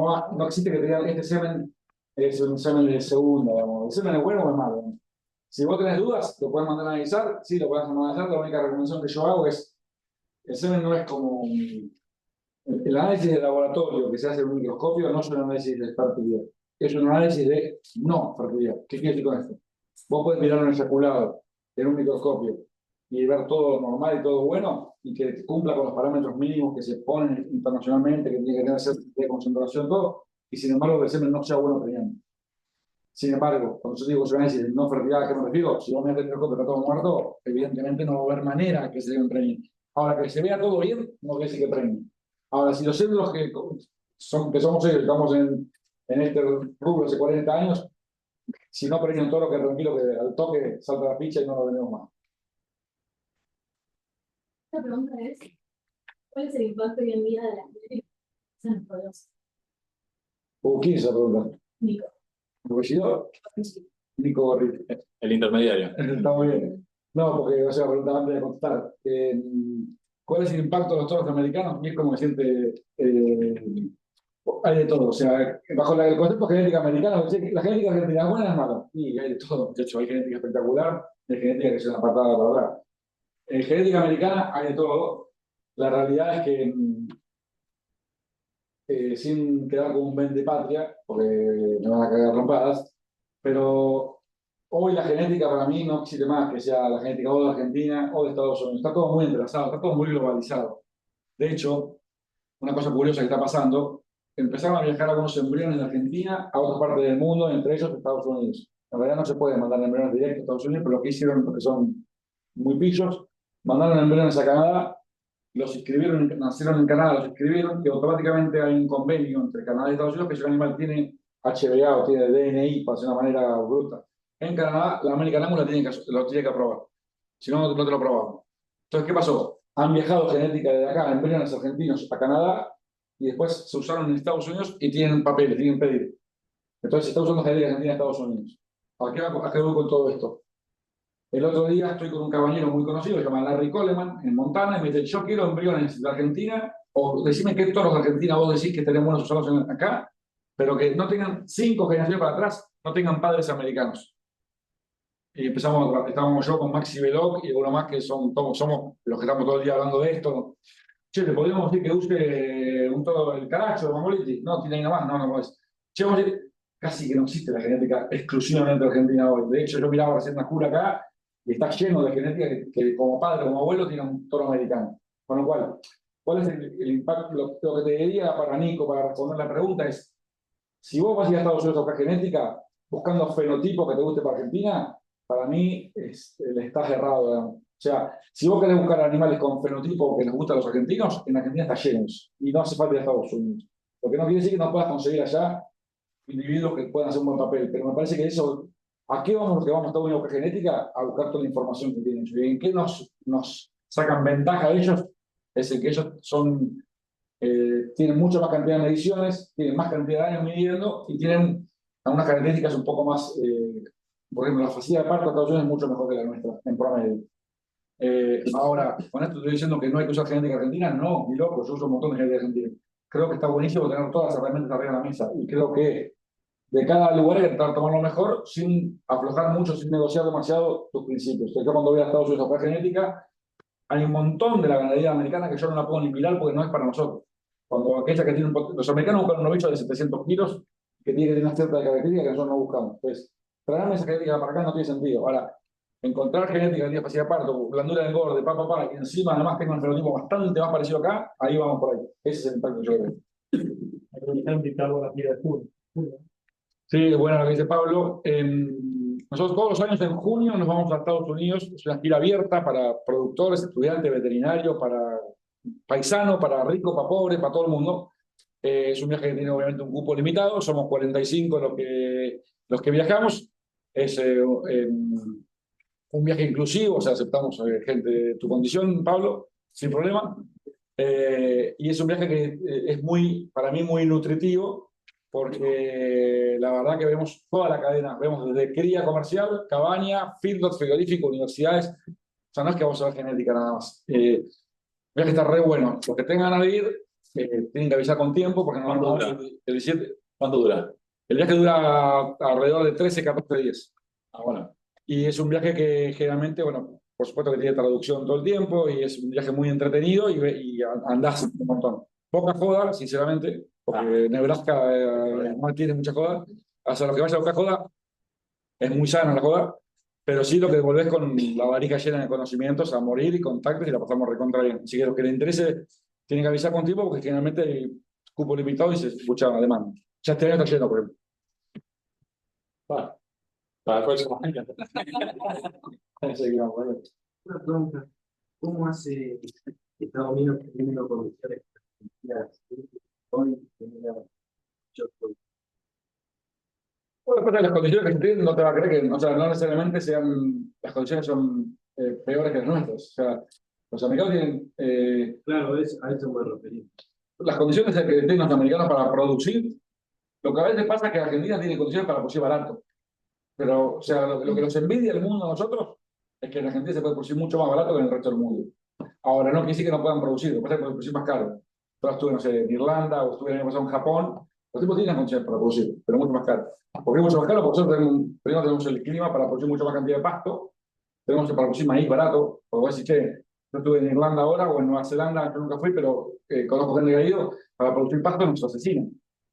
existe que te digan este semen es un semen de segunda, digamos. ¿El semen es bueno o es malo? Si vos tenés dudas, lo puedes mandar a analizar, sí, lo puedes mandar a analizar. La única recomendación que yo hago es, el semen no es como el análisis de laboratorio que se hace en un microscopio, no es un análisis de fertilidad, es un análisis de no fertilidad. ¿Qué quiere decir con esto? Vos podés mirar un eyaculado en un microscopio y ver todo normal y todo bueno, y que cumpla con los parámetros mínimos que se ponen internacionalmente, que tiene que tener cierta de concentración, todo, y sin embargo que el semen no sea bueno preñando. Sin embargo, cuando yo digo que es un análisis de no fertilidad, ¿a qué me refiero? Si vos me metes el microscopio está todo muerto, evidentemente no va a haber manera que se den preñen. Ahora, que se vea todo bien, no quiere decir que preñen. Ahora, si los célulos que somos ellos, estamos en este rubro hace 40 años, si no preñan todo lo que tranquilo, que al toque salta la ficha y no lo tenemos más. La pregunta es, ¿cuál es el impacto hoy en día de la genética en los pueblos? ¿Quién es esa pregunta? Nico. ¿Tu apellido? Nico Gorri. El intermediario. Está muy bien. No, porque o sea, pregunta antes de contestar. ¿Cuál es el impacto de los toros americanos? Y es como decirte, hay de todo. O sea, bajo el concepto de genética americana, la genética argentina es buena es mala. Y hay de todo. De hecho, hay genética espectacular, hay genética que es una patada para hablar. En genética americana hay de todo. La realidad es que, sin quedar como un vendepatria, porque me van a cagar trompadas, pero hoy la genética para mí no existe más que sea la genética o de Argentina o de Estados Unidos. Está todo muy entrelazado, está todo muy globalizado. De hecho, una cosa curiosa que está pasando, empezaron a viajar algunos embriones de Argentina a otras partes del mundo, entre ellos Estados Unidos. En realidad no se puede mandar embriones directos a Estados Unidos, pero lo que hicieron, porque son muy pillos, mandaron embriones a Canadá, los inscribieron, nacieron en Canadá, los inscribieron y automáticamente hay un convenio entre Canadá y Estados Unidos que si un animal tiene HBA o tiene DNI, para decir de una manera bruta, en Canadá la American Angus lo tiene que aprobar. Si no, no te lo aprobaban. Entonces, ¿qué pasó? Han viajado genética desde acá, embriones argentinos a Canadá y después se usaron en Estados Unidos y tienen papeles, tienen pedir. Entonces, se está usando genética argentina en Estados Unidos. ¿A qué voy con todo esto? El otro día estoy con un caballero muy conocido, se llama Larry Coleman, en Montana, y me dice, yo quiero embriones de Argentina, o decime qué toros de Argentina vos decís que tenemos buenos usados acá, pero que no tengan 5 generaciones para atrás, no tengan padres americanos. Y estábamos yo con Maxi Veloc y uno más que somos los que estamos todo el día hablando de esto. Che, ¿te podríamos decir que use un toro del Caracho, de Mangoliti? No, tiene ahí nomás, no es. Che, vamos a decir, casi que no existe la genética exclusivamente argentina hoy. De hecho, yo miraba recién una cura acá y está lleno de genética que como padre, como abuelo, tiene un toro americano. Con lo cual, ¿cuál es el impacto? Lo que te diría para Nico, para responder la pregunta es, si vos vas a ir a Estados Unidos a buscar genética, buscando fenotipo que te guste para Argentina, para mí le estás errado, digamos. O sea, si vos querés buscar animales con fenotipo que les gusta a los argentinos, en Argentina está llenos y no hace falta ir a Estados Unidos. Lo que no quiere decir que no puedas conseguir allá individuos que puedan hacer un buen papel, pero me parece que eso, ¿a qué vamos los que vamos a Estados Unidos a buscar genética? A buscar toda la información que tienen ellos. ¿Y en qué nos sacan ventaja de ellos? Es el que ellos son tienen mucha más cantidad de mediciones, tienen más cantidad de años midiendo y tienen algunas características un poco más, por ejemplo, la facilidad de parto de Estados Unidos es mucho mejor que la nuestra, en promedio. Ahora, con esto estoy diciendo que no hay que usar genética argentina, no, ni loco, yo uso un montón de genética argentina. Creo que está buenísimo tener todas las herramientas arriba de la mesa y creo que de cada lugar hay que tratar de tomar lo mejor sin aflojar mucho, sin negociar demasiado tus principios. Yo cuando voy a Estados Unidos a hacer genética, hay un montón de la ganadería americana que yo no la puedo ni mirar porque no es para nosotros. Cuando aquella que tiene los americanos buscan un bicho de 700 kilos que tiene que tener una cierta característica que nosotros no buscamos. Entonces, traerme esa genética para acá no tiene sentido. Ahora, encontrar genética que tiene facilidad de parto, blandura del engorde, y encima además tengo un fenotipo bastante más parecido acá, ahí vamos por ahí. Ese es el impacto que yo creo. Está invitado a la tira de fútbol. Sí, es bueno lo que dice Pablo. Nosotros todos los años en junio nos vamos a Estados Unidos, es una gira abierta para productores, estudiantes, veterinarios, para paisanos, para ricos, para pobres, para todo el mundo. Es un viaje que tiene obviamente un cupo limitado, somos 45 los que viajamos. Es un viaje inclusivo, o sea, aceptamos gente de tu condición, Pablo, sin problema. Y es un viaje que es para mí muy nutritivo, porque la verdad que vemos toda la cadena, vemos desde cría comercial, cabaña, feedlot, frigorífico, universidades. O sea, no es que vamos a ver genética nada más. El viaje está re bueno. Los que tengan ganas de ir, tienen que avisar con tiempo, porque ¿Cuánto no dura? el 17. ¿Cuánto dura? El viaje dura alrededor de 13, 14 días. Ah, bueno. Y es un viaje que generalmente, bueno, por supuesto que tiene traducción todo el tiempo y es un viaje muy entretenido y andás un montón. Poca joda, sinceramente, porque Nebraska no tiene mucha joda. Hasta lo que vaya a buscar joda, es muy sana la joda, pero sí lo que volvés con la varija llena de conocimientos a morir y contactos y la pasamos recontra bien. Así que los que les interese tienen que avisar con tiempo porque generalmente hay cupo limitado y se escucha demanda. Ya este año está lleno, por ejemplo. Bueno, para el próximo año. Seguimos, ¿vale? Una pregunta, ¿cómo hace Estados Unidos teniendo condiciones hoy Bueno, después de las condiciones que se tienen, no te va a creer que, o sea, no necesariamente las condiciones son peores que las nuestras. O sea, los americanos tienen Claro, a eso me refería. las condiciones que tienen los americanos para producir. Lo que a veces pasa es que Argentina tiene condiciones para producir barato. Pero, o sea, lo que nos envidia el mundo a nosotros es que en Argentina se puede producir mucho más barato que en el resto del mundo. Ahora, no quiere decir que no puedan producir, lo que pasa es que pueden producir más caro. Yo estuve, no sé, en Irlanda o estuve el año pasado en Japón, los tipos tienen condiciones para producir, pero mucho más caro. ¿Por qué mucho más caro? Porque nosotros primero tenemos el clima para producir mucha más cantidad de pasto, tenemos para producir maíz barato, porque vos decís, che, yo estuve en Irlanda ahora o en Nueva Zelanda, yo nunca fui, pero conozco gente que ha ido, para producir pasto nos asesinan,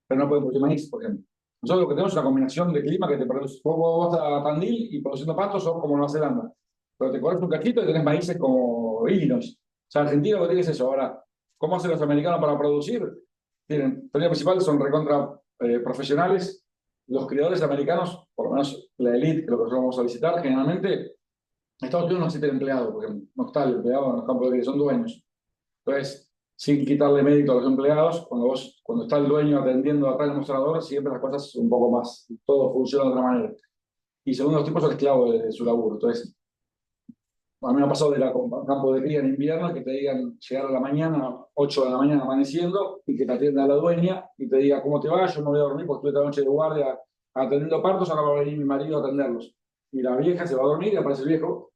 pero no pueden producir maíz, por ejemplo. Nosotros lo que tenemos es una combinación de clima que te produce. Vos vas a Tandil y produciendo pasto sos como Nueva Zelanda, pero te corres un cachito y tenés maíces como Illinois. O sea, Argentina lo que tiene es eso. Ahora, ¿cómo hacen los americanos para producir? Tienen, la principal son recontra profesionales. Los criadores americanos, por lo menos la elite, que lo que nosotros vamos a visitar, generalmente, Estados Unidos no existe el empleado, porque no está el empleado en los campos de vida, son dueños. Entonces, sin quitarle mérito a los empleados, cuando está el dueño atendiendo atrás del mostrador, siempre las cosas un poco más, todo funciona de otra manera. Y segundo, los tipos son esclavos de su laburo. Entonces, a mí me ha pasado de ir a campo de cría en invierno que te digan llegar a la mañana, 8 de la mañana amaneciendo, y que te atienda la dueña y te diga cómo te va, yo me voy a dormir porque estuve toda la noche de guardia atendiendo partos, ahora va a venir mi marido a atenderlos. Y la vieja se va a dormir y aparece el viejo.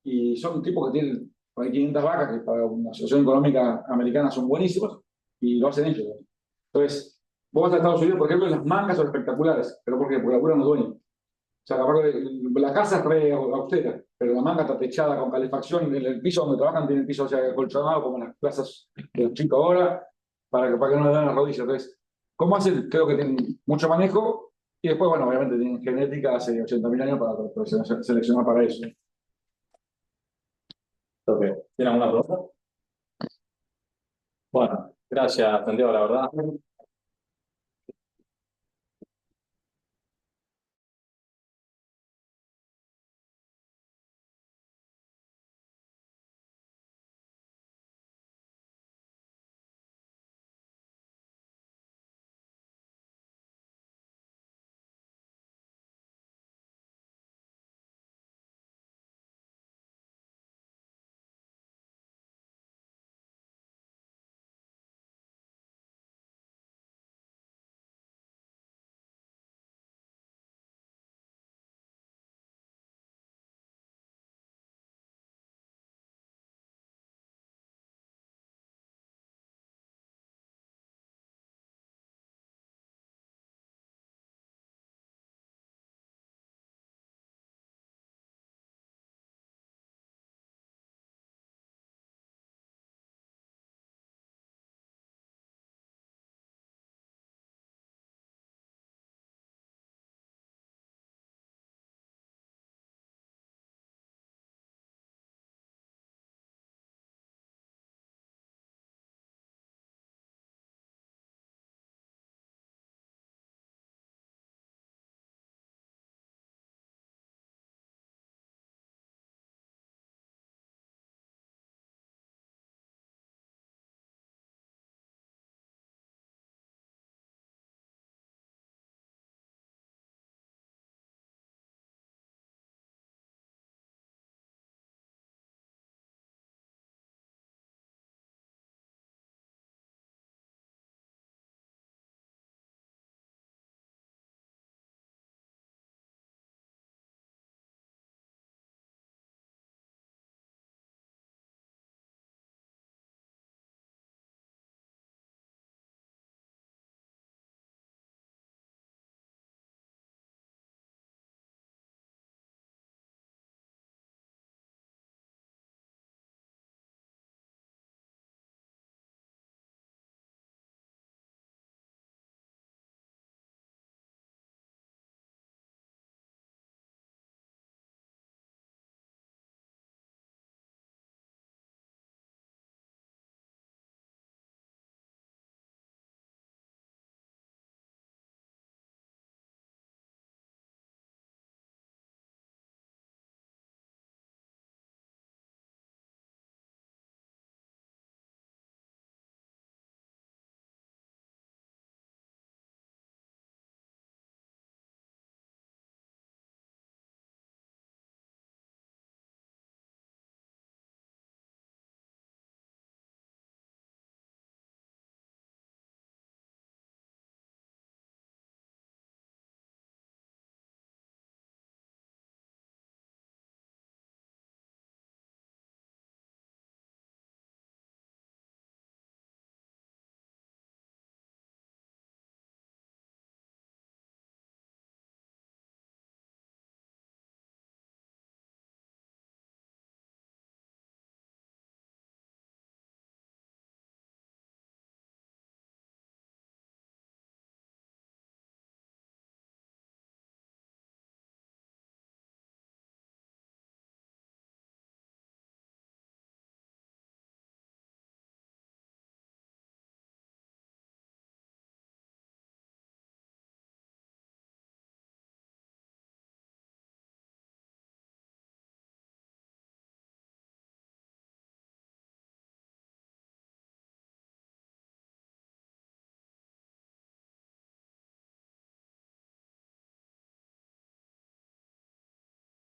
Y son tipos que tienen por ahí 500 vacas, que para una situación económica americana son buenísimos, y lo hacen ellos. Entonces, vos vas a Estados Unidos, por ejemplo, y las mangas son espectaculares. ¿Pero por qué? Porque laburan los dueños. O sea, la casa es re austera, pero la manga está techada con calefacción. El piso donde trabajan tiene el piso acolchonado, como en las plazas de los chicos ahora, para que no le den las rodillas. Entonces, ¿cómo hacen? Creo que tienen mucho manejo. Y después, bueno, obviamente tienen genética hace 80.000 años para seleccionar para eso. Okay. ¿Tienen alguna pregunta? Bueno, gracias, Santiago, la verdad.